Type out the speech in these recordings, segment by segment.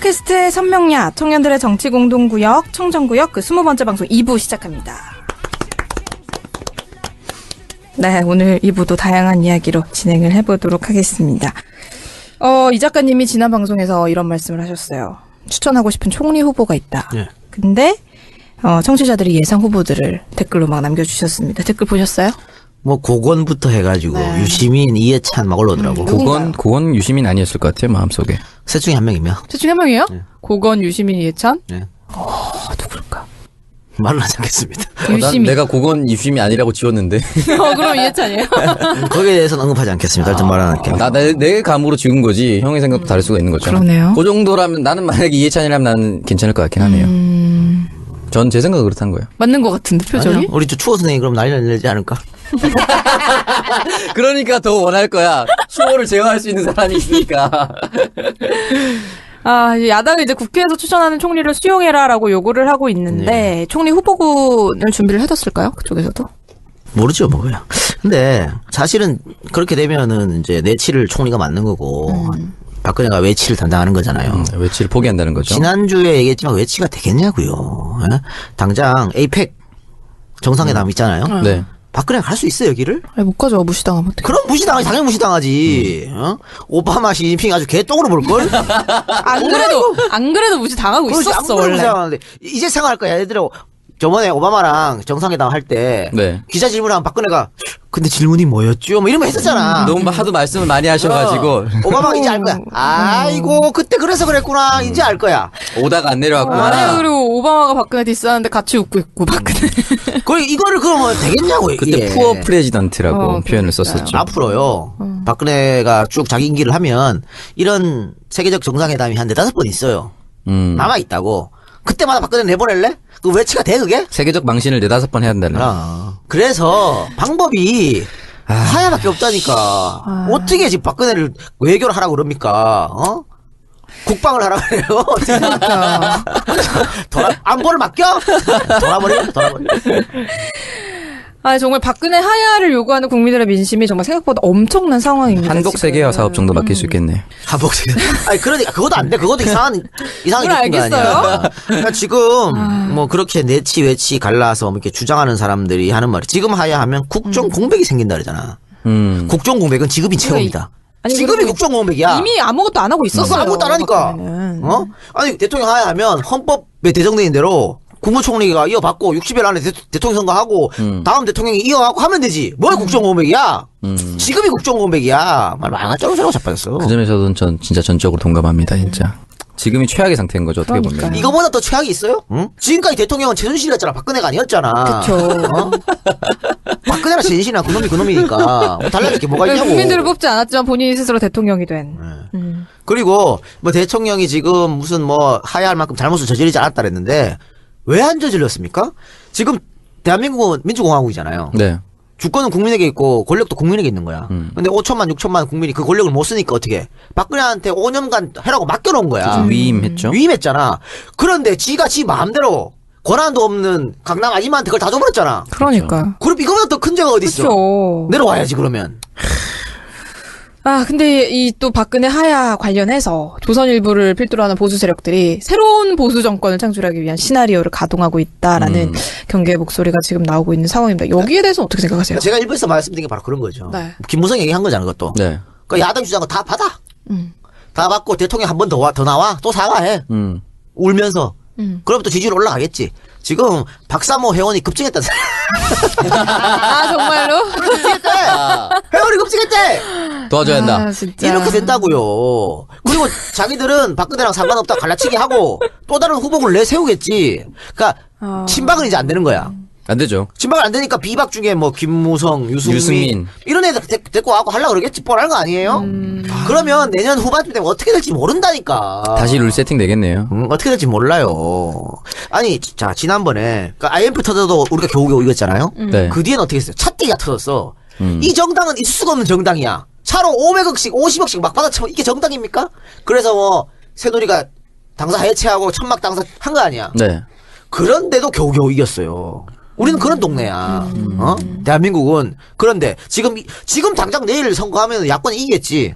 팟캐스트 선명야 청년들의 정치 공동구역 청정구역 그 20번째 방송 2부 시작합니다. 네, 오늘 2부도 다양한 이야기로 진행을 해보도록 하겠습니다. 이 작가님이 지난 방송에서 이런 말씀을 하셨어요. 추천하고 싶은 총리 후보가 있다. 네. 근데 청취자들이 예상 후보들을 댓글로 막 남겨주셨습니다. 댓글 보셨어요? 뭐 고건부터 해가지고 네. 유시민, 이해찬 막 올라오더라고. 고건 유시민 아니었을 것 같아요 마음속에. 셋 중에 한 명이면. 셋 중에 한 명이에요? 네. 고건, 유시민, 이해찬? 네. 누굴까? 말을 하지 않겠습니다. 유시민. 내가 고건 유시민 아니라고 지웠는데. 그럼 이해찬이에요? 거기에 대해서는 언급하지 않겠습니다. 일단 말 안 할게요. 내 감으로 지운 거지. 형의 생각도 다를 수가 있는 거죠. 그러네요. 그 정도라면 나는 만약에 이해찬이라면 나는 괜찮을 것 같긴 하네요. 전 제 생각은 그렇다는 거예요. 맞는 것 같은데 표정이? 아니요. 우리 추호 선생님 그럼 난리 내지 않을까? 그러니까 더 원할 거야. 추호를 제어할 수 있는 사람이 있으니까. 야당이 이제 국회에서 추천하는 총리를 수용해라라고 요구를 하고 있는데 네. 총리 후보군을 준비를 해뒀을까요? 그쪽에서도? 모르죠, 뭐야. 근데 사실은 그렇게 되면은 이제 내치를 총리가 맞는 거고. 박근혜가 외치를 담당하는 거잖아요. 외치를 포기한다는 거죠. 지난주에 얘기했지만 외치가 되겠냐고요. 에? 당장 에이펙 정상회담 있잖아요. 네. 박근혜가 갈 수 있어 여기를? 아니, 못 가죠. 무시당하면 어떡해. 그럼 무시당하지. 당연히 무시당하지. 오바마 시진핑 아주 개똥으로 볼걸? 안 그래도 무시당하고 있었어 원래. 무시당하는데 이제 생각할 거야. 얘들아 저번에 오바마랑 정상회담 할 때 네. 기자 질문하면 박근혜가 근데 질문이 뭐였죠? 뭐 이런 거 했었잖아. 너무 하도 말씀을 많이 하셔가지고 오바마가 이제 알 거야. 아이고 그때 그래서 그랬구나. 이제 알 거야. 오다가 안 내려왔구나. 아니 그리고 오바마가 박근혜 디스하는데 같이 웃고 있고 박근혜. 그리고 이거를 그러면 되겠냐고. 그때 이게. 푸어 프레지던트라고 표현을 썼었죠. 앞으로요. 박근혜가 쭉 자기 임기를 하면 이런 세계적 정상회담이 한 4-5번 있어요. 남아 있다고. 그때마다 박근혜 내보낼래? 그 외치가 돼 그게? 세계적 망신을 4-5번 해야 한다는. 그래서 방법이 하야밖에 없다니까. 어떻게 지금 박근혜를 외교를 하라고 그럽니까? 국방을 하라고 그래요. 안보를 맡겨? 돌아버려. 정말 박근혜 하야를 요구하는 국민들의 민심이 정말 생각보다 엄청난 상황입니다. 한국 세계화 사업 정도 맡길 수 있겠네. 한국 세계. 아니 그러니까 그것도 안 돼. 그것도 이상한 느낌 아니야. 그러니까 지금 뭐 그렇게 내치 외치 갈라서 뭐 이렇게 주장하는 사람들이 하는 말이 지금 하야하면 국정 공백이 생긴다 그러잖아. 국정 공백은 지급이 최고입니다. 아니, 지금이 국정 공백이야. 이미 아무것도 안 하고 있었어요. 아무것도 안 하니까. 아니 대통령 하야하면 헌법에 대정되는 대로. 국무총리가 이어받고 60일 안에 대통령 선거하고 다음 대통령이 이어가고 하면 되지. 뭘 국정공백이야? 지금이 국정공백이야. 말 많아쩌고 자빠졌어. 그 점에서는 전 진짜 전적으로 동감합니다. 진짜. 지금이 최악의 상태인 거죠. 어떻게 보면. 이거보다 더 최악이 있어요? 응? 지금까지 대통령은 최순실이었잖아. 박근혜가 아니었잖아. 그렇죠. 박근혜랑 최순실이랑 그놈이니까 뭐 달라질 게 뭐가 있냐고. 국민들을 뽑지 않았지만 본인이 스스로 대통령이 된. 그리고 뭐 대통령이 지금 무슨 뭐 하야할 만큼 잘못을 저지르지 않았다 그랬는데 왜 안 저질렀습니까? 지금 대한민국은 민주공화국이잖아요. 네. 주권은 국민에게 있고 권력도 국민에게 있는 거야. 근데 5천만 6천만 국민이 그 권력을 못 쓰니까 어떻게 박근혜한테 5년간 해라고 맡겨놓은 거야. 위임했죠. 위임했잖아. 그런데 지가 지 마음대로 권한도 없는 강남 아줌마한테 그걸 다 줘버렸잖아. 그러니까. 그럼 이거보다 더 큰 죄가 어디 있어? 그렇죠. 내려와야지 그러면. 근데 이 또 박근혜 하야 관련해서 조선일보를 필두로 하는 보수 세력들이 새로운 보수 정권을 창출하기 위한 시나리오를 가동하고 있다라는 경계의 목소리가 지금 나오고 있는 상황입니다. 여기에 대해서는 어떻게 생각하세요? 제가 일부에서 말씀드린 게 바로 그런 거죠. 네. 김무성 얘기한 거잖아, 그것도. 네. 그 야당 주장은 다 받아. 다 받고 대통령 한 번 더 나와. 또 사과해. 울면서. 그럼 또 지지율 올라가겠지. 지금 박사모 회원이 급증했다. 정말로? 급증했대. 회원이 급증했대. 도와줘야 한다. 진짜. 이렇게 된다고요. 그리고 자기들은 박근혜랑 상관없다 갈라치기 하고 또 다른 후보를 내세우겠지. 그러니까 친박은 이제 안 되는 거야. 안 되죠. 친박은 안 되니까 비박 중에 뭐 김무성, 유승민 이런 애들 데리고 와고 하려고 그러겠지. 뻔한 거 아니에요? 그러면 내년 후반쯤 되면 어떻게 될지 모른다니까. 다시 룰 세팅 되겠네요. 어떻게 될지 몰라요. 아니 자 지난번에 그러니까 IMF 터져도 우리가 겨우겨우 이겼잖아요. 네. 그 뒤에는 어떻게 했어요? 차떼기가 터졌어. 이 정당은 있을 수가 없는 정당이야. 차로 500억씩 50억씩 막 받아치면 이게 정당입니까? 그래서 뭐 새누리가 당사 해체하고 천막 당사 한 거 아니야. 네. 그런데도 겨우겨우 이겼어요. 우리는 그런 동네야. 대한민국은. 그런데 지금 당장 내일 선거하면 야권이 이기겠지.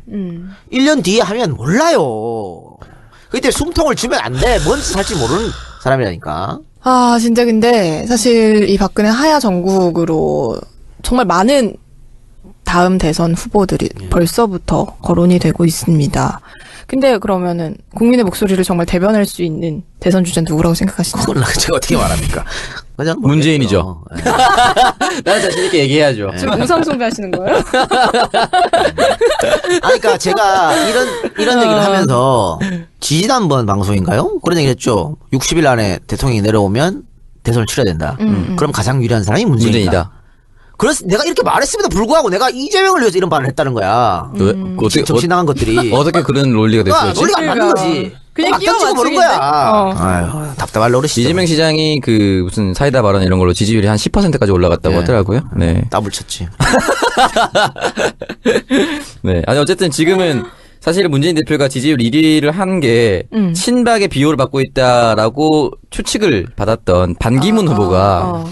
1년 뒤에 하면 몰라요. 그때 숨통을 주면 안 돼. 뭔지 살지 모르는 사람이라니까. 아, 진짜 근데 사실 이 박근혜 하야 정국으로 정말 많은 다음 대선 후보들이 벌써부터 거론이 되고 있습니다. 근데 그러면은 국민의 목소리를 정말 대변할 수 있는 대선 주자는 누구라고 생각하시나요? 그건 제가 어떻게 말합니까? 그냥 문재인이죠. 나는 자신 있게 얘기해야죠. 지금 우상숭배 하시는 거예요? 그러니까 제가 이런 얘기를 하면서 지지난번 방송인가요? 그런 얘기를 했죠. 60일 안에 대통령이 내려오면 대선을 치러야 된다. 그럼 가장 유리한 사람이 문재인이다. 그래서 내가 이렇게 말했음에도 불구하고 내가 이재명을 위해서 이런 말을 했다는 거야. 정신 나간 것들이. 어떻게 그런 논리가 됐어요? 논리가 안 맞는 거지. 그냥 끼워 맞던지도 모르는 맞추기인데? 거야. 아유, 답답할 노릇이죠. 이재명 시장이 그 무슨 사이다 발언 이런 걸로 지지율이 한 10%까지 올라갔다고 하더라고요. 네. 따블 쳤지. 네. 아니 어쨌든 지금은 사실 문재인 대표가 지지율 1위를 한 게 친박의 비호를 받고 있다라고 추측을 받았던 반기문 후보가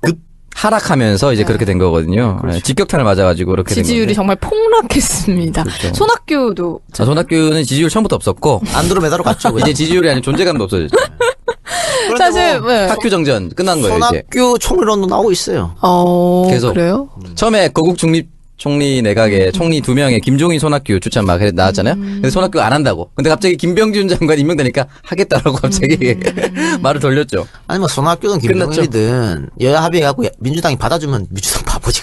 급 하락하면서 이제 그렇게 된 거거든요. 네, 직격탄을 맞아가지고 그렇게 된 지지율이 건데. 정말 폭락했습니다. 그렇죠. 손학규도 손학규는 지지율 처음부터 없었고 안드로메다로 갔죠. 이제 지지율이 아니라 존재감도 없어졌죠. 사실 네. 학교 정전 끝난 거예요 이제. 손학규 총리론도 나오고 있어요. 계속. 그래요? 처음에 거국 중립 총리 내각에 총리 2명에 김종인 손학규 추천 막 나왔잖아요. 근데 손학규가 안 한다고. 근데 갑자기 김병준 장관 임명되니까 하겠다라고 갑자기 말을 돌렸죠. 아니 뭐 손학규든 김병일이든 여야 합의해갖고 민주당이 받아주면 민주당 바보지.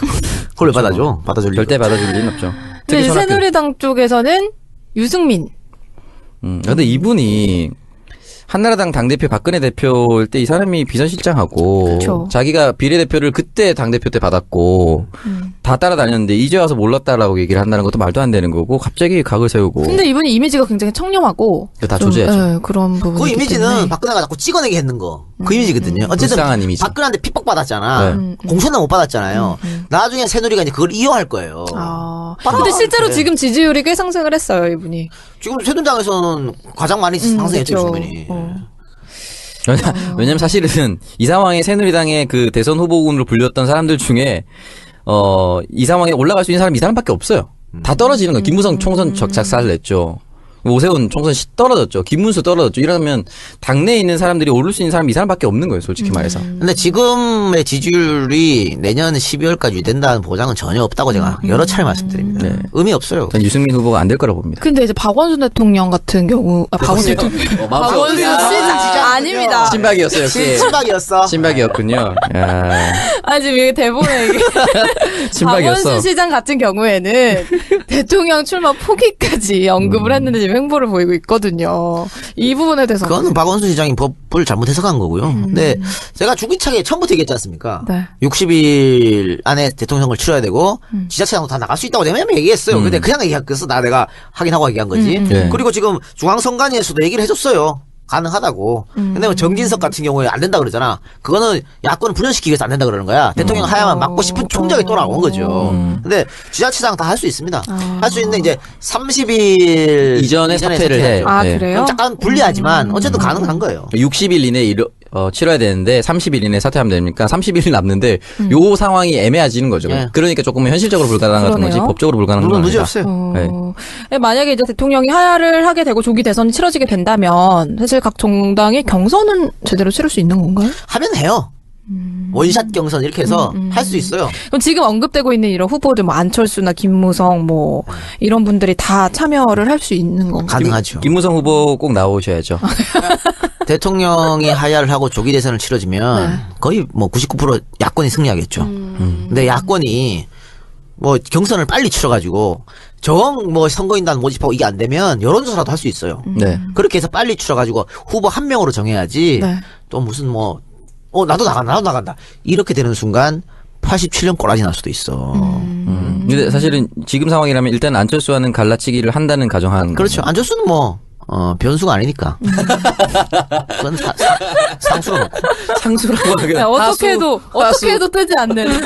그걸 왜 받아줘? 받아줄 리 절대 받아줄 리는 없죠. 특히 근데 손학규. 새누리당 쪽에서는 유승민. 근데 이분이 한나라당 당대표 박근혜 대표일 때 이 사람이 비서실장하고 그쵸. 자기가 비례대표를 그때 당대표 때 받았고 다 따라다녔는데 이제 와서 몰랐다라고 얘기를 한다는 것도 말도 안 되는 거고 갑자기 각을 세우고 근데 이분이 이미지가 굉장히 청렴하고 다 좀, 조제하죠. 네, 그런 부분. 그 이미지는 박근혜가 자꾸 찍어내게 했는 거. 그 이미지거든요. 어쨌든 불쌍한 이미지. 박근혜한테 핍박받았잖아. 공천도 못 받았잖아요. 나중에 새누리가 이제 그걸 이용할 거예요. 근데 실제로 네. 지금 지지율이 꽤 상승을 했어요, 이분이. 지금 새누리당에서는 가장 많이 상승했죠, 그쵸. 주민이. 왜냐면 사실은 이 상황에 새누리당의 그 대선 후보군으로 불렸던 사람들 중에 이 상황에 올라갈 수 있는 사람이 이 사람밖에 없어요. 다 떨어지는 거예요. 김무성 총선 작사를 냈죠. 오세훈 총선 떨어졌죠. 김문수 떨어졌죠. 이러면 당내에 있는 사람들이 오를 수 있는 사람이 이 사람밖에 없는 거예요. 솔직히 말해서. 근데 지금의 지지율이 내년 12월까지 유지된다는 보장은 전혀 없다고 제가 여러 차례 말씀드립니다. 네. 의미 없어요. 전 유승민 후보가 안 될 거라고 봅니다. 근데 이제 박원순 대통령 같은 경우, 박원순 대통령. 박원순 시장 아닙니다. 신박이었어요. 역시. 신박이었어. 신박이었군요. 야, 지금 이게 대본에 이게. 신박이었어. 박원순 시장 같은 경우에는 대통령 출마 포기까지 언급을 했는데 지금 행보를 보이고 있거든요. 이 부분에 대해서. 그거는 박원순 시장이 법을 잘못 해석한 거고요. 근데 제가 주기차게 처음부터 얘기했지 않습니까? 네. 60일 안에 대통령을 치러야 되고 지자체장도 다 나갈 수 있다고 내가 얘기했어요. 근데 그냥 얘기했어. 내가 확인하고 얘기한 거지. 네. 그리고 지금 중앙선관위에서도 얘기를 해줬어요. 가능하다고. 근데 뭐 정진석 같은 경우에 안 된다 그러잖아. 그거는 야권을 분열시키기 위해서 안 된다 그러는 거야. 대통령 하야만 막고 싶은 총적이 또 나온 거죠. 근데 지자체장 다 할 수 있습니다. 할 수 있는데 이제 30일 이전에 사퇴를 해. 네. 그래요? 그럼 약간 불리하지만 어쨌든 가능한 거예요. 60일 이내에 치러야 되는데 30일 이내에 사퇴하면 되니까 30일이 남는데 요 상황이 애매해지는 거죠. 예. 그러니까 조금 현실적으로 불가능한 같은 거지 그러네요. 법적으로 불가능한 건 물론 문제 아니다. 없어요. 네. 만약에 이제 대통령이 하야를 하게 되고 조기 대선이 치러지게 된다면 사실 각 정당이 경선은 제대로 치를 수 있는 건가요? 하면 해요. 원샷 경선 이렇게 해서 할 수 있어요. 그럼 지금 언급되고 있는 이런 후보들 뭐 안철수나 김무성 뭐 이런 분들이 다 참여를 할 수 있는 건가요? 가능하죠. 김무성 후보 꼭 나오셔야죠. 대통령이 하야를 하고 조기 대선을 치러지면 거의 뭐 99% 야권이 승리하겠죠. 근데 야권이 뭐 경선을 빨리 치러가지고 정 뭐 선거인단 모집하고 이게 안 되면 여론조사라도 할 수 있어요. 네. 그렇게 해서 빨리 치러가지고 후보 한 명으로 정해야지. 네. 또 무슨 뭐 나도 나간다. 이렇게 되는 순간 87년 꼬라지 날 수도 있어. 근데 사실은 지금 상황이라면 일단 안철수와는 갈라치기를 한다는 가정한 그렇죠. 안철수는 뭐 변수가 아니니까. 그건 상수로 놓고. 상수라고 하긴 야, 어떻게 해도 뜨지 않는.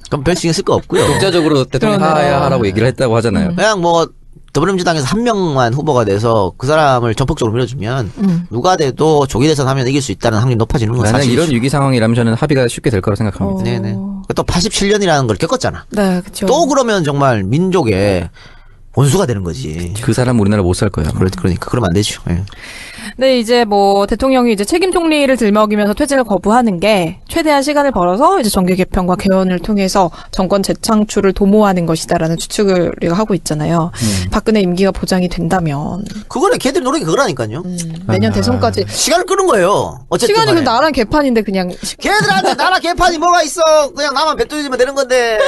그럼 별 신경 쓸 거 없고요. 독자적으로 대통령 그러네요. 하야하라고 얘기를 했다고 하잖아요. 그냥 뭐 더불어민주당에서 한 명만 후보가 돼서 그 사람을 전폭적으로 밀어주면 누가 돼도 조기 대선 하면 이길 수 있다는 확률이 높아지는 건 만약 사실이죠. 이런 위기 상황이라면 저는 합의가 쉽게 될 거라고 생각합니다. 네네. 또 87년이라는 걸 겪었잖아. 네, 그렇죠. 또 그러면 정말 민족의 원수가 되는 거지. 그 사람 우리나라 못 살 거예요. 그러니까 그러면 안 되죠. 예. 네, 이제 뭐 대통령이 이제 책임 총리를 들먹이면서 퇴진을 거부하는 게 최대한 시간을 벌어서 이제 정계 개편과 개헌을 통해서 정권 재창출을 도모하는 것이다라는 추측을 우리가 하고 있잖아요. 박근혜 임기가 보장이 된다면 그거는 걔들 노력이 그거라니까요. 내년 대선까지 시간을 끄는 거예요. 어쨌든 시간이 간에. 그 나랑 개판인데 그냥 걔들한테 나라 개판이 뭐가 있어. 그냥 나만 뱉어주면 되는 건데.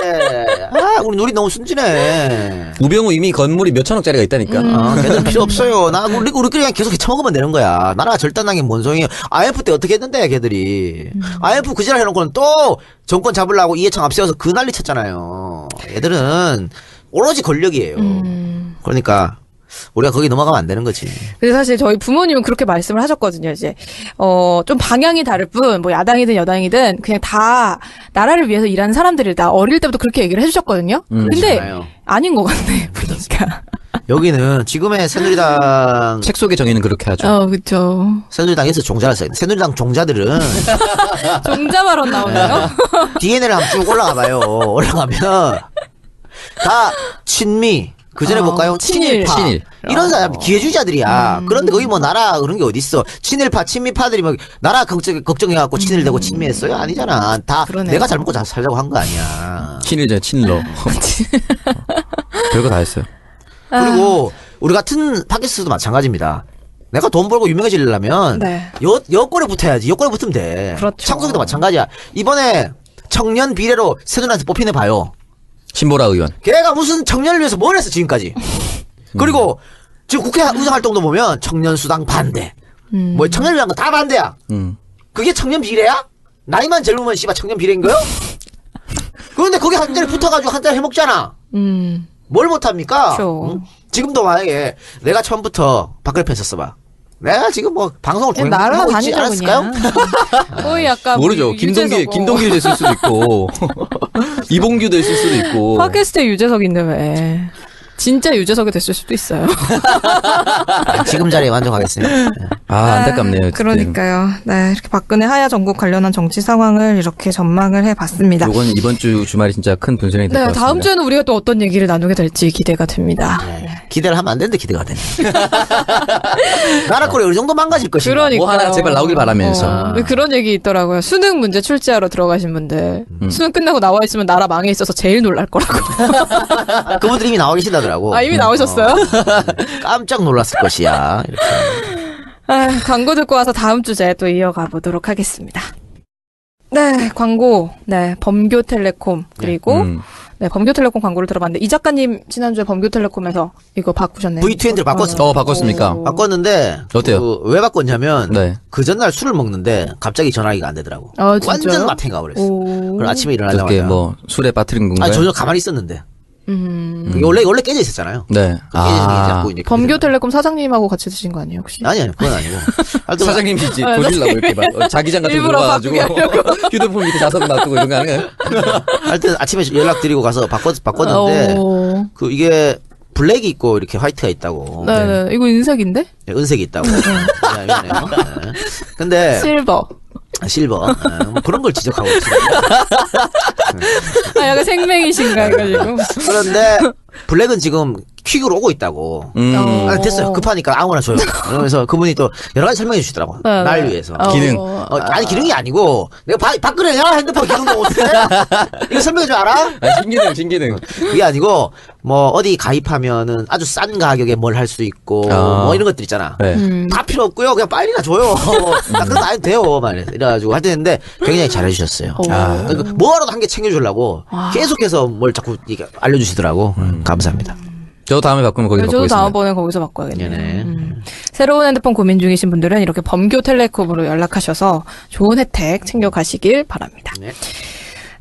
우리 눈이 너무 순진해. 우병우 이미 건물이 몇 천억짜리가 있다니까. 걔들 필요 없어요. 우리끼리 그냥 계속 처먹으면 되는 거야. 나라가 절단난 게 뭔 소용이에요. IMF 때 어떻게 했는데 걔들이. IMF 그 지랄 해놓고는 또 정권 잡으려고 이해창 앞세워서 그 난리 쳤잖아요. 얘들은 오로지 권력이에요. 그러니까 우리가 거기 넘어가면 안 되는 거지. 근데 사실 저희 부모님은 그렇게 말씀을 하셨거든요. 이제 좀 방향이 다를 뿐, 뭐 야당이든 여당이든 그냥 다 나라를 위해서 일하는 사람들이다. 어릴 때부터 그렇게 얘기를 해주셨거든요. 근데 그렇잖아요. 아닌 것 같네 보니까. 여기는 지금의 새누리당 책 속의 정의는 그렇게 하죠. 그렇죠. 새누리당에서 종자를 써요. 새누리당 종자들은 종자 발언 나오네요. DNA를 한번 쭉 올라가 봐요. 올라가면 다 친미. 그 전에 볼까요? 친일파. 친일. 이런 사람 기회주의자들이야. 그런데 거기 뭐 나라 그런 게 어딨어. 친일파, 친미파들이 뭐 나라 걱정해갖고 친일되고 친미했어요? 아니잖아. 다 그러네요. 내가 잘 먹고 잘 살자고 한 거 아니야. 친일자 친러. 별거 다 했어요. 그리고 우리 같은 팟캐스트도 마찬가지입니다. 내가 돈 벌고 유명해지려면 네. 여권에 붙어야지. 여권에 붙으면 돼. 그렇죠. 창석이도 마찬가지야. 이번에 청년 비례로 새누리한테 뽑히네 봐요. 신보라 의원. 걔가 무슨 청년을 위해서 뭘 했어 지금까지. 그리고 지금 국회 의정 활동도 보면 청년 수당 반대. 뭐 청년을 위한 거 다 반대야. 그게 청년 비례야? 나이만 젊으면 씨발 청년 비례인 거요? 그런데 거기 한 자리 붙어가지고 한 자리 해먹잖아. 뭘 못합니까? 그렇죠. 지금도 만약에 내가 처음부터 박근혜 편 썼어봐. 내가 지금 뭐 방송을 그냥 나라가 하고 있지 다니죠 않았을까요? 그냥. 거의 약간 모르죠. 뭐 김동길 됐을 수도 있고 이봉규 됐을 수도 있고. 팟캐스트에 유재석인데 왜? 진짜 유재석이 됐을 수도 있어요. 지금 자리에 만족하겠습니다. 안타깝네요. 그러니까요. 네, 이렇게 박근혜 하야 정국 관련한 정치 상황을 이렇게 전망을 해봤습니다. 이건 이번 주 주말이 진짜 큰 분수령이 될 것 네, 같습니다. 다음 주에는 우리가 또 어떤 얘기를 나누게 될지 기대가 됩니다. 네. 기대를 하면 안 되는데 기대가 되네. 나라 꼴이 어느 정도 망가질 것인가. 그러니까 뭐 하나 제발 나오길 바라면서. 그런 얘기 있더라고요. 수능 문제 출제하러 들어가신 분들 수능 끝나고 나와 있으면 나라 망해 있어서 제일 놀랄 거라고. 그분들이 이미 나와 계시다더라고. 이미 나오셨어요? 깜짝 놀랐을 것이야. 이렇게. 광고 듣고 와서 다음 주제 또 이어가 보도록 하겠습니다. 네, 광고. 네, 범교텔레콤. 그리고, 네, 범교텔레콤 광고를 들어봤는데, 이 작가님 지난주에 범교텔레콤에서 이거 바꾸셨네요. V20를 바꿨어. 바꿨습니까? 바꿨는데. 어때요? 왜 바꿨냐면. 네. 그 전날 술을 먹는데 갑자기 전화기가 안 되더라고. 진짜요? 완전 마탱이가 버렸어. 그럼 아침에 일어나자마자. 어떻게 뭐 술에 빠뜨린 건가요? 아니, 전혀 가만히 있었는데. 원래 깨져 있었잖아요. 네. 깨져 자꾸 이제. 범교텔레콤 사장님하고 같이 드신 거 아니에요, 혹시? 아니, 그건 아니고. 하여튼 사장님이 이제 보시려고 이렇게 막 자기장 같은 거 일부러 들어가가지고 휴대폰 밑에 자석 놔두고 이런 거 아닌가요? 하여튼 아침에 연락드리고 가서 바꿨는데. 이게 블랙이 있고 이렇게 화이트가 있다고. 네. 이거 은색인데? 네, 은색이 있다고. 미안해요. 네. 근데. 실버. 뭐 그런 걸 지적하고 있어요. 약간 생맹이신가 해가지고. 그런데 블랙은 지금 퀵으로 오고 있다고. 됐어요. 급하니까 아무거나 줘요. 그러면서 그분이 또 여러 가지 설명해 주시더라고. 날 위해서. 기능. 아니 기능이 아니고 내가 박근혜냐 핸드폰 기능도 못해. 이거 설명해 줘 알아? 신기능. 이게 아니고 뭐 어디 가입하면은 아주 싼 가격에 뭘 할 수 있고 뭐 이런 것들 있잖아. 네. 다 필요 없고요. 그냥 빨리나 줘요. 나 그런 거 안 해도 돼요. 이래가지고 할 때는데 굉장히 잘해주셨어요. 그러니까 뭐하러도 한 개 챙겨주려고 계속해서 뭘 자꾸 이게 알려주시더라고. 감사합니다. 저 다음에 바꾸면 거기서 저도 바꾸겠습니다. 다음번에 거기서 바꿔야겠네요. 네네. 새로운 핸드폰 고민 중이신 분들은 이렇게 범교텔레콤으로 연락하셔서 좋은 혜택 챙겨가시길 바랍니다. 네.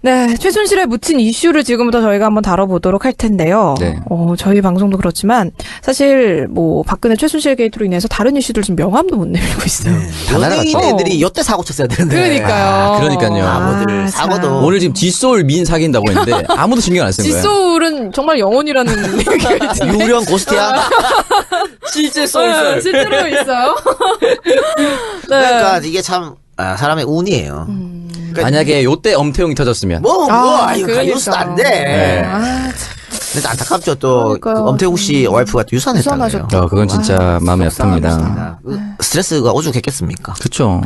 네, 최순실에 묻힌 이슈를 지금부터 저희가 한번 다뤄보도록 할 텐데요. 네. 저희 방송도 그렇지만 사실 뭐 박근혜 최순실 게이트로 인해서 다른 이슈들 지금 명함도 못 내밀고 있어요. 연예인들이 여태 사고 쳤어야 되는데. 그러니까요. 그러니까요. 바보들 사고도. 참. 오늘 지금 뒷소울 민 사귄다고 했는데 아무도 신경 안 쓴 거예요. 뒷소울은 정말 영혼이라는 얘기가 있던데. 유령 고스트야. 실제 실제로 있어요. 네. 그러니까 이게 참 사람의 운이에요. 그러니까 만약에 요때 엄태웅이 터졌으면 아유, 그러니까. 가요스 안 돼. 네. 참. 근데 안타깝죠. 또 그러니까요. 그 엄태웅 씨 와이프가 또 유산했다고요. 유산하셨죠. 그건 진짜 마음이 아픕니다. 스트레스가 오죽했겠습니까? 그렇죠.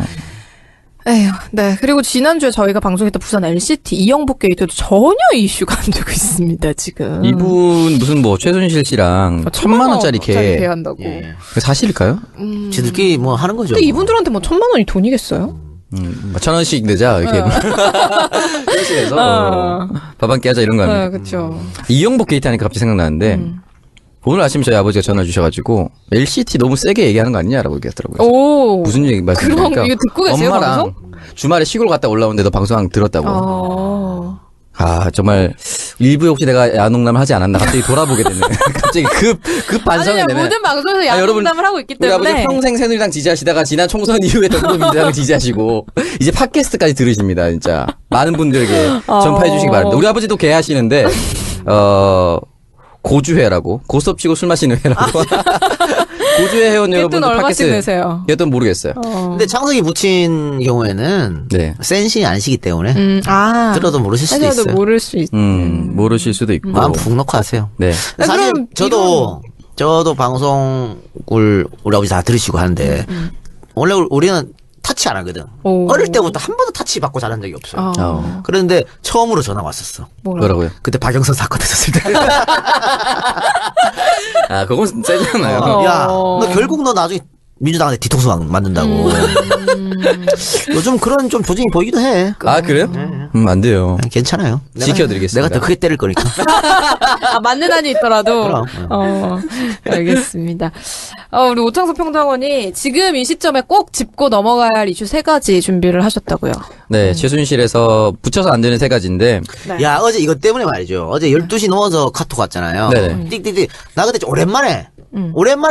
에휴, 네. 그리고 지난주에 저희가 방송했던 부산 LCT 이영복 게이트도 전혀 이슈가 안 되고 있습니다, 지금. 이분 무슨 뭐 최순실 씨랑 1,000만 원짜리 개 개한다고. 예. 사실일까요? 지들끼리 뭐 하는 거죠. 근데 이분들한테 뭐 1,000만 원이 돈이겠어요? 1,000원씩 내자 이렇게 그래서 밥 한 끼 하자 이런 거 네, 합니다. 그렇죠. 이영복 게이트 하니까 갑자기 생각나는데 오늘 아침 저희 아버지가 전화 주셔가지고 LCT 너무 세게 얘기하는 거 아니냐라고 얘기하더라고요. 오. 무슨 얘기 말씀입니까? 그럼 이거 듣고 계세요, 엄마랑 방송? 주말에 시골 갔다 올라오는데 너 방송 들었다고. 아 정말 일부에 혹시 내가 야농담을 하지 않았나 갑자기 돌아보게 되네. 갑자기 급 반성이 아니, 되네. 모든 방송에서 여러분, 야동담을 하고 있기 우리 때문에. 아버지 평생 새누리당 지지하시다가 지난 총선 이후에 더불어민주당을 지지하시고 이제 팟캐스트까지 들으십니다. 진짜 많은 분들에게 전파해 주시기 바랍니다. 우리 아버지도 개하시는데 고주회라고 고스톱 치고 술 마시는 회라고 고주회 회원 돈 여러분들 얼마씩 팟캐스트 내세요? 얘도 모르겠어요. 근데 창석이 붙인 경우에는 네. 센신이 아니시기 때문에 들어도 모르실 수도 하셔도 있어요. 모를 수 있. 모르실 수도 있고. 마음 푹 넣고 하세요. 네. 근데 사실 그럼 저도 방송을 우리 아버지 다 들으시고 하는데 원래 우리는 터치 안 하거든. 오. 어릴 때부터 한 번도 터치 받고 자란 적이 없어요. 어. 그런데 처음으로 전화 왔었어. 뭐라고요? 그때 박영선 사건 있었을 때. 아, 그건 세잖아요. 야, 너 결국 너 나중에 민주당한테 뒤통수 맞는다고. 요즘 그런 좀 조짐이 보이기도 해. 아, 그래요? 안 돼요. 괜찮아요. 지켜드리겠습니다. 내가 더 크게 때릴 거니까. 아, 맞는 한이 있더라도. 그럼. 알겠습니다. 우리 오창석 평당원이 지금 이 시점에 꼭 짚고 넘어가야 할 이슈 3가지 준비를 하셨다고요. 네, 최순실에서 붙여서 안 되는 3가지인데. 네. 야, 어제 이것 때문에 말이죠. 어제 12시 넘어서 카톡 왔잖아요. 네네. 띡띡띡. 나 그때 좀 오랜만에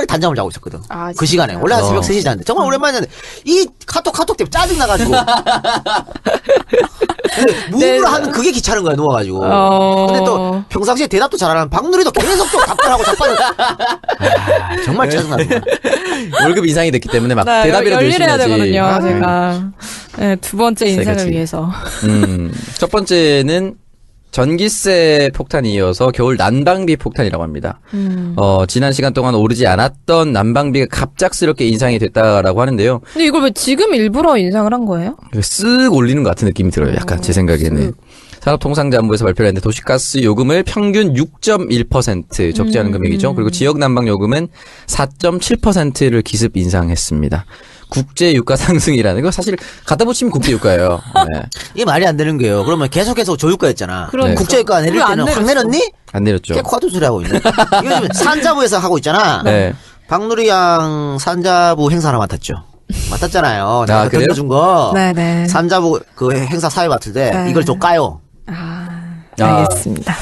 단잠을 자고 있었거든. 아, 그 시간에. 원래 한 새벽 3시 자는데. 정말 오랜만에 잤는데. 이 카톡 때문에 짜증나가지고. 무브를 하는 그게 귀찮은 거야, 누워가지고. 근데 또 평상시에 대답도 잘하는 박누리도 계속 좀 답변하고 자빠져. 정말 짜증나는 거야. 월급 인상이 됐기 때문에 막 네, 대답이라도 열심히 열일해야 하지. 되거든요, 제가. 네, 2번째 인생을 가지. 위해서. 첫 번째는 전기세 폭탄이 이어서 겨울 난방비 폭탄이라고 합니다. 지난 시간 동안 오르지 않았던 난방비가 갑작스럽게 인상이 됐다라고 하는데요. 근데 이걸 왜 지금 일부러 인상을 한 거예요? 쓱 올리는 것 같은 느낌이 들어요. 약간 제 생각에는. 산업통상자원부에서 발표를 했는데 도시가스 요금을 평균 6.1% 적지 않은 금액이죠. 그리고 지역 난방 요금은 4.7%를 기습 인상했습니다. 국제 유가 상승이라는 거 사실 갖다 붙이면 국제 유가예요. 네. 이게 말이 안 되는 거예요. 그러면 계속해서 저유가였잖아. 그러니까. 국제유가 내릴 왜 안 때는 확 내렸어? 내렸니? 안 내렸죠. 깨코 같은 소리 하고 있네. 이거 지금 산자부에서 하고 있잖아. 네. 박누리 양 산자부 행사 하나 맡았죠. 맡았잖아요. 내가 그래요? 던져준 거. 네네. 산자부 그 행사 사회 맡을 때 네. 이걸 좀 까요. 알겠습니다.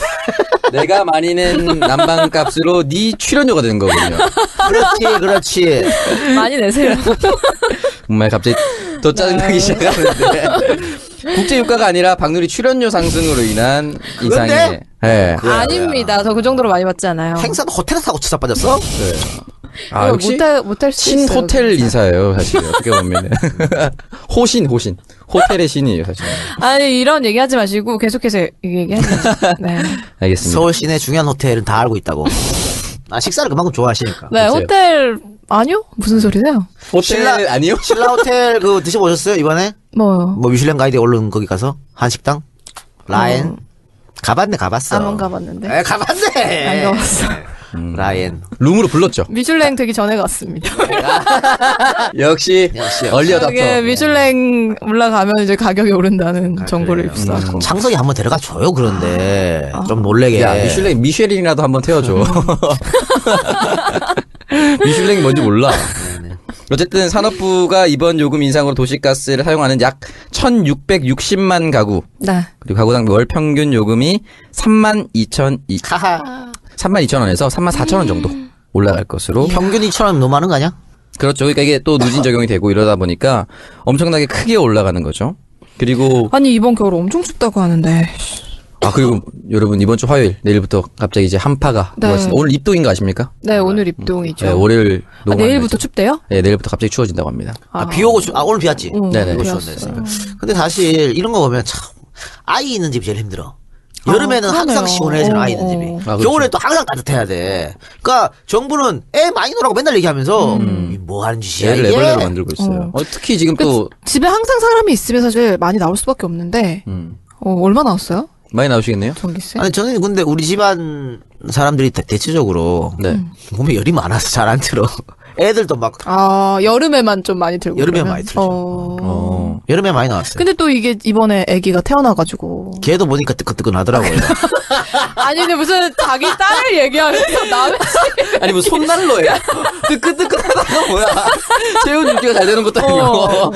내가 많이 낸 난방값으로 네 출연료가 되는 거군요. 그렇지. 많이 내세요. 정말 갑자기 더 짜증나기 시작하는데 국제 유가가 아니라 박누리 출연료 상승으로 인한 인상이. 그건데? 네. 아닙니다. 저 그 정도로 많이 받지 않아요. 행사도 호텔에서 하고 치사 빠졌어? 아, 역시 못할 수 신 있어요. 호텔 인사예요, 사실 어떻게 보면은. 호신. 호텔의 신이에요, 사실. 아니, 이런 얘기 하지 마시고 계속해서 얘기하세요. 네. 알겠습니다. 서울 시내 중요한 호텔은 다 알고 있다고. 식사를 그만큼 좋아하시니까. 네, 그렇죠. 호텔, 아니요? 무슨 소리세요? 호텔 아니요? 신라 호텔 그 드셔보셨어요 이번에? 뭐요? 뭐 미슐랭 가이드에 오른 거기 가서 한식당 라엔 가봤어. 안 가봤는데. 에 가봤네. 안 가봤어. 라엔. 룸으로 불렀죠. 미슐랭 되기 전에 갔습니다. 역시 얼리어답터. 이게 미슐랭 올라가면 이제 가격이 오른다는 정보를 입수하고. 창석이 한번 데려가 줘요. 그런데 좀 놀래게. 야, 미쉐린이라도 한번 태워줘. 미슐랭이 뭔지 몰라. 어쨌든 산업부가 이번 요금 인상으로 도시가스를 사용하는 약 1,660만 가구. 네. 그리고 가구당 월 평균 요금이 32,000원에서 34,000원 정도 올라갈 것으로. 평균 2,000원 너무 많은 거 아니야? 그렇죠. 그러니까 이게 또 누진 적용이 되고 이러다 보니까 엄청나게 크게 올라가는 거죠. 그리고 아니, 이번 겨울 엄청 춥다고 하는데. 그리고 여러분 이번 주 화요일 내일부터 갑자기 이제 한파가 네. 오겠습니다. 오늘 입동인 거 아십니까? 네, 오늘 입동이죠. 네, 월요일 내일부터 춥대요? 네, 내일부터 갑자기 추워진다고 합니다. 비 오고 오늘 비 왔지. 네네. 비 비 왔네. 왔어요. 근데 사실 이런 거 보면 참 아이 있는 집이 제일 힘들어. 여름에는 항상 시원해지는 아이들 집이. 그렇죠. 겨울에 또 항상 따뜻해야 돼. 그러니까 정부는 애 많이 놀라고 맨날 얘기하면서 뭐 하는 짓이야 애를 이게. 애벌레로 만들고 있어요. 특히 지금 또 집에 항상 사람이 있으면 사실 많이 나올 수밖에 없는데 얼마 나왔어요? 많이 나오시겠네요. 전기세? 아니 저는 근데 우리 집안 사람들이 대체적으로 네. 몸에 열이 많아서 잘 안 들어. 애들도 막 여름에만 좀 많이 들고. 여름에 그러면? 많이 들죠. 여름에 많이 나왔어요. 근데 또 이게 이번에 아기가 태어나가지고. 걔도 보니까 뜨끈뜨끈하더라고요. 아니 근데 무슨 자기 딸을 얘기하면서 남의 아니 뭐 손난로에 뜨끈뜨끈하다가 뭐야. 체온 유지가 잘 되는 것도 아니고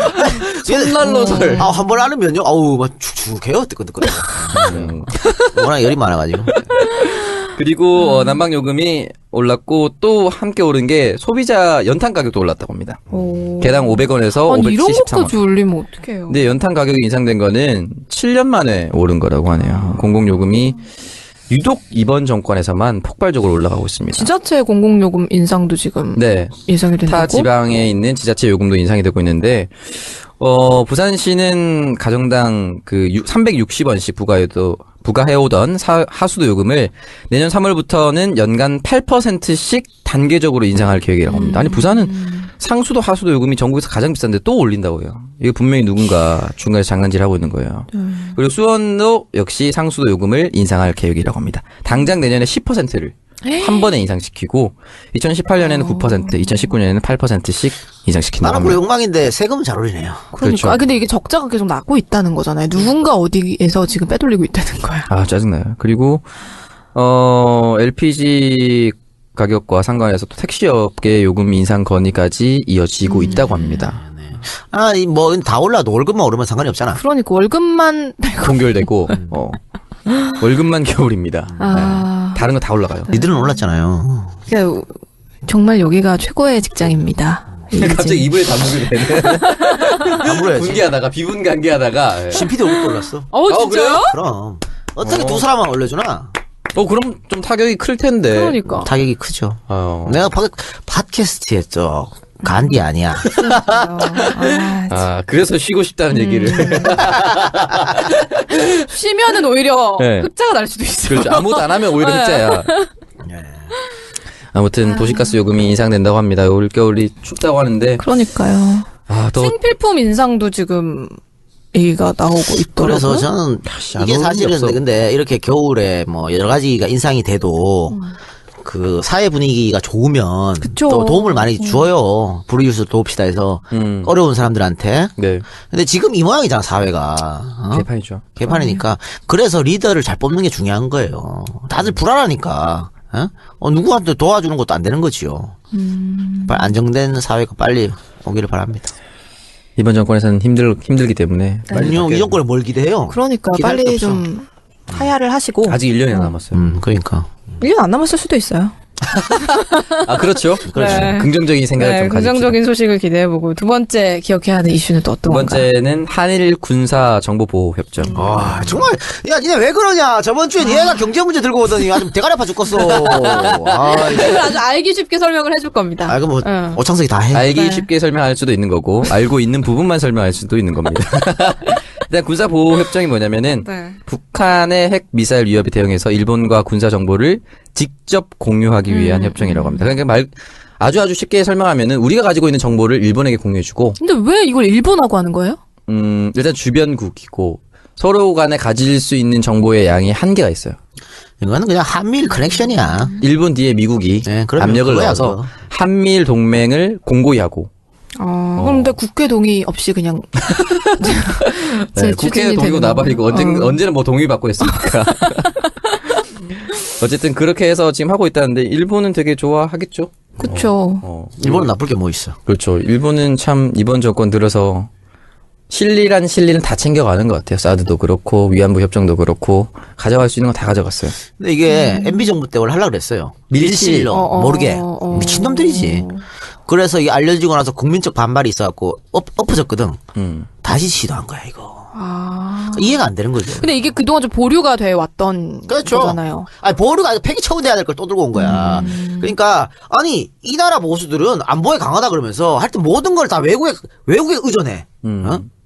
손난로설. 한 번 안으면요. 아우 막 축축해요. 뜨끈뜨끈해. 워낙 열이 많아가지고. 그리고 난방 요금이 올랐고 또 함께 오른 게 소비자 연탄 가격도 올랐다고 합니다. 개당 500원에서 아니 이런 573원. 것까지 올리면 어떡해요. 근데 연탄 가격이 인상된 거는 7년 만에 오른 거라고 하네요. 공공요금이 유독 이번 정권에서만 폭발적으로 올라가고 있습니다. 지자체 공공요금 인상도 지금 네. 예상이 된다고? 타 지방에 있는 지자체 요금도 인상이 되고 있는데 부산시는 가정당 360원씩 부과해오던 하수도 요금을 내년 3월부터는 연간 8%씩 단계적으로 인상할 계획이라고 합니다. 아니 부산은 상수도 하수도 요금이 전국에서 가장 비싼데 또 올린다고요. 이거 분명히 누군가 중간에서 장난질하고 있는 거예요. 그리고 수원도 역시 상수도 요금을 인상할 계획이라고 합니다. 당장 내년에 10%를 한 번에 인상시키고 2018년에는 9%, 2019년에는 8%씩 인상시킨다고 나는 우리 합니다. 영광인데 세금은 잘 올리네요. 그러니까. 그렇죠. 근데 이게 적자가 계속 나고 있다는 거잖아요. 누군가 어디에서 지금 빼돌리고 있다는 거야. 짜증나요. 그리고 LPG 가격과 상관해서 또 택시업계 요금 인상 건의까지 이어지고 있다고 합니다. 뭐 다 올라도 월급만 오르면 상관이 없잖아. 그러니까 월급만 동결되고 월급만 겨울입니다. 다른 거 다 올라가요. 니들은 올랐잖아요. 그러니까 정말 여기가 최고의 직장입니다. 갑자기 입을 다물게 되는. 아무래야지. 분기하다가 비분 간기하다가. 신PD 월급도 올랐어. 진짜요? 그래요? 그럼 어떻게 두 사람만 올려주나? 그럼 좀 타격이 클 텐데. 그러니까. 타격이 크죠. 내가 팟캐스트 했죠. 간디 아니야. 그래서 쉬고 싶다는 얘기를. 쉬면은 오히려 네. 흑자가 날 수도 있어요. 그렇죠. 아무것도 안 하면 오히려 흑자야. 아무튼 도시가스 요금이 인상된다고 합니다. 올겨울이 춥다고 하는데. 그러니까요. 더 생필품 인상도 지금 얘기가 나오고 있더라고요. 그래서 저는 이게 사실은 근데 이렇게 겨울에 뭐 여러 가지가 인상이 돼도 그 사회 분위기가 좋으면 그쵸. 또 도움을 많이 줘요. 불우이웃을 도웁시다 해서 어려운 사람들한테. 네. 근데 지금 이 모양이잖아 사회가. 개판이죠. 개판이니까. 그래서 리더를 잘 뽑는 게 중요한 거예요. 다들 불안하니까. 누구한테 도와주는 것도 안 되는 거지요. 안정된 사회가 빨리 오기를 바랍니다. 이번 정권에서는 힘들기 때문에. 아니요, 이 정권에 뭘 기대해요? 그러니까 기대할 게 빨리 없어. 좀 타야를 하시고. 아직 1년이 남았어요. 그러니까. 1년 안 남았을 수도 있어요. 그렇죠. 그렇죠. 네. 긍정적인 생각을 좀 가집시다. 긍정적인 소식을 기대해보고 두 번째 기억해야 하는 이슈는 또 어떤 두 건가요? 번째는 한일 군사 정보 보호 협정. 정말 야 니네 왜 그러냐? 저번 주에 얘가 경제 문제 들고 오더니 아주 대가리 아파 죽겠어. 이걸 아주 알기 쉽게 설명을 해줄 겁니다. 그럼 뭐 오창석이 다 해. 알기 쉽게 설명할 수도 있는 거고 알고 있는 부분만 설명할 수도 있는 겁니다. 일단 군사 보호 협정이 뭐냐면은 북한의 핵 미사일 위협에 대응해서 일본과 군사 정보를 직접 공유하기 위한 협정이라고 합니다. 그러니까 아주 쉽게 설명하면은 우리가 가지고 있는 정보를 일본에게 공유해주고. 근데 왜 이걸 일본하고 하는 거예요? 일단 주변국이고 서로 간에 가질 수 있는 정보의 양이 한계가 있어요. 이거는 그냥 한미일 커넥션이야. 일본 뒤에 미국이 압력을 넣어서 한미일 동맹을 공고히 하고. 그런데 국회 동의 없이 그냥 국회 동의고 나발이고 언제는 뭐 동의 받고 했습니까? 어쨌든 그렇게 해서 지금 하고 있다는데 일본은 되게 좋아하겠죠? 그렇죠. 일본은 나쁠 게 뭐 있어? 그렇죠. 일본은 참 이번 정권 들어서 실리는 다 챙겨가는 것 같아요. 사드도 그렇고 위안부 협정도 그렇고 가져갈 수 있는 거 다 가져갔어요. 근데 이게 MB 정부 때 원래 하려고 그랬어요. 밀실로 모르게 미친놈들이지. 그래서 이게 알려지고 나서 국민적 반발이 있어갖고 엎어졌거든. 다시 시도한 거야 이거. 이해가 안 되는 거죠. 근데 이게 그동안 좀 보류가 돼 왔던 그렇죠. 거잖아요. 아니 보류가 아니라 폐기 처분돼야 될 걸 또 들고 온 거야. 그러니까 아니 이 나라 보수들은 안보에 강하다 그러면서 하여튼 모든 걸 다 외국에 의존해.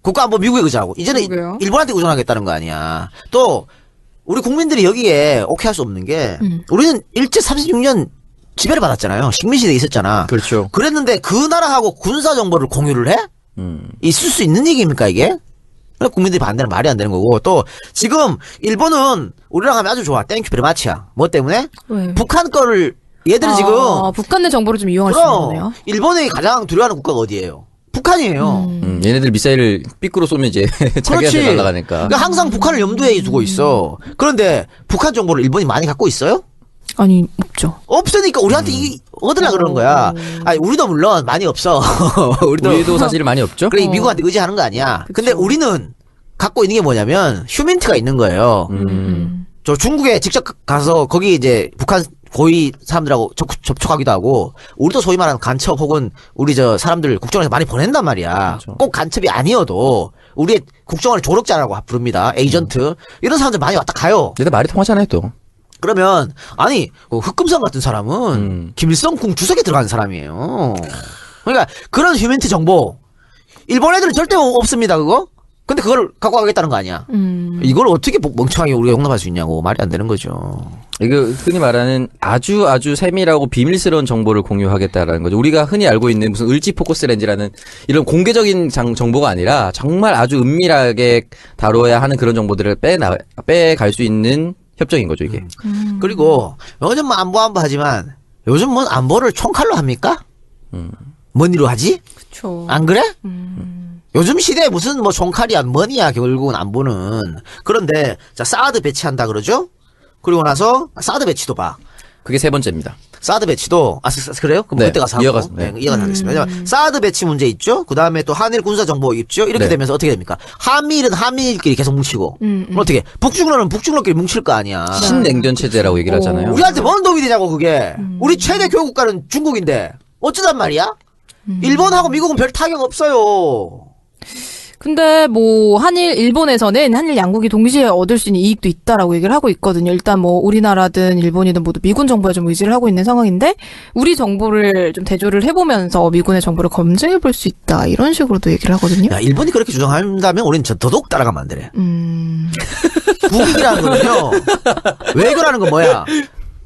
국가안보 미국에 의존하고 이제는 그러게요. 일본한테 의존하겠다는 거 아니야. 또 우리 국민들이 여기에 오케이 할 수 없는 게 우리는 일제 36년 지배를 받았잖아요. 식민시대에 있었잖아. 그렇죠. 그랬는데 그 나라하고 군사 정보를 공유를 해? 있을 수 있는 얘기입니까 이게? 국민들이 반대는 말이 안 되는 거고 또 지금 일본은 우리랑 하면 아주 좋아. 땡큐 베리마치야. 뭐 때문에? 왜? 북한 거를 얘들 지금 북한 내 정보를 좀 이용할 수 있는 거네요. 일본이 가장 두려워하는 국가가 어디예요? 북한이에요. 얘네들 미사일을 삐꾸로 쏘면 이제 자기한테 날아가니까. 그러니까 항상 북한을 염두에 두고 있어. 그런데 북한 정보를 일본이 많이 갖고 있어요? 아니 없죠. 없으니까 우리한테 얻으려고 그러는 거야. 아니 우리도 물론 많이 없어. 우리도 사실 많이 없죠. 그래 미국한테 의지하는 거 아니야. 그쵸. 근데 우리는 갖고 있는 게 뭐냐면 휴민트가 있는 거예요. 저 중국에 직접 가서 거기 이제 북한 고위 사람들하고 접촉하기도 하고 우리도 소위 말하는 간첩 혹은 우리 저 사람들 국정원에서 많이 보낸단 말이야. 그렇죠. 꼭 간첩이 아니어도 우리의 국정원의 조력자라고 부릅니다. 에이전트 이런 사람들 많이 왔다 가요. 얘들 말이 통하잖아요 또. 그러면 아니 흑금성 같은 사람은 김일성궁 주석에 들어간 사람이에요. 그러니까 그런 휴민트 정보 일본 애들은 절대 없습니다 그거. 근데 그걸 갖고 가겠다는 거 아니야. 이걸 어떻게 멍청하게 우리가 용납할 수 있냐고. 말이 안 되는 거죠. 이거 흔히 말하는 아주 세밀하고 비밀스러운 정보를 공유하겠다라는 거죠. 우리가 흔히 알고 있는 무슨 을지 포커스 렌즈라는 이런 공개적인 정보가 아니라 정말 아주 은밀하게 다뤄야 하는 그런 정보들을 빼갈 수 있는 협정인 거죠, 이게. 그리고 요즘 뭐 안보 하지만 요즘 뭐 안보를 총칼로 합니까? 머니로 하지? 그렇죠. 안 그래? 요즘 시대에 무슨 뭐 총칼이야 머니야 결국은 안보는. 그런데 자 사드 배치한다 그러죠? 그리고 나서 사드 배치도 봐. 그게 세 번째입니다. 사드 배치도 그래요? 그럼 네, 그때 가서 이어가서, 네, 이어가겠습니다. 왜냐면 사드 배치 문제 있죠. 그 다음에 또 한일 군사 정보 있죠. 이렇게 네. 되면서 어떻게 됩니까? 한미일은 한미일끼리 계속 뭉치고 그럼 어떻게 북중로는 북중로끼리 뭉칠 거 아니야. 신냉전 체제라고 얘기를 하잖아요. 우리한테 뭔 도움이 되냐고 그게. 우리 최대 교육국가는 중국인데 어쩌단 말이야? 일본하고 미국은 별 타격 없어요. 근데 뭐 한일 일본에서는 한일 양국이 동시에 얻을 수 있는 이익도 있다라고 얘기를 하고 있거든요. 일단 뭐 우리나라든 일본이든 모두 미군 정보에 좀 의지를 하고 있는 상황인데 우리 정보를 좀 대조를 해보면서 미군의 정보를 검증해 볼 수 있다 이런 식으로도 얘기를 하거든요. 야 일본이 그렇게 주장한다면 우리는 더더욱 따라가면 안 되네. 국익이라는 거는요. 외교라는 건 뭐야?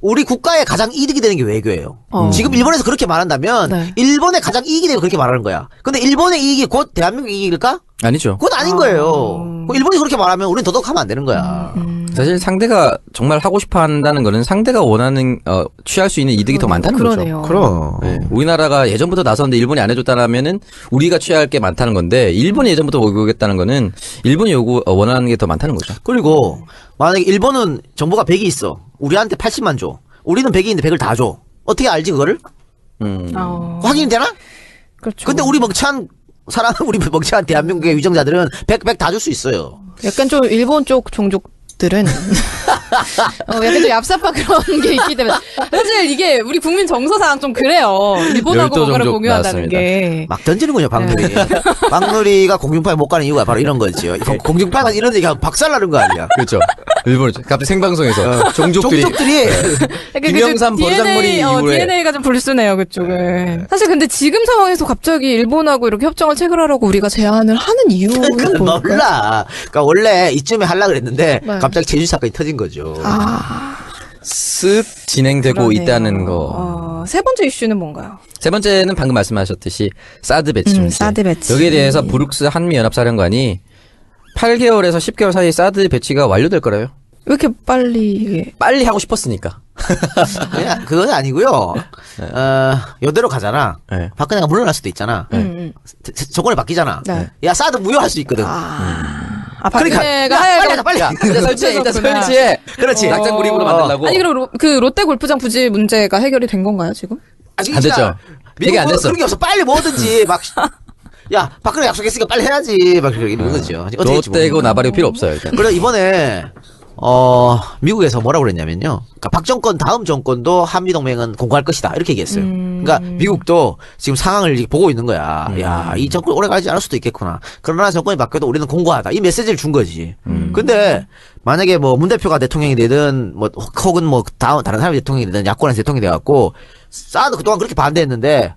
우리 국가에 가장 이득이 되는 게 외교예요. 지금 일본에서 그렇게 말한다면 네. 일본에 가장 이익이 되고 그렇게 말하는 거야. 근데 일본의 이익이 곧 대한민국 이익일까? 아니죠. 그건 아닌 거예요. 일본이 그렇게 말하면 우리는 더더욱 하면 안 되는 거야. 사실 상대가 정말 하고 싶어 한다는 거는 상대가 원하는 취할 수 있는 이득이 더 많다는 그러네요. 거죠. 그럼. 네. 우리나라가 예전부터 나섰는데 일본이 안 해줬다라면은 우리가 취할 게 많다는 건데 일본이 예전부터 요구했다는 거는 일본이 원하는 게 더 많다는 거죠. 그리고 만약에 일본은 정보가 100이 있어. 우리한테 80만 줘. 우리는 100이 있는데 100을 다 줘. 어떻게 알지 그거를? 확인이 되나? 그렇죠. 근데 우리 멍청한 우리 멍청한 대한민국의 위정자들은 100 다 줄 수 있어요. 약간 좀 일본 쪽 종족들은 약간 좀 얍삽한 그런 게 있기 때문에 사실 이게 우리 국민 정서상 좀 그래요. 일본하고 열도 뭔가를 종족 공유한다는 나왔습니다. 게. 막 던지는군요, 박누리. 박누리가 공중파에 못 가는 이유가 바로 이런 거지요. 공중파가 이런 얘기하면 박살나는 거 아니야. 그렇죠. 일본 갑자기 생방송에서 종족들이 약간 김영삼 버르장머리 이후에 DNA가 좀 불순해요, 그쪽은. 사실 근데 지금 상황에서 갑자기 일본하고 이렇게 협정을 체결하라고 우리가 제안을 하는 이유는 뭘까요? 몰라. 그러니까 원래 이쯤에 하려고 그랬는데 네. 갑자기 제주 사건이 터진 거죠. 쓱 진행되고 그러네요. 있다는 거. 세 번째 이슈는 뭔가요? 세 번째는 방금 말씀하셨듯이 사드 배치 문제. 사드 배치. 여기에 대해서 브룩스 한미연합사령관이 8개월에서 10개월 사이에 사드 배치가 완료될 거래요. 왜 이렇게 빨리 이게 빨리 하고 싶었으니까. 그냥 그건 아니고요. 이대로 가잖아. 네. 박근혜가 물러날 수도 있잖아. 정권이 바뀌잖아. 네. 야 사드 무효할 수 있거든. 박근혜가 그러니까 빨리 하야 하자, 빨리. 일단 그렇구나. 설치해. 그렇지. 낙장 불입으로 만들라고. 아니 그럼 그 롯데 골프장 부지 문제가 해결이 된 건가요 지금? 아직 안 됐죠. 되게 안 미국은 됐어. 그런 게 없어. 빨리 뭐든지 막. 야, 박근혜 약속했으니까 빨리 해야지. 막 이런 거죠. 어떻게 될지 롯데고 모르겠네. 나발이고 필요 없어요. 일단. 그래 이번에 미국에서 뭐라고 그랬냐면요. 그러니까 박 정권 다음 정권도 한미 동맹은 공고할 것이다 이렇게 얘기했어요. 그러니까 미국도 지금 상황을 이렇게 보고 있는 거야. 야, 이 정권 오래 가지 않을 수도 있겠구나. 그러나 정권이 바뀌어도 우리는 공고하다. 이 메시지를 준 거지. 근데 만약에 뭐 문 대표가 대통령이 되든 뭐 혹은 뭐 다른 사람이 대통령이 되든 야권에서 대통령이 돼갖고 사드 그동안 그렇게 반대했는데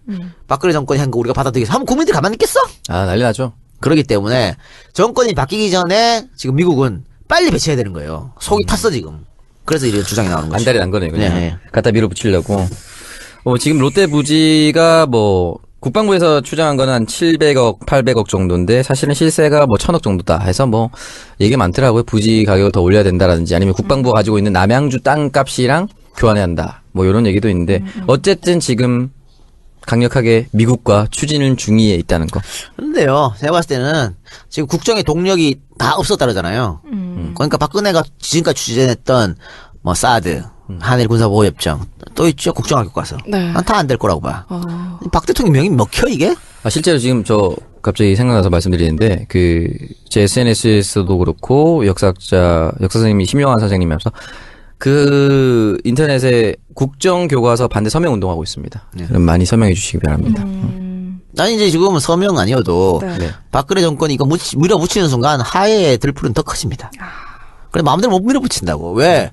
박근혜 정권이 한 거 우리가 받아들이겠어. 하면 국민들이 가만히 있겠어? 아 난리 나죠. 그렇기 때문에 정권이 바뀌기 전에 지금 미국은 빨리 배치해야 되는 거예요. 속이 탔어 지금. 그래서 이런 주장이 나오는 거죠. 안달이 난 거네요. 그냥 네. 갖다 밀어붙이려고. 지금 롯데 부지가 뭐 국방부에서 추정한 거는 한 700억, 800억 정도인데 사실은 실세가 뭐 1000억 정도다 해서 뭐 얘기 많더라고요. 부지 가격을 더 올려야 된다라든지 아니면 국방부가 가지고 있는 남양주 땅값이랑 교환해야 한다. 뭐 이런 얘기도 있는데 어쨌든 지금 강력하게 미국과 추진 중위에 있다는 거. 근데요, 제가 봤을 때는 지금 국정의 동력이 다 없었다 그러잖아요. 그러니까 박근혜가 지금까지 추진했던 뭐 사드, 한일 군사보호협정 또 있죠. 국정학교과서. 네. 난 다 안 될 거라고 봐. 박 대통령 명이 먹혀 이게? 실제로 지금 저 갑자기 생각나서 말씀드리는데 제 SNS에서도 그렇고 역사 선생님이 심영환 선생님이 하면서 인터넷에 국정교과서 반대 서명 운동하고 있습니다. 그럼 많이 서명해 주시기 바랍니다. 난 이제 지금은 서명 아니어도 네. 박근혜 정권이 이거 밀어붙이는 순간 하해의 들풀은 더 커집니다. 그래 마음대로 못 밀어붙인다고. 왜?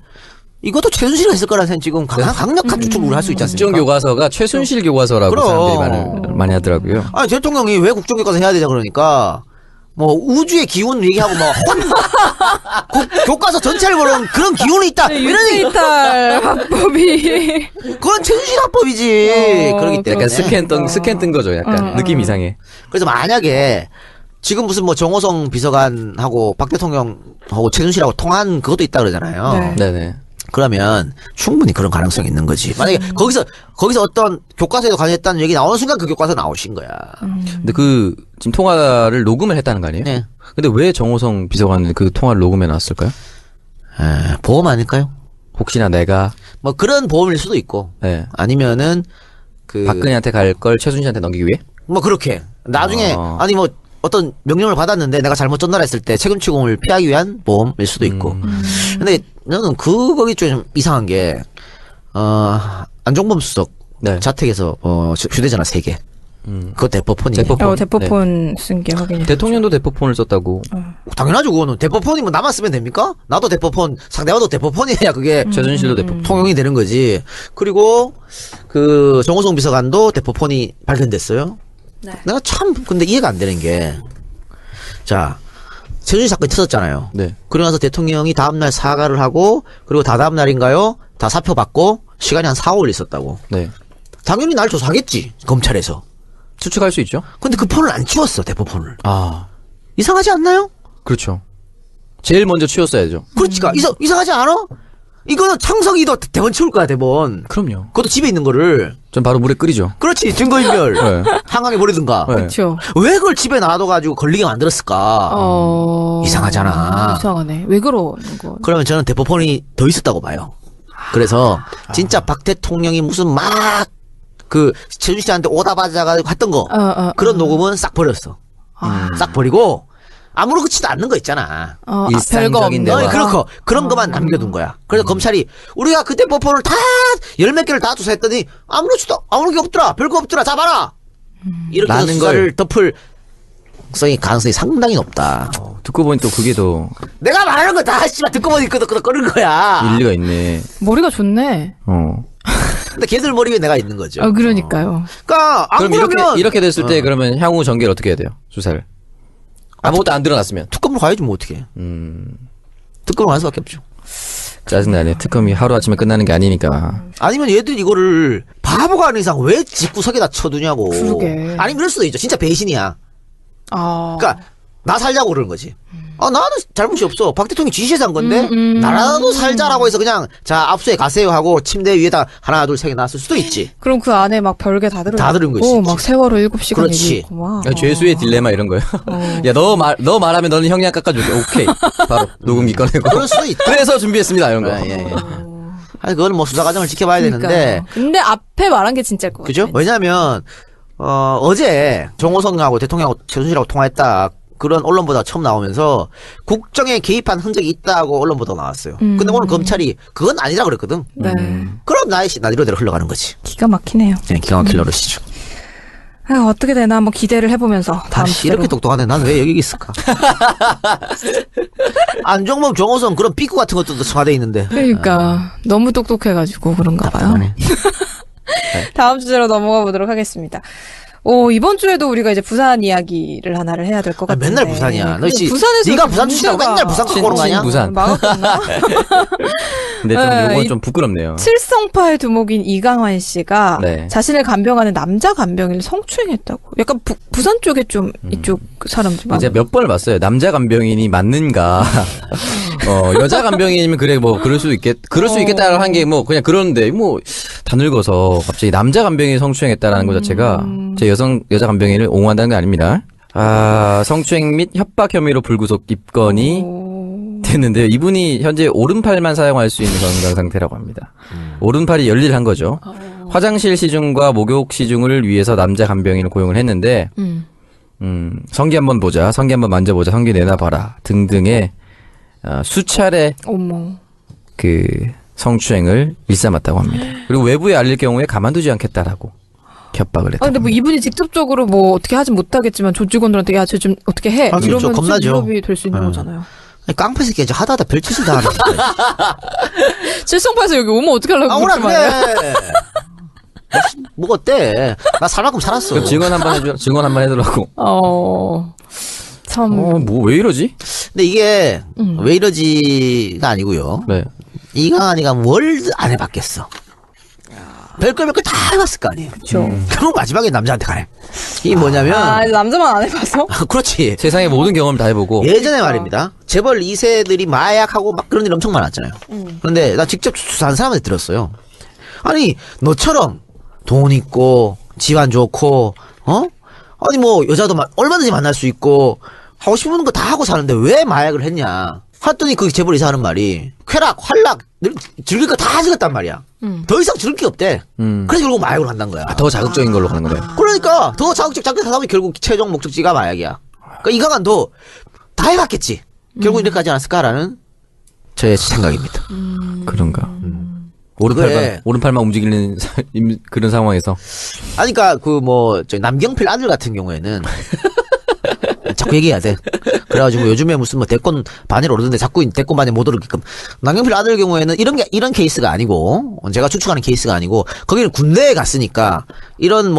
이것도 최순실이 했을 거라는 생각 지금 강력한 추측을 할 수 있지 않습니까? 국정교과서가 최순실 교과서라고 그럼. 사람들이 말을 많이 하더라고요. 아니 대통령이 왜 국정교과서 해야 되냐 그러니까 뭐 우주의 기운 얘기하고 뭐 교과서 전체를 보는 그런 기운이 있다. 이런 얘기. 유체이탈 합법이. 그건 최순실 합법이지. 그렇기 때문에 약간 스캔 뜬 거죠. 약간 느낌 이상해. 그래서 만약에 지금 무슨 뭐 정호성 비서관하고 박 대통령하고 최순실하고 통한 그것도 있다 그러잖아요. 네. 네네. 그러면 충분히 그런 가능성이 있는 거지. 만약에 거기서 어떤 교과서에도 관여했다는 얘기 나오는 순간 그 교과서 나오신 거야. 근데 지금 통화를 녹음을 했다는 거 아니에요? 네. 근데 왜 정호성 비서관은 그 통화를 녹음해 놨을까요? 보험 아닐까요? 혹시나 내가 뭐 그런 보험일 수도 있고. 네. 아니면은 박근혜한테 갈 걸 최순실한테 넘기기 위해? 뭐 그렇게 나중에 아니 뭐 어떤 명령을 받았는데 내가 잘못 전달했을 때 책임 추궁을 피하기 위한 보험일 수도 있고. 근데 저는 거기 좀 이상한 게 안종범 수석 네. 자택에서 휴대전화 3개. 그거 대포폰이에요. 대포폰 쓴 게 확인이. 대통령도 대포폰을 썼다고. 당연하죠. 그거는 대포폰이면 나만 쓰면 됩니까? 나도 대포폰, 상대방도 대포폰이야. 그게 최순실도 대포폰. 통용이 되는 거지. 그리고 정호성 비서관도 대포폰이 발견됐어요. 네. 내가 참 근데 이해가 안 되는 게 자, 최순실 사건이 터졌잖아요. 네. 그러고 나서 대통령이 다음날 사과를 하고 그리고 다다음 날인가요? 다 사표받고 시간이 한 4, 5일 있었다고. 네. 당연히 날 조사하겠지. 검찰에서. 추측할 수 있죠? 근데 그 폰을 안 치웠어. 대포폰을. 아, 이상하지 않나요? 그렇죠. 제일 먼저 치웠어야죠. 그렇지가. 이상하지 않아? 이거는 창석이도 대본 치울 거야, 대본. 그럼요. 그것도 집에 있는 거를. 전 바로 물에 끓이죠. 그렇지, 증거인멸. 네. 한강에 버리든가. 네. 그렇죠. 왜 그걸 집에 놔둬가지고 걸리게 만들었을까? 이상하잖아. 이상하네. 왜 그러는 거? 그러면 저는 대포폰이 더 있었다고 봐요. 그래서 진짜 박 대통령이 무슨 막 최순실 씨한테 오다바자가 했던 거 그런 녹음은 싹 버렸어. 싹 버리고 아무렇지도 않는 거 있잖아. 일상적인 대화. 그렇고 그런 것만 남겨둔 거야. 그래서 검찰이 우리가 그때 뽀뽀를 다 열 몇 개를 다 조사했더니 아무런 게 없더라. 별거 없더라. 잡아라. 이렇게 해서 수사를 덮을 가능성이 상당히 높다. 듣고 보니 또 그게 더 내가 말하는 거 다 씨발 듣고 보니 끄덕끄덕 거리는 거야. 일리가 있네. 머리가 좋네. 근데 걔들 머리 위에 내가 있는 거죠. 그러니까요. 그러니까 안 그럼 그러면 이렇게 됐을 때 그러면 향후 전개를 어떻게 해야 돼요? 수사를. 아무것도 안 드러났으면. 특검으로 가야지 뭐 어떻게. 특검으로 갈 수밖에 없죠. 짜증나네. 특검이 하루아침에 끝나는 게 아니니까. 아니면 얘들 이거를 바보가 아닌 이상 왜 집구석에다 쳐두냐고. 그러게. 아니면 그럴 수도 있죠. 진짜 배신이야. 아. 그러니까 나 살자고 그러는 거지. 나는 잘못이 없어. 박 대통령이 지시해서 한 건데 나라도 살자라고 해서 그냥 자 압수해 가세요 하고 침대 위에다 하나 둘 세 개 놨을 수도 있지. 그럼 그 안에 막 별게 다 들은 것이 막 세월호 7시간 그렇지. 얘기했고 막. 죄수의 딜레마 이런 거요. 야, 너 말하면 너는 형량 깎아줄게. 오케이. 바로 녹음기 꺼내고. 그럴 수도 있다. 그래서 준비했습니다. 이런 거. 예. 아니 그거는 뭐 수사 과정을 지켜봐야 되는데. 근데 앞에 말한 게 진짜일 것 같아요. 그죠? 왜냐면 어제 정호성하고 대통령하고 최순실하고 통화했다. 그런 언론보다 처음 나오면서 국정에 개입한 흔적이 있다고 언론보다 나왔어요. 근데 오늘 검찰이 그건 아니라 그랬거든. 네. 그럼 나디로대로 흘러가는 거지. 기가 막히네요. 네, 기가 막힐 노릇이죠. 어떻게 되나 한번 기대를 해보면서 다음 다시 이렇게 똑똑한데 난 왜 여기 있을까? 안종범, 정호성 그런 삐꾸 같은 것들도 청와대에 있는데. 그러니까 너무 똑똑해가지고 그런가 봐요. 다음 주제로 넘어가 보도록 하겠습니다. 이번 주에도 우리가 이제 부산 이야기를 하나를 해야 될 것 같은데. 맨날 부산이야. 너 씨, 부산에서 네가 부산 출신이라고 맨날 부산 갖고 오는 거 아니야? 부산. 망했구나. 근데 좀 네, 이건 좀 부끄럽네요. 칠성파의 두목인 이강환 씨가 네. 자신을 간병하는 남자 간병인을 성추행했다고. 약간 부산 쪽에 좀 이쪽 사람들 많아. 이제 몇 번을 봤어요. 남자 간병인이 맞는가. 여자 간병인이면 그래, 뭐, 그럴 수 있겠다라고 한 게 뭐, 그냥 그러는데, 뭐, 다 늙어서 갑자기 남자 간병인이 성추행했다라는 것 자체가 제 여자 간병인을 옹호한다는 게 아닙니다. 성추행 및 협박 혐의로 불구속 입건이 됐는데요. 이분이 현재 오른팔만 사용할 수 있는 건강 상태라고 합니다. 오른팔이 열일한 거죠. 화장실 시중과 목욕 시중을 위해서 남자 간병인을 고용을 했는데, 성기 한번 보자, 성기 한번 만져보자, 성기 내놔봐라 등등의 수차례 어머. 그 성추행을 일삼았다고 합니다. 그리고 외부에 알릴 경우에 가만두지 않겠다라고 협박을 했다. 근데 뭐 이분이 직접적으로 뭐 어떻게 하진 못하겠지만 조직원들한테 야, 쟤 좀 어떻게 해? 아, 이러면 겁나죠. 위협이 될 수 있는 거잖아요. 아니, 깡패 새끼 이제 하다 별짓을 다 하는 칠성파에서 여기 오면 어떻게 하려고 오라 그렇게 말해요? 그래. 뭐가 어때? 나 살 만큼 살았어. 그럼 증언 한번 해줘. 증언 한번 해달라고. 참. 뭐 왜 이러지? 근데 이게 왜 이러지가 아니고요. 네. 이강환이가 뭘 안 해봤겠어. 별걸 다 해봤을 거 아니에요. 그렇죠. 그럼 마지막에 남자한테 가네. 이게 뭐냐면 남자만 안 해봐서? 그렇지. 세상의 모든 경험을 다 해보고. 예전에 말입니다. 재벌 2세들이 마약하고 막 그런 일 엄청 많았잖아요. 그런데 나 직접 수사한 사람한테 들었어요. 아니 너처럼 돈 있고 집안 좋고 아니 뭐 여자도 얼마든지 만날 수 있고 하고 싶은 거 다 하고 사는데 왜 마약을 했냐 했더니 그 재벌 이사 하는 말이 쾌락 활락 즐길 거 다 즐겼단 말이야. 더 이상 즐길 게 없대. 그래서 결국 마약을 한다는 거야. 더 자극적인 걸로 가는 거네. 그러니까 더 자극하다 보면 결국 최종 목적지가 마약이야. 그러니까 이강환도 다 해봤겠지. 결국 이렇게 하지 않았을까라는 저의 생각입니다. 그런가. 그래. 오른팔만 움직이는 그런 상황에서. 아니, 그니까, 남경필 아들 같은 경우에는, 자꾸 얘기해야 돼. 그래가지고 요즘에 무슨 대권 반일 오르는데 자꾸 대권 반일 못 오르게끔. 남경필 아들 경우에는 이런 케이스가 아니고, 제가 추측하는 케이스가 아니고, 거기는 군대에 갔으니까, 이런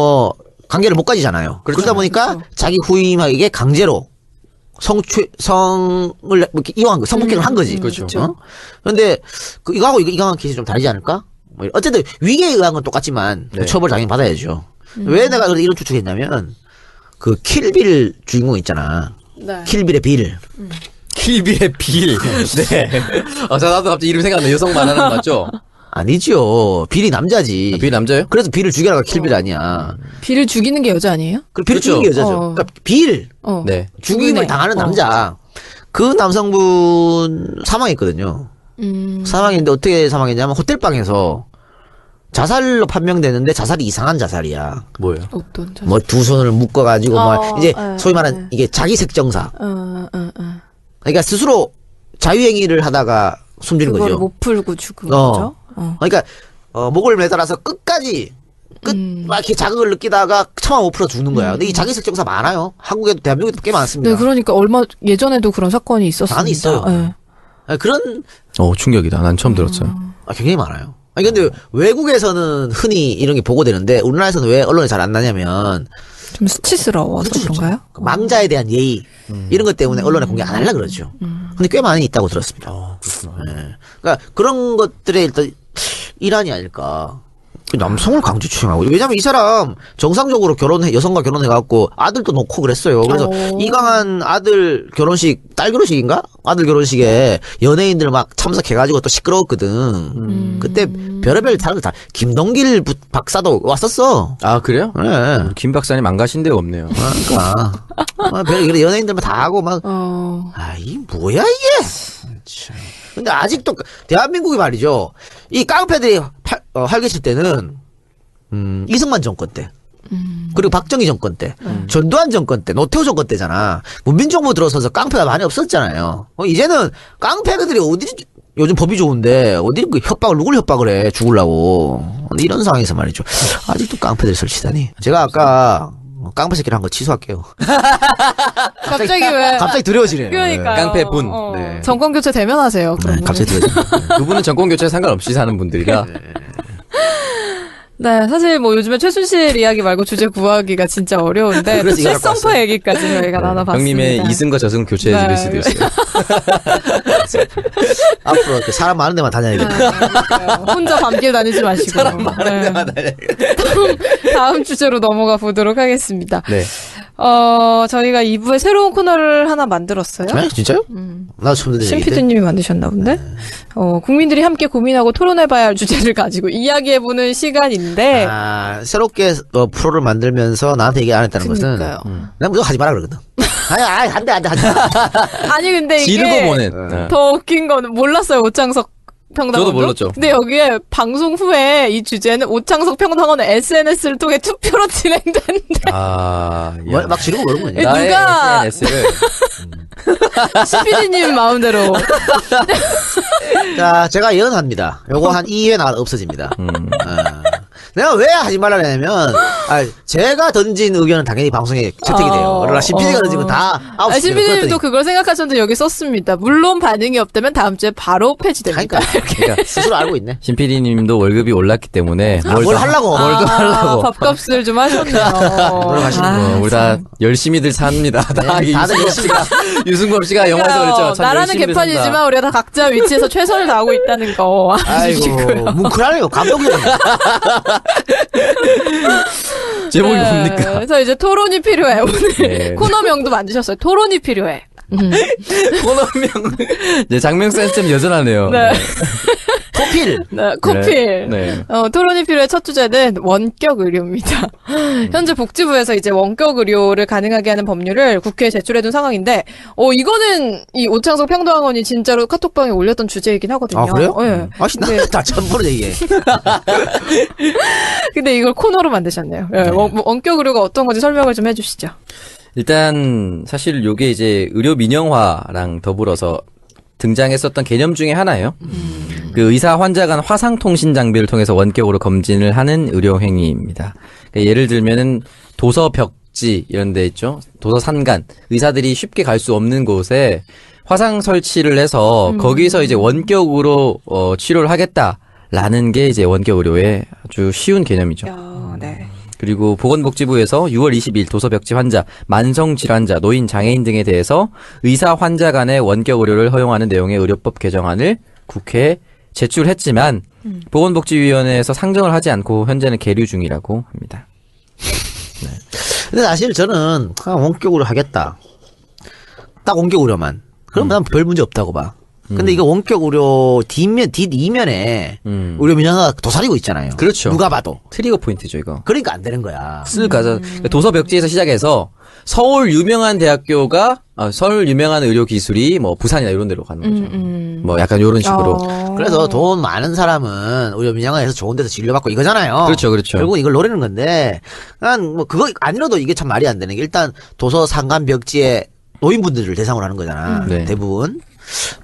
관계를 못 가지잖아요. 그렇죠. 그러다 보니까 자기 후임에게 강제로 성을 이렇게 이용한 거, 성폭행을 한 거지. 그렇죠. 그런데 이거하고 이강한 케이스 좀 다르지 않을까? 어쨌든 위계에 의한 건 똑같지만 네. 처벌 당연히 받아야죠. 왜 내가 이런 추측했냐면 그 킬빌 주인공 있잖아. 네. 킬빌의 빌. 킬빌의 빌. 네. 나도 갑자기 이름 생각나. 여성 말하는 거 맞죠? 아니죠. 빌이 남자지. 빌 남자예요? 그래서 빌을 죽여라가 킬빌 아니야. 비를 죽이는 게 여자 아니에요? 그 빌을 그렇죠. 죽이는 게 여자죠. 어. 그러니까 빌 네. 죽임을 죽이네. 당하는 남자. 그 남성분 사망했거든요. 사망했는데 어떻게 사망했냐면 호텔방에서 자살로 판명되는데 자살이 이상한 자살이야. 뭐예요? 어떤 자? 뭐 두 손을 묶어가지고 이제 네, 소위 말하는 이게 자기색정사. 어. 그러니까 스스로 자유행위를 하다가 숨지는 그걸 거죠. 못 풀고 죽은 거죠. 그러니까 목을 매달아서 끝까지 막 이렇게 자극을 느끼다가 처마 못 풀어 죽는 거야. 근데 이 자기색정사 많아요. 한국에도 대한민국에도 꽤 많습니다. 네, 그러니까 예전에도 그런 사건이 있었습니다. 많이 있어요. 네. 그런 충격이다. 난 처음 들었어요. 굉장히 많아요. 아니 근데 외국에서는 흔히 이런 게 보고되는데 우리나라에서는 왜 언론에 잘 안 나냐면 좀 수치스러워서 그런가요? 그 망자에 대한 예의 이런 것 때문에 언론에 공개 안 하려 그러죠. 근데 꽤 많이 있다고 들었습니다. 네. 그러니까 그런 것들의 일단 일환이 아닐까. 남성을 강제 추행하고 왜냐면 이 사람 정상적으로 여성과 결혼해갖고 아들도 놓고 그랬어요. 그래서 이강한 아들 결혼식 딸 결혼식인가 아들 결혼식에 연예인들 막 참석해가지고 또 시끄러웠거든. 그때 별의별 사람들 다 김동길 박사도 왔었어. 아, 그래요? 네. 김 박사님 안 가신 데가 없네요. 그러니까 별 연예인들만 다 하고 막 이 뭐야 이게. 근데 아직도 대한민국이 말이죠. 이 깡패들이 활개칠 때는 이승만 정권 때 그리고 박정희 정권 때 전두환 정권 때 노태우 정권 때잖아. 문민정부 들어서서 깡패가 많이 없었잖아요. 이제는 깡패들이 어디 요즘 법이 좋은데 어디 그 누굴 협박을 해 죽으려고. 이런 상황에서 말이죠. 아직도 깡패들이 설치다니. 제가 아까 깡패 새끼를 한 거 취소할게요. 갑자기 왜? 갑자기 두려워지네요. 그러니까 깡패 분. 네. 정권 교체 대면하세요. 네, 갑자기 두려워지네요. 두 분은 정권 교체 상관없이 사는 분들이라. 네, 사실 뭐 요즘에 최순실 이야기 말고 주제 구하기가 진짜 어려운데 그래서 이거 갖고 실성파 얘기까지 저희가 나눠봤습니다. 형님의 이승과 저승 교체해 드릴 수도 있어요. 앞으로 사람 많은 데만 다녀야겠다. 혼자 밤길 다니지 마시고. 사람 많은 데만 다녀야겠다. 다음 주제로 넘어가 보도록 하겠습니다. 네. 저희가 2부에 새로운 코너를 하나 만들었어요. 네? 진짜요? 나 처음 듣는 신 얘기인데. PD님이 만드셨나 본데? 국민들이 함께 고민하고 토론해봐야 할 주제를 가지고 이야기해보는 시간인데. 새롭게 프로를 만들면서 나한테 얘기 안 했다는 그러니까요. 것은 난 그거 하지 마라 그러거든. 아니, 안 돼, 하지 마. 아니, 근데 이게. 지르고 보낸. 더 웃긴 거는 몰랐어요, 오창석 평당원도. 저도 몰랐죠. 근데 여기에 방송 후에 이 주제는 오창석 평당원은 SNS를 통해 투표로 진행된대. 막 지르고 그런 거지. 나의 누가- SNS를 신PD님 마음대로. 자, 제가 예언합니다. 요거 한 2회 나가다 없어집니다. 내가 왜 하지 말라 그러냐면, 제가 던진 의견은 당연히 방송에 채택이 돼요. 그러나 신PD가 던진 건 다 아웃시켜요. 신PD님도 그걸 생각하셨는데 여기 썼습니다. 물론 반응이 없다면 다음 주에 바로 폐지됩니다. 그러니까 스스로 알고 있네. 신 PD님도 월급이 올랐기 때문에 뭘 하려고. 뭘도 하려고. 밥값을 좀 하셨네요. 뭘 하시는 뭐 우리 다 열심히들 삽니다. 다 네, 다들 열심히 유승범 씨가 영화에서 그랬죠. 참 나라는 열심히들 개판이지만 산다. 우리가 다 각자 위치에서 최선을 다하고 있다는 거 아시고요. 뭉클하네요. 감동이네. 제목이 뭡니까? 그래서 이제 토론이 필요해. 오늘 네. 코너명도 만드셨어요. 토론이 필요해. 코너명 이제 장명 센스 좀 여전하네요. 네. 코필. 네, 코필. 네. 토론이 필요해 첫 주제는 원격 의료입니다. 현재 복지부에서 이제 원격 의료를 가능하게 하는 법률을 국회에 제출해둔 상황인데, 이거는 이 오창석 평당원이 진짜로 카톡방에 올렸던 주제이긴 하거든요. 그래요? 네. 나 다 전부로 얘기해. 근데 이걸 코너로 만드셨네요. 네, 원격 의료가 어떤 건지 설명을 좀 해주시죠. 일단 사실 요게 이제 의료 민영화랑 더불어서 등장했었던 개념 중에 하나예요. 그 의사 환자 간 화상 통신 장비를 통해서 원격으로 검진을 하는 의료 행위입니다. 그러니까 예를 들면은 도서 벽지 이런 데 있죠. 도서 산간 의사들이 쉽게 갈 수 없는 곳에 화상 설치를 해서 거기서 이제 원격으로 치료를 하겠다라는 게 이제 원격 의료의 아주 쉬운 개념이죠. 네. 그리고 보건복지부에서 6월 20일 도서벽지 환자, 만성질환자, 노인, 장애인 등에 대해서 의사 환자 간의 원격 의료를 허용하는 내용의 의료법 개정안을 국회에 제출했지만 보건복지위원회에서 상정을 하지 않고 현재는 계류 중이라고 합니다. 근데 사실 저는 원격으로 하겠다. 딱 원격 의료만. 그럼 난 별 문제 없다고 봐. 근데 이거 원격 의료 뒷이면에 의료 민영화가 도사리고 있잖아요. 그렇죠. 누가 봐도. 트리거 포인트죠, 이거. 그러니까 안 되는 거야. 쓱 가서 도서벽지에서 시작해서 서울 유명한 대학교가 서울 유명한 의료 기술이 뭐 부산이나 이런 데로 가는 거죠. 뭐 약간 이런 식으로. 그래서 돈 많은 사람은 의료 민영화에서 좋은 데서 진료받고 이거잖아요. 그렇죠, 그렇죠. 결국 이걸 노리는 건데, 난 뭐 그거 아니라도 이게 참 말이 안 되는 게 일단 도서 상간 벽지에 노인분들을 대상으로 하는 거잖아. 네. 대부분.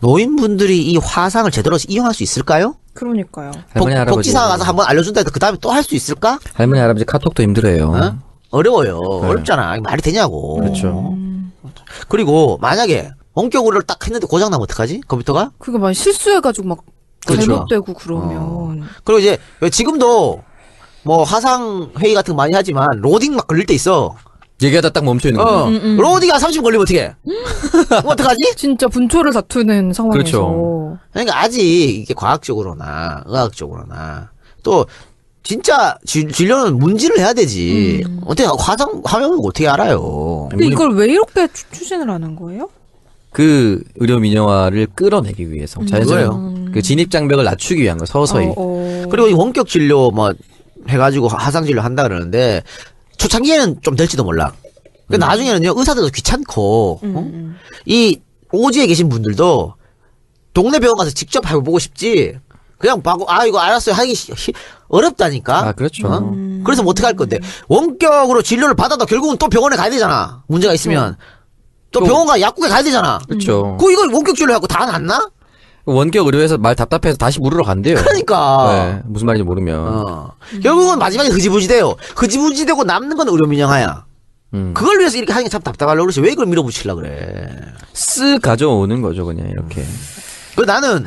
노인분들이 이 화상을 제대로 이용할 수 있을까요? 그러니까요. 할머니, 할아버지. 복지사 가서 한번 알려준다 해서 그 다음에 또 할 수 있을까? 할머니, 할아버지 카톡도 힘들어요. 어려워요. 어렵잖아. 이거 말이 되냐고. 그렇죠. 그리고 만약에 원격으로를 딱 했는데 고장나면 어떡하지? 컴퓨터가? 그거 막 실수해가지고 막 그렇죠. 잘못되고 그러면. 그리고 이제 지금도 뭐 화상 회의 같은 거 많이 하지만 로딩 막 걸릴 때 있어. 얘기하다 딱 멈춰 있는 거죠. 로딩이 한 30분 걸리면 어떡해? 어떡하지? 진짜 분초를 다투는 상황에서. 그렇죠. 그러니까 아직 이게 과학적으로나 의학적으로나 또 진짜 진료는 문지를 해야 되지. 어떻게 화면을 어떻게 알아요? 근데 이걸 왜 이렇게 추진을 하는 거예요? 그 의료 민영화를 끌어내기 위해서 자연스러워. 그 진입 장벽을 낮추기 위한 거 서서히. 그리고 이 원격 진료 뭐 해가지고 화상 진료 한다 그러는데 초창기에는 좀 될지도 몰라. 근데 나중에는요 의사들도 귀찮고 이 오지에 계신 분들도 동네 병원 가서 직접 해보고 싶지. 그냥 봐고 이거 알았어요 하기 어렵다니까. 그렇죠. 그래서 뭐 어떻게 할 건데 원격으로 진료를 받아도 결국은 또 병원에 가야 되잖아. 문제가 있으면 또 병원 가 약국에 가야 되잖아. 그렇죠. 이걸 원격 진료하고 다 낫나? 원격 의료에서 말 답답해서 다시 물으러 간대요. 그러니까. 네, 무슨 말인지 모르면. 결국은 마지막에 흐지부지돼요. 흐지부지되고 남는 건 의료 민영화야. 그걸 위해서 이렇게 하는 게 참 답답하려고 그러지. 왜 이걸 밀어붙이려고 그래. 쓱 가져오는 거죠, 그냥 이렇게. 나는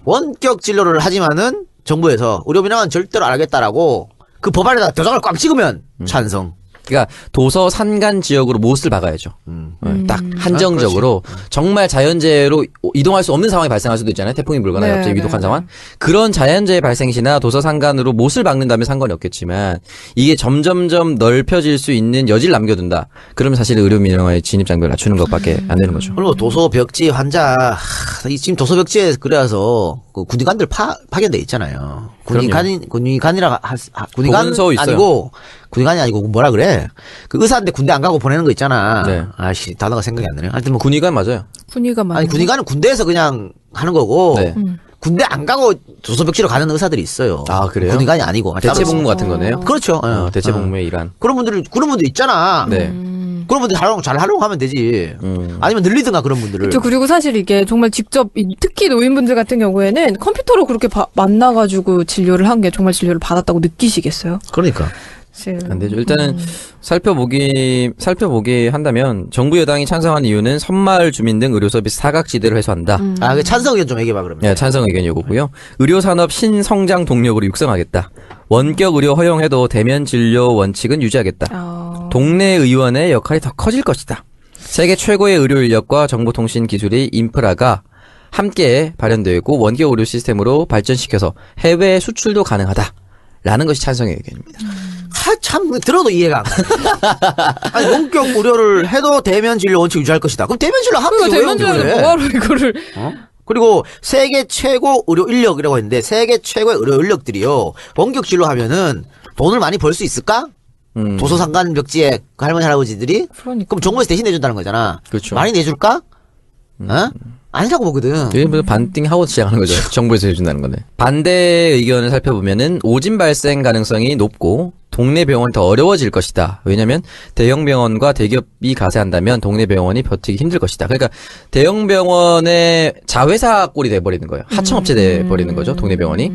원격 진료를 하지만은 정부에서 의료 민영화는 절대로 안 하겠다라고 그 법안에다 도장을 꽉 찍으면 찬성. 그러니까 도서 산간 지역으로 못을 박아야죠. 딱 한정적으로 정말 자연재해로 이동할 수 없는 상황이 발생할 수도 있잖아요. 태풍이 불거나 갑자기 위독한 상황. 그런 자연재해 발생 시나 도서 산간으로 못을 박는다면 상관이 없겠지만 이게 점점점 넓혀질 수 있는 여지를 남겨둔다. 그러면 사실 의료 민영화의 진입 장벽을 낮추는 것밖에 안 되는 거죠. 그리고 도서 벽지 환자 지금 도서 벽지에 그래서 그 군의관들 파견돼 있잖아요. 군의관이라 군의관 아니고 군의관이 아니고 뭐라 그래? 그 의사인데 군대 안 가고 보내는 거 있잖아. 네. 아씨 단어가 생각이 안 나네. 하여튼 뭐 군의관 맞아요. 군의관 맞아요. 아니 군의관은 군대에서 그냥 하는 거고 네. 군대 안 가고 도서 벽지로 가는 의사들이 있어요. 아, 그래요? 군의관이 아니고 대체 복무 같은 거네요. 그렇죠. 대체 복무의 일환. 그런 분들 있잖아. 네. 그런 분들 잘 활용하면 되지. 아니면 늘리든가 그런 분들을. 그렇죠. 그리고 사실 이게 정말 직접 특히 노인분들 같은 경우에는 컴퓨터로 그렇게 만나가지고 진료를 한 게 정말 진료를 받았다고 느끼시겠어요? 그러니까. 안 되죠. 일단은 살펴보기 한다면 정부 여당이 찬성한 이유는 섬마을 주민 등 의료 서비스 사각지대를 해소한다. 그 찬성 의견 좀 얘기해봐 그러면. 네, 찬성 의견이 요거고요. 의료 산업 신성장 동력으로 육성하겠다. 원격 의료 허용해도 대면 진료 원칙은 유지하겠다. 동네 의원의 역할이 더 커질 것이다. 세계 최고의 의료 인력과 정보통신 기술의 인프라가 함께 발현되고 원격 의료 시스템으로 발전시켜서 해외 수출도 가능하다. 라는 것이 찬성의 의견입니다. 참 들어도 이해가 안 가. 아니 원격 의료를 해도 대면 진료 원칙 유지할 것이다. 그럼 대면 진료 하면 왜 대면 진료를 뭐하러 이거를? 그리고 세계 최고 의료 인력이라고 했는데 세계 최고의 의료 인력들이요 원격 진료하면은 돈을 많이 벌 수 있을까? 도서 상간 벽지에 그 할머니 할아버지들이 그러니까. 그럼 정부에서 대신 내준다는 거잖아. 그렇죠. 많이 내줄까? 아니라고 보거든. 여기부터 반띵하고 시작하는 거죠. 정부에서 해준다는 거네. 반대 의견을 살펴보면은 오진 발생 가능성이 높고 동네 병원이 더 어려워질 것이다. 왜냐하면 대형 병원과 대기업이 가세한다면 동네 병원이 버티기 힘들 것이다. 그러니까 대형 병원의 자회사 꼴이 돼버리는 거예요. 하청업체 돼버리는 거죠. 동네 병원이.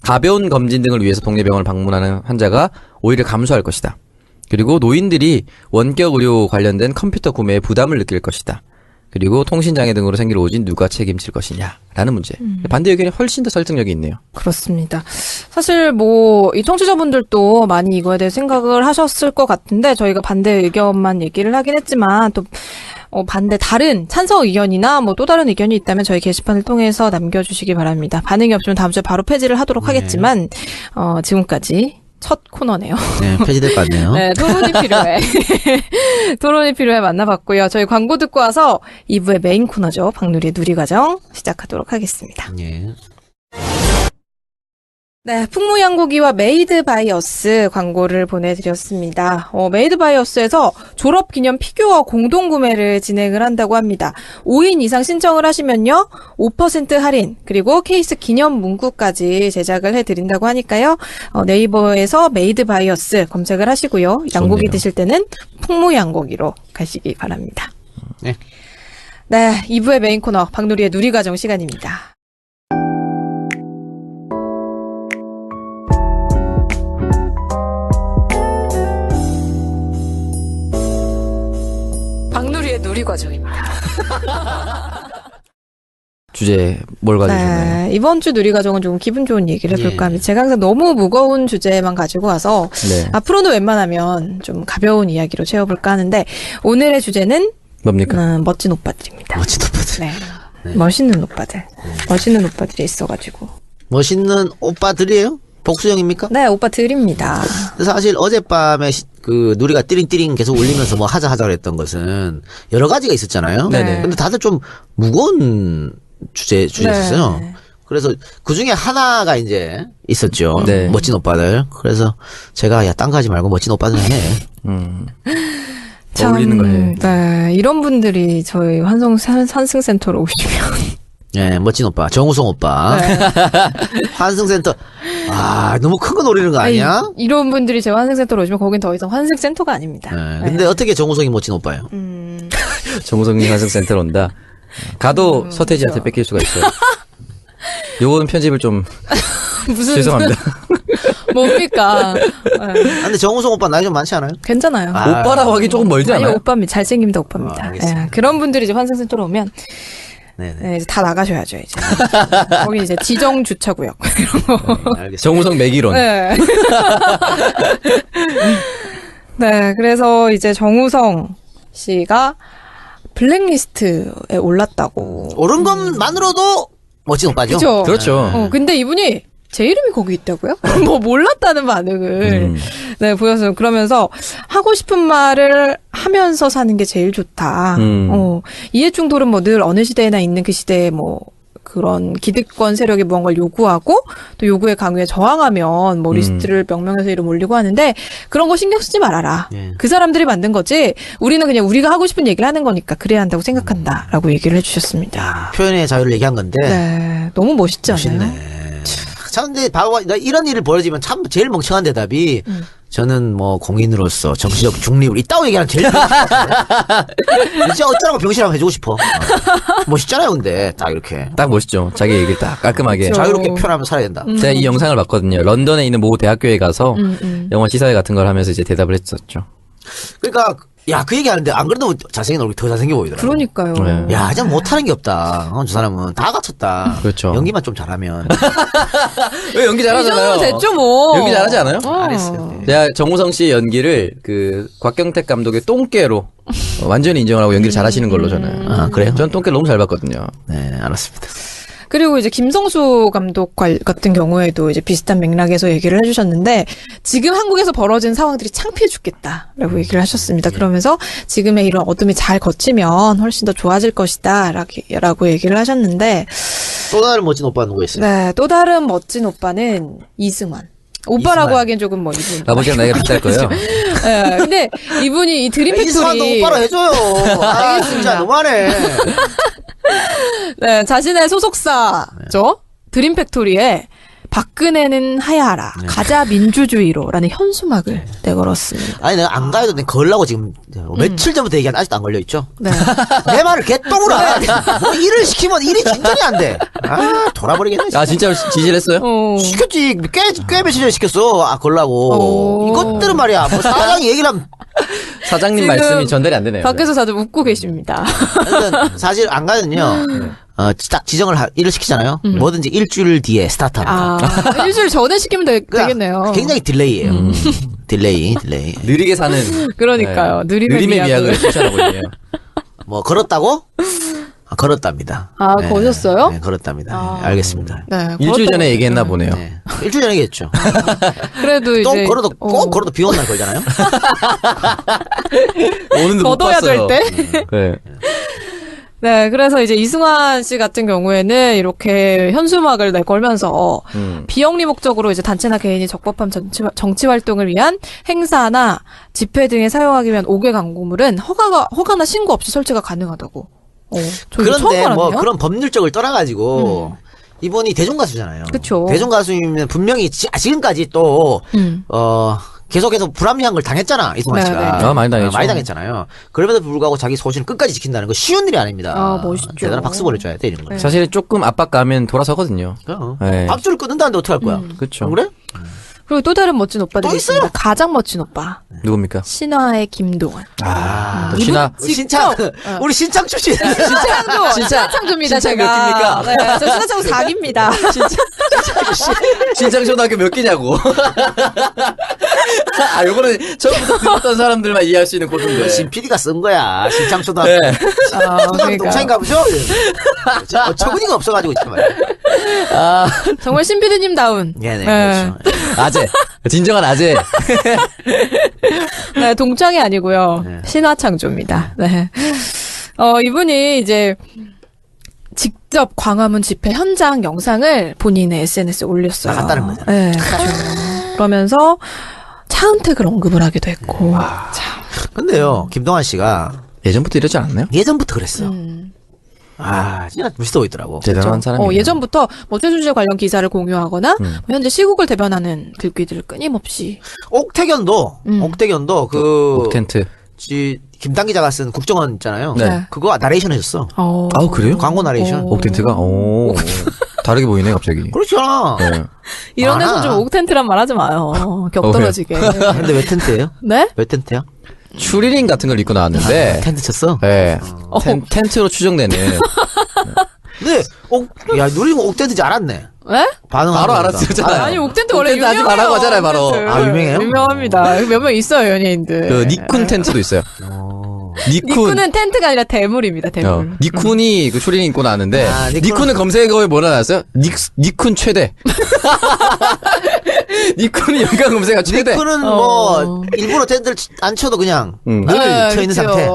가벼운 검진 등을 위해서 동네 병원을 방문하는 환자가 오히려 감소할 것이다. 그리고 노인들이 원격 의료 관련된 컴퓨터 구매에 부담을 느낄 것이다. 그리고 통신장애 등으로 생길 오진 누가 책임질 것이냐라는 문제. 반대 의견이 훨씬 더 설득력이 있네요. 그렇습니다. 사실 뭐 이 청취자분들도 많이 이거에 대해 생각을 하셨을 것 같은데 저희가 반대 의견만 얘기를 하긴 했지만 또 반대 다른 찬성 의견이나 뭐 또 다른 의견이 있다면 저희 게시판을 통해서 남겨주시기 바랍니다. 반응이 없으면 다음 주에 바로 폐지를 하도록 하겠지만 지금까지 첫 코너네요. 네, 폐지될 것 같네요. 네, 토론이 필요해. 토론이 필요해 만나봤고요. 저희 광고 듣고 와서 2부의 메인 코너죠. 박누리의 누리과정 시작하도록 하겠습니다. 예. 네, 풍무양고기와 메이드 바이 어스 광고를 보내드렸습니다. 메이드 바이 어스에서 졸업기념 피규어 공동구매를 진행을 한다고 합니다. 5인 이상 신청을 하시면요, 5% 할인, 그리고 케이스 기념 문구까지 제작을 해드린다고 하니까요, 네이버에서 메이드 바이 어스 검색을 하시고요, 양고기 좋네요. 드실 때는 풍무양고기로 가시기 바랍니다. 네. 네, 2부의 메인 코너, 박누리의 누리과정 시간입니다. 박누리의 누리과정입니다. 주제 뭘 가지셨나요? 네, 이번 주 누리과정은 좀 기분 좋은 얘기를 해볼까 합니다. 제가 항상 너무 무거운 주제만 가지고 와서 네. 앞으로는 웬만하면 좀 가벼운 이야기로 채워볼까 하는데 오늘의 주제는 뭡니까? 멋진 오빠들입니다. 멋진 오빠들. 네. 멋있는 오빠들. 멋있는 오빠들이 있어가지고. 멋있는 오빠들이에요? 복수형입니까? 네, 오빠들입니다. 사실 어젯밤에 그 누리가 띠링띠링 계속 울리면서 뭐 하자 그랬던 것은 여러 가지가 있었잖아요. 네네. 근데 다들 좀 무거운 주제였어요. 네. 그래서 그 중에 하나가 이제 있었죠. 네. 멋진 오빠들. 그래서 제가 야, 딴 거 하지 말고 멋진 오빠들 해. 어울리는 거 해. 네, 이런 분들이 저희 환승센터로 오시면. 예, 멋진 오빠. 정우성 오빠. 네. 환승센터. 아, 너무 큰 거 노리는 거 아니야? 이런 분들이 제 환승센터로 오시면 거긴 더 이상 환승센터가 아닙니다. 예, 근데 어떻게 정우성이 멋진 오빠예요? 정우성님 환승센터로 온다. 가도 서태지한테 뺏길 수가 있어요. 요거는 편집을 좀 무슨 죄송합니다. 뭡니까? 네. 근데 정우성 오빠 나이 좀 많지 않아요? 괜찮아요. 아. 오빠라고 하기 조금 멀지 아니 않아요? 오빠입니다. 잘생깁니다 오빠입니다. 알겠습니다. 예, 그런 분들이 이제 환승센터로 오면 네네. 네, 이제 다 나가셔야죠, 이제. 거기 이제 지정 주차구역. 이런 거. 네, 알겠습니다. 정우성 매기론. 네. 네, 그래서 이제 정우성 씨가 블랙리스트에 올랐다고. 오른 것만으로도 멋진 오빠죠. 그죠? 그렇죠. 근데 이분이 제 이름이 거기 있다고요? 뭐 몰랐다는 반응을 네 보여서 그러면서 하고 싶은 말을 하면서 사는 게 제일 좋다. 이해충돌은 뭐 늘 어느 시대에나 있는 그 시대에 뭐 그런 기득권 세력이 무언가를 요구하고 또 요구의 강요에 저항하면 뭐 리스트를 명명해서 이름 올리고 하는데 그런 거 신경 쓰지 말아라. 예. 그 사람들이 만든 거지 우리는 그냥 우리가 하고 싶은 얘기를 하는 거니까 그래야 한다고 생각한다라고 얘기를 해주셨습니다. 표현의 자유를 얘기한 건데. 네, 너무 멋있지 않아요? 멋있네. 참, 근데 봐봐, 이런 일을 벌어지면 참 제일 멍청한 대답이 저는 뭐 공인으로서 정치적 중립을 있다고 얘기하는 제일 진짜 어쩌라고 병신이라고 해주고 싶어. 멋있잖아요, 근데 딱 이렇게 딱 멋있죠. 자기 얘기를 딱 깔끔하게. 그렇죠. 자유롭게 표현하면 살아야 된다. 제가 이 영상을 봤거든요. 런던에 있는 모 대학교에 가서 영어 시사회 같은 걸 하면서 이제 대답을 했었죠. 그러니까 야, 그 얘기하는데 안 그래도 잘생긴 얼굴이 더 잘생겨 보이더라고. 그러니까요. 네. 야, 진짜 못하는 게 없다. 저 사람은 다 갖췄다. 그렇죠. 연기만 좀 잘하면. 왜 연기 이 정도면 됐죠 뭐. 연기 잘하지 않아요? 잘했어요. 제가 정우성 씨의 연기를 그 곽경택 감독의 똥개로 완전히 인정을 하고 연기를 잘하시는 걸로 저는. 아, 그래요? 전 똥개 너무 잘 봤거든요. 네, 알았습니다. 그리고 이제 김성수 감독 같은 경우에도 이제 비슷한 맥락에서 얘기를 해주셨는데 지금 한국에서 벌어진 상황들이 창피해 죽겠다라고 얘기를 하셨습니다. 그러면서 지금의 이런 어둠이 잘 거치면 훨씬 더 좋아질 것이다 라고 얘기를 하셨는데 또 다른 멋진 오빠 누구 있어요? 네, 또 다른 멋진 오빠는 이승환. 오빠라고 이승환. 하기엔 조금 뭐 이분. 아버지랑 나이가 비슷할 거예요. 네, 근데 이분이 이 드림 이승환도 팩토리 오빠로 해줘요. 아, 진짜 너무하네. 네, 자신의 소속사죠. 드림 팩토리에 박근혜는 하야하라. 가자 민주주의로라는 현수막을 내걸었습니다. 아니, 내가 안 가도 내가 걸라고 지금 며칠 전부터 얘기하는데 아직도 안 걸려있죠? 네. 내 말을 개똥으로 안 해. 뭐 일을 시키면 일이 진전이 안 돼. 아, 돌아버리겠네. 진짜. 아 진짜 지지했어요? 시켰지. 꽤 며칠 전에 시켰어. 아, 걸라고. 이것들은 말이야. 뭐 사장이 얘기를 하면. 사장님 지금 말씀이 전달이 안 되네요. 밖에서 다들 웃고 계십니다. 그러니까 사실 안 가면요. 딱 지정을 일을 시키잖아요. 뭐든지 일주일 뒤에 스타트합니다. 아, 일주일 전에 시키면 되겠네요. 굉장히 딜레이예요. 딜레이. 느리게 사는. 그러니까요. 느림의 미학을 실천하고 있네요. 뭐 걸었다고? 아, 걸었답니다. 아, 거셨어요? 네, 걸었답니다. 네, 알겠습니다. 네, 일주일 전에 걸었다고 얘기했나 보네요. 네. 일주일 전에 얘기했죠. 그래도 또 이제 걸어도 꼭 걸어도 비 오는 날 걸잖아요. 오는데 못 걷어야 봤어요. 될 때. 네. 네, 그래서 이제 이승환 씨 같은 경우에는 이렇게 현수막을 내걸면서 비영리 목적으로 이제 단체나 개인이 적법한 정치 활동을 위한 행사나 집회 등에 사용하기 위한 5개 광고물은 허가나 신고 없이 설치가 가능하다고. 저 이거 처음 그런데 뭐 알았네요. 그런 법률적을 떠나가지고 이분이 대중가수잖아요. 그쵸. 대중가수이면 분명히 지금까지 또 계속해서 불합리한 걸 당했잖아, 이승환 네, 씨가. 네. 아, 많이 당했죠. 많이 당했잖아요. 그럼에도 불구하고 자기 소신을 끝까지 지킨다는 거 쉬운 일이 아닙니다. 아, 멋있죠. 대단한 박수 보내줘야 돼, 이런 거. 네. 사실 조금 압박 가면 돌아서거든요. 네. 네. 앞줄을 끊는다는데 어떡할 거야? 그쵸. 안 그래? 그리고 또 다른 멋진 오빠들이 또 있습니다. 있어요? 가장 멋진 오빠. 누굽니까? 신화의 김동완. 아, 이분 신화. 신창, 우리 신창 출신. 신창조, 신창조입니다, 신창 제가. 몇 기입니까? 네, 저 신창조 4기입니다. 신창초등학교 몇 개냐고. 아, 요거는 처음부터 들었던 사람들만 이해할 수 있는 코드인데. 신 PD가 쓴 거야. 신창초등학교. 네. 초등학교 동창인가 보죠? 어처구니가 없어가지고 정말. 정말 신비드님다운. 네네, 그렇죠. 아재. 진정한 아재. 네, 동창이 아니고요. 네. 신화창조입니다. 네. 이분이 이제 직접 광화문 집회 현장 영상을 본인의 SNS에 올렸어요. 나갔다는 거잖아요. 네, 그렇죠. 그러면서 차은택을 언급을 하기도 했고. 참. 근데요, 김동완 씨가 예전부터 이러지 않았나요? 예전부터 그랬어. 아, 진짜 멋있어 보이더라고. 대단한 사람이에요. 예전부터 뭐 최순실 관련 기사를 공유하거나 뭐 현재 시국을 대변하는 글귀들을 끊임없이. 옥태견도 그 옥텐트. 김당 기자가 쓴 국정원 있잖아요. 네. 그거 나레이션 해줬어. 아, 그래요? 광고 나레이션. 옥텐트가? 오. 다르게 보이네, 갑자기. 그렇잖아. 네. 이런 데서 많아. 좀 옥텐트란 말 하지 마요. 격떨어지게. 근데 왜 텐트예요? 네? 왜 텐트야? 추리닝 같은 걸 입고 나왔는데. 텐트 쳤어? 네. 텐트로 추정되는 네, 야, 누리가 옥텐트인지 알았네. 네? 바로 알았었잖아요. 아니 옥텐트 원래 옥텐트 아직 유명해요. 말하고 하잖아요, 바로. 옥텐트. 아, 유명해요? 유명합니다. 몇 명 있어요 연예인들. 그 니쿤 텐트도 있어요. 니쿤은 텐트가 아니라 대물입니다. 대물. 니쿤이 그 추리닝 입고 나왔는데 아, 니쿤은 검색어에 뭐라 나왔어요? 니쿤 최대. 니쿤이 연관 검색어 최대. 니쿤은 뭐 일부러 텐트를 안 쳐도 그냥 늘 쳐 있는 상태.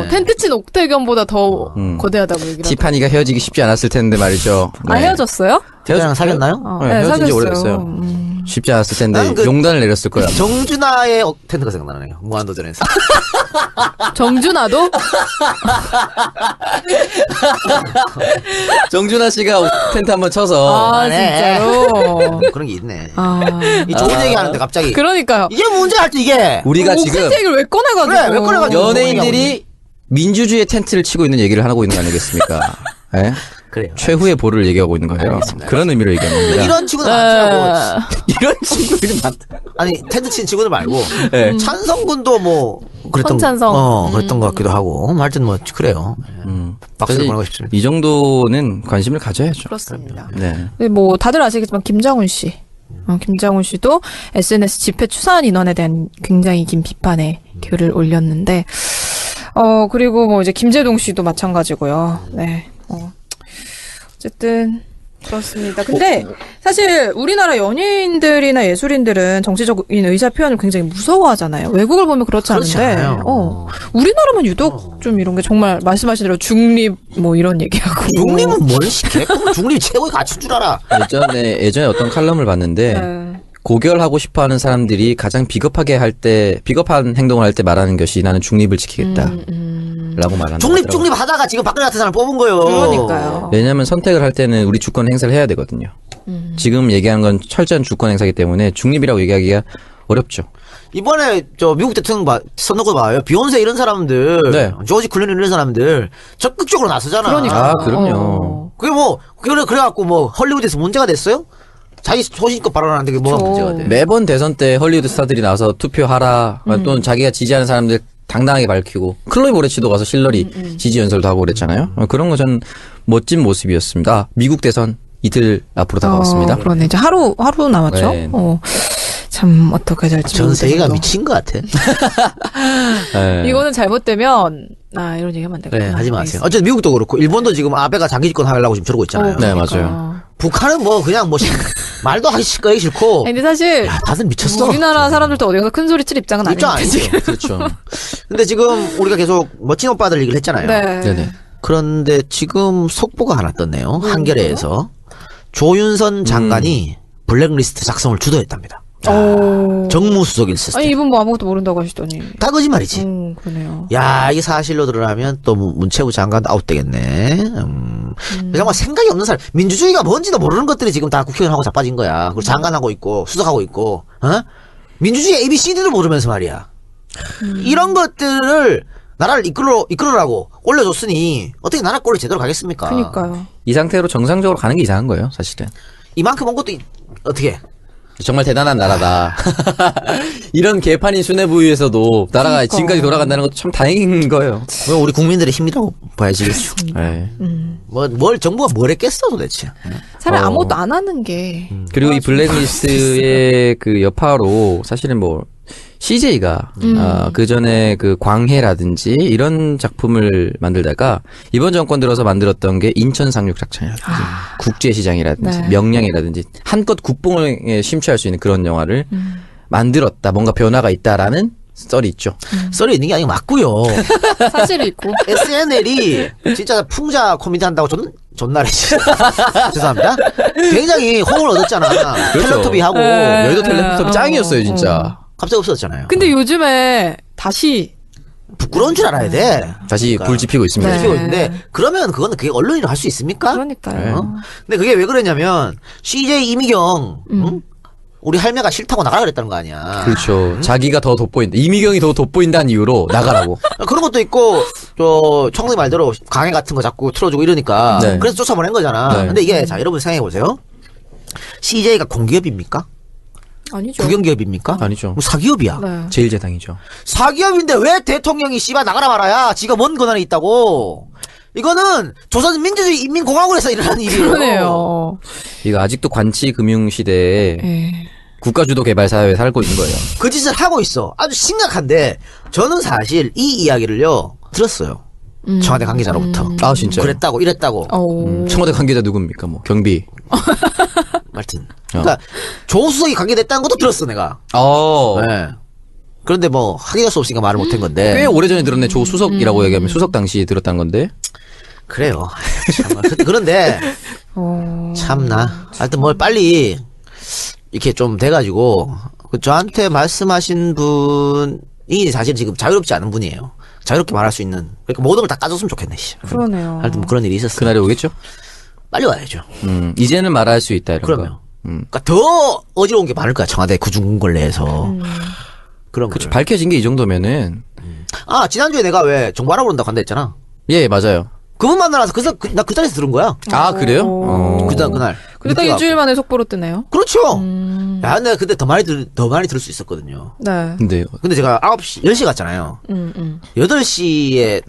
텐트 친 옥태견보다 더 거대하다고 얘기를. 티파니가 헤어지기 쉽지 않았을 텐데 말이죠. 아 헤어졌어요? 태연이랑 사귀었나요? 네, 헤어진 지 오래됐어요. 쉽지 않았을 텐데 나는 그 용단을 내렸을 거야. 정준하의 텐트가 생각나네요. 무한도전에서. 정준하도? 정준하 씨가 텐트 한번 쳐서 아 진짜로. 그런 게 있네. 아 이 좋은 얘기 하는데 갑자기 그러니까 이게 문제 할 때 이게 우리가 지금 옥텐트 얘기를 왜 꺼내가지고? 그래, 왜 꺼내가지고. 연예인들이 민주주의 텐트를 치고 있는 얘기를 하고 있는 거 아니겠습니까? 예? 그래요. 최후의 보를 얘기하고 있는 거예요. 그런 의미로 얘기하는 겁니다. 이런 친구들 많더라고. 이런 친구들이 많다. 아니 텐트 친 친구들 말고 네. 찬성군도 뭐 그랬던 헌찬성. 그랬던 것 같기도 하고 하여튼 뭐 그래요. 박수를 사실 보내고 싶습니다. 이 정도는 관심을 가져야죠. 그렇습니다. 네. 근데 뭐 다들 아시겠지만 김장훈 씨. 김장훈 씨도 SNS 집회 추산 인원에 대한 굉장히 긴 비판의 글을 올렸는데, 그리고 뭐 이제 김재동 씨도 마찬가지고요. 네. 어쨌든 그렇습니다. 근데 사실 우리나라 연예인들이나 예술인들은 정치적인 의사 표현을 굉장히 무서워하잖아요. 외국을 보면 그렇지 그렇지 않은데, 않아요. 우리나라만 유독 좀 이런 게 정말 말씀하신 대로 중립 뭐 이런 얘기하고. 중립은 뭘 시켜? 중립이 최고의 가치인 줄 알아. 예전에 어떤 칼럼을 봤는데 네. 고결하고 싶어하는 사람들이 가장 비겁한 행동을 할 때 말하는 것이 나는 중립을 지키겠다. 라고 말한다. 중립 하다가 지금 박근혜 같은 사람 뽑은 거예요. 그러니까요. 왜냐하면 선택을 할 때는 우리 주권 행사를 해야 되거든요. 지금 얘기하는 건 철저한 주권 행사이기 때문에 중립이라고 얘기하기가 어렵죠. 이번에 저 미국 대통령 선거도 봐요. 비욘세 이런 사람들, 네. 조지 클루니 이런 사람들 적극적으로 나서잖아. 그러니까. 아, 그럼요. 그게 뭐 그래갖고 뭐 헐리우드에서 문제가 됐어요? 자기 소신껏 발언하는데 그게 뭐가 그렇죠. 문제가 돼? 매번 대선 때 헐리우드 스타들이 나와서 투표하라 또는 자기가 지지하는 사람들 당당하게 밝히고 클로이 모레치도 가서 실러리 지지 연설도 하고 그랬잖아요. 그런 거 전 멋진 모습이었습니다. 미국 대선 이틀 앞으로 다가왔습니다. 그러네. 이제 하루 남았죠. 네. 참 어떻게 될지 전 세계가 모르겠어도. 미친 것 같아. 네. 이거는 잘못되면 이런 얘기하면 안 되겠다. 그래, 하지 마세요. 어쨌든 미국도 그렇고 일본도 지금 아베가 장기 집권 하려고 지금 저러고 있잖아요. 네, 맞아요. 북한은 뭐 그냥 뭐 말도 하기 싫고. 근데 사실 야, 다들 미쳤어. 우리나라 사람들도 어디 가서 큰 소리 칠 입장은 입장 아닌데. 아니죠. 그렇죠. 근데 지금 우리가 계속 멋진 오빠들 얘기를 했잖아요. 네. 네네. 그런데 지금 속보가 하나 떴네요. 한겨레에서 조윤선 장관이 블랙리스트 작성을 주도했답니다. 정무수석일 시스템. 아니 이분 뭐 아무것도 모른다고 하시더니. 다 거짓말이지. 그러네요. 야, 이게 사실로 드러나면 또 문체부 장관도 아웃되겠네. 정말 생각이 없는 사람. 민주주의가 뭔지도 모르는 것들이 지금 다 국회의원하고 자빠진 거야. 그리고 장관하고 있고 수석하고 있고. 민주주의 ABCD도 모르면서 말이야. 이런 것들을 나라를 이끌으라고 올려줬으니 어떻게 나라 꼴이 제대로 가겠습니까? 그러니까요. 이 상태로 정상적으로 가는 게 이상한 거예요, 사실은. 이만큼 온 것도 어떻게? 정말 대단한 나라다. 이런 개판인 수뇌부에서도 나라가 그러니까. 지금까지 돌아간다는 것도 참 다행인 거예요. 뭐 우리 국민들의 힘이라고 봐야지. 네. 뭘 정부가 뭘 했겠어 도대체. 차라리 아무것도 안 하는 게. 그리고 이 블랙리스트의 그 여파로 사실은 뭐 CJ가 그 전에 그 광해라든지 이런 작품을 만들다가 이번 정권 들어서 만들었던 게 인천 상륙 작전이라든지 국제시장이라든지 네. 명량이라든지 한껏 국뽕에 심취할 수 있는 그런 영화를 만들었다. 뭔가 변화가 있다라는 썰이 있죠. 썰이 있는 게 아니고 맞고요. 사실이 있고. SNL이 진짜 풍자 코미디 한다고 존나래 죄송합니다. 굉장히 호응을 얻었잖아. 그렇죠. 텔레토비 하고 여의도 텔레토비 짱이었어요, 진짜. 갑자기 없어졌잖아요. 근데 요즘에 다시 부끄러운 줄 알아야 돼. 다시 불 지피고 있습니다. 네. 지피고 있는데 그러면 그거는 그게 언론이라 할 수 있습니까? 그러니까요. 근데 그게 왜 그러냐면 CJ 이미경 응? 우리 할매가 싫다고 나가라 그랬다는 거 아니야. 그렇죠. 자기가 더 돋보인다. 이미경이 더 돋보인다는 이유로 나가라고. 그런 것도 있고 저 청소년 말대로 강의 같은 거 자꾸 틀어주고 이러니까 네. 그래서 쫓아보낸 거잖아. 네. 근데 이게 자 여러분 생각해 보세요. CJ가 공기업입니까? 아니죠. 국영기업입니까? 아니죠. 뭐 사기업이야. 네. 제일제당이죠. 사기업인데 왜 대통령이 씨발 나가라 말아야 지가 뭔 권한이 있다고. 이거는 조선민주주의 인민공화국에서 일어난 일이에요. 그러네요. 이거 아직도 관치 금융 시대에 예. 국가주도 개발 사회에 살고 있는 거예요. 그 짓을 하고 있어. 아주 심각한데 저는 사실 이 이야기를요 들었어요. 청와대 관계자로부터. 아, 진짜요? 그랬다고 이랬다고. 청와대 관계자 누굽니까? 뭐 경비. 말튼. 그러니까 조수석이 관계됐다는 것도 들었어 내가. 네. 그런데 뭐 확인할 수 없으니까 말을 못한 건데. 꽤 오래전에 들었네. 조 수석이라고 얘기하면 수석 당시에 들었다는 건데. 그래요. 참나. 그런데 참나. 하여튼 뭘 빨리 이렇게 좀 돼가지고 저한테 말씀하신 분이 사실 지금 자유롭지 않은 분이에요. 자유롭게 말할 수 있는. 그러니까 모든 걸 다 까줬으면 좋겠네. 씨. 그러네요. 하여튼 뭐 그런 일이 있었어요. 그날이 오겠죠? 빨리 와야죠. 이제는 말할 수 있다 이런 그러면. 거. 그러니까 더 어지러운 게 많을 거야. 청와대 구중권례에서. 그런 거. 밝혀진 게 이 정도면은. 아 지난주에 내가 왜 정보 알아보는다고 한다 했잖아. 예, 맞아요. 그분 만나서 나 그 자리에서 들은 거야. 아, 그래요? 그날. 근데 딱 일주일 만에 속보로 뜨네요. 그렇죠. 야, 근데 그때 더 많이 들을 수 있었거든요. 네. 근데 제가 9시, 10시 갔잖아요. 8시에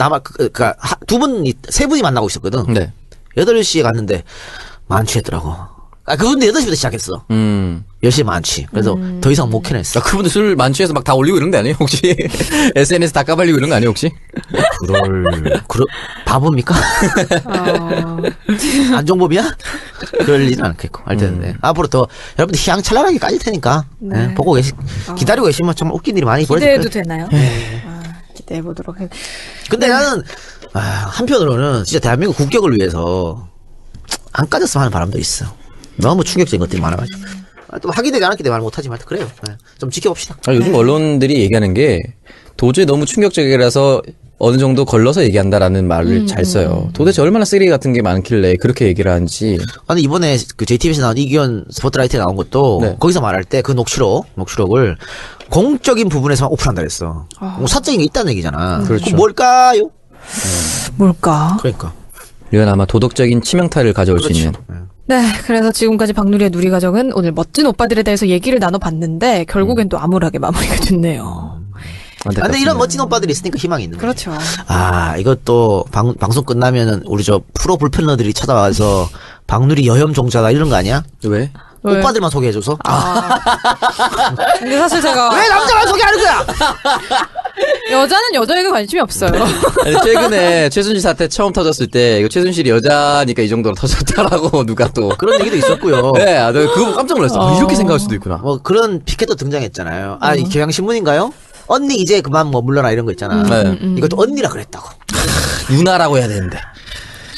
세 분이 만나고 있었거든. 네. 8시에 갔는데 만취했더라고. 아, 그분도 8시부터 시작했어. 10시에 만취. 그래서 더 이상 못 캐냈어. 아, 그분들 술 만취해서 막 다 올리고 이런 데 아니에요? 혹시? SNS 다 까발리고 이런 거 아니에요, 혹시? 바보입니까? 안종범이야? 그럴 일은 않겠고. 하여튼, 앞으로 더 여러분들 희양찬란하게 까질 테니까. 네. 보고 기다리고 계시면 정말 웃긴 일이 많이 벌어질 거예요. 기대해도 되나요? 기대해보도록 하겠습니다. 근데 나는, 한편으로는 진짜 대한민국 국격을 위해서 안 까졌으면 하는 바람도 있어. 너무 충격적인 것들이 많아가지고. 또 확인되지 않았기 때문에 말 못하지만 그래요. 좀 지켜봅시다. 요즘 언론들이 얘기하는 게 도저히 너무 충격적이라서 어느 정도 걸러서 얘기한다라는 말을 잘 써요. 도대체 얼마나 쓰레기 같은 게 많길래 그렇게 얘기를 하는지. 아니 이번에 그 JTBC에 나온 이규현 스포트라이트에 나온 것도 네. 거기서 말할 때 그 녹취록을 공적인 부분에서만 오픈한다 그랬어. 뭐 사적인 게 있다는 얘기잖아. 그렇죠. 뭘까요? 뭘까? 그러니까. 이건 아마 도덕적인 치명타를 가져올 수 있는. 네, 그래서 지금까지 박누리의 누리가정은 오늘 멋진 오빠들에 대해서 얘기를 나눠봤는데 결국엔 또 암울하게 마무리가 됐네요. 근데 이런 멋진 오빠들이 있으니까 희망이 있는 거죠. 그렇죠. 이것도 방송 끝나면은 우리 저 프로 불펜러들이 찾아와서 박누리 여혐 종자다 이런 거 아니야? 왜? 오빠들만 소개해줘서? 근데 사실 제가 왜 남자만 소개하는 거야? 여자는 여자에게 관심이 없어요. 아니, 최근에 최순실 사태 처음 터졌을 때 이거 최순실이 여자니까 이 정도로 터졌다라고 누가 또 그런 얘기도 있었고요. 네, 내가 그거 보고 깜짝 놀랐어. 이렇게 생각할 수도 있구나. 뭐 그런 피켓도 등장했잖아요. 이 경향신문인가요? 언니 이제 그만 뭐 물러나 이런 거 있잖아. 이것도 언니라 그랬다고. 누나라고 해야 되는데.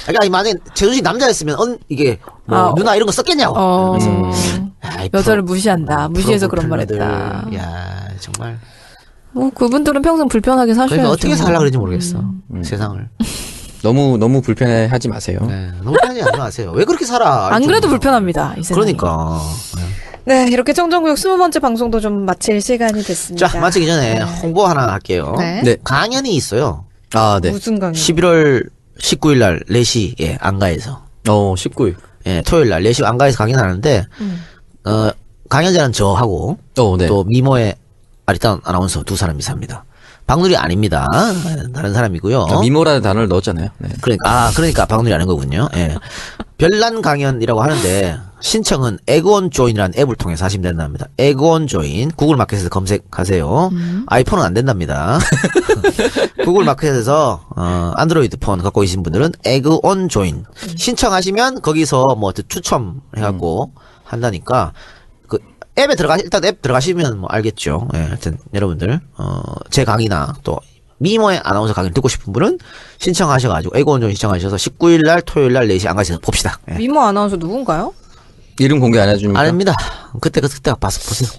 그러니까 만약에 최순실 남자였으면 이게 뭐 누나 이런 거 썼겠냐고. 여자를 무시한다. 무시해서 그런 말 했다. 야 정말. 뭐 그분들은 평생 불편하게 사셔야죠. 그러니까 어떻게 살라 그런지 모르겠어. 세상을. 너무 불편해하지 마세요. 네, 너무 편하지 마세요. 왜 그렇게 살아? 안 그래도 불편합니다. 이 세상이. 그러니까. 네, 이렇게 청정구역 20번째 방송도 좀 마칠 시간이 됐습니다. 자, 마치기 전에 홍보 하나 할게요. 네. 네. 강연이 있어요. 네. 무슨 강연? 11월 19일 날 4시 안가에서. 19일. 토요일 날 4시 안가에서 강연하는데 강연자는 저하고 네. 또 미모의 아리따운 아나운서 두 사람이 삽니다. 박누리 아닙니다. 다른 사람이고요. 미모라는 단어를 넣었잖아요. 네. 그러니까 박누리 아는 거군요. 예. 별난 강연이라고 하는데 신청은 에그원 조인이라는 앱을 통해서 하시면 된답니다. 에그원 조인 구글 마켓에서 검색하세요. 아이폰은 안 된답니다. 구글 마켓에서 안드로이드 폰 갖고 계신 분들은 에그원 조인 신청하시면 거기서 뭐 추첨해갖고 한다니까 그 앱에 일단 앱 들어가시면 뭐 알겠죠. 예, 하여튼 여러분들 제 강의나 또 미모의 아나운서 강의를 듣고 싶은 분은 신청하셔가지고 에고원전 신청하셔서 19일날 토요일날 4시 안가서 봅시다. 예. 미모 아나운서 누군가요? 이름 공개 안 해줍니까? 아닙니다. 그때 봐서 보세요.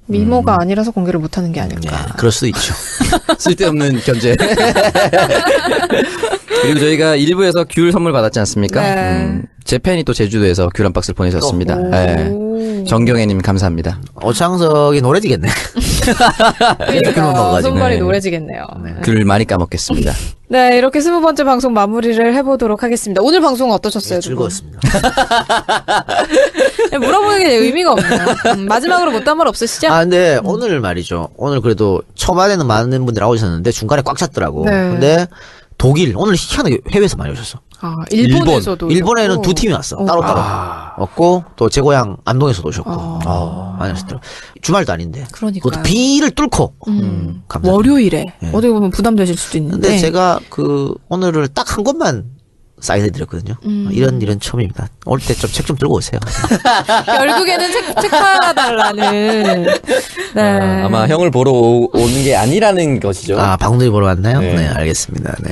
미모가 아니라서 공개를 못하는 게 아닐까. 그럴 수도 있죠. 쓸데없는 견제. 그리고 저희가 1부에서 귤 선물 받았지 않습니까? 네. 제 팬이 또 제주도에서 귤 한 박스를 보내셨습니다. 네. 정경애님 감사합니다. 오창석이 노래지겠네. 그러니까 손발이 노래지겠네요. 귤을 많이 까먹겠습니다. 네, 이렇게 20번째 방송 마무리를 해보도록 하겠습니다. 오늘 방송 어떠셨어요? 즐거웠습니다. 물어보는 게 의미가 없네요. 마지막으로 못한 말 없으시죠? 근데 오늘 말이죠. 오늘 그래도 초반에는 많은 분들이 나오셨는데 중간에 꽉 찼더라고. 네. 근데 독일 오늘 희한하게 해외에서 많이 오셨어. 아, 일본에서도. 일본에는 오셨고. 두 팀이 왔어. 따로따로. 왔고 또 제 고향 안동에서도 오셨고. 많이 오셨더라고. 주말도 아닌데. 그러니까요. 그것도 비를 뚫고. 감사합니다. 월요일에 어떻게 보면 부담되실 수도 있는데. 근데 제가 오늘을 딱 한 권만 사인해드렸거든요. 이런 처음입니다. 올 때 좀 책 좀 들고 오세요. 결국에는 책 팔아달라는. 네. 아마 형을 보러 오는 게 아니라는 것이죠. 방송들이 보러 왔나요? 네. 네, 알겠습니다. 네.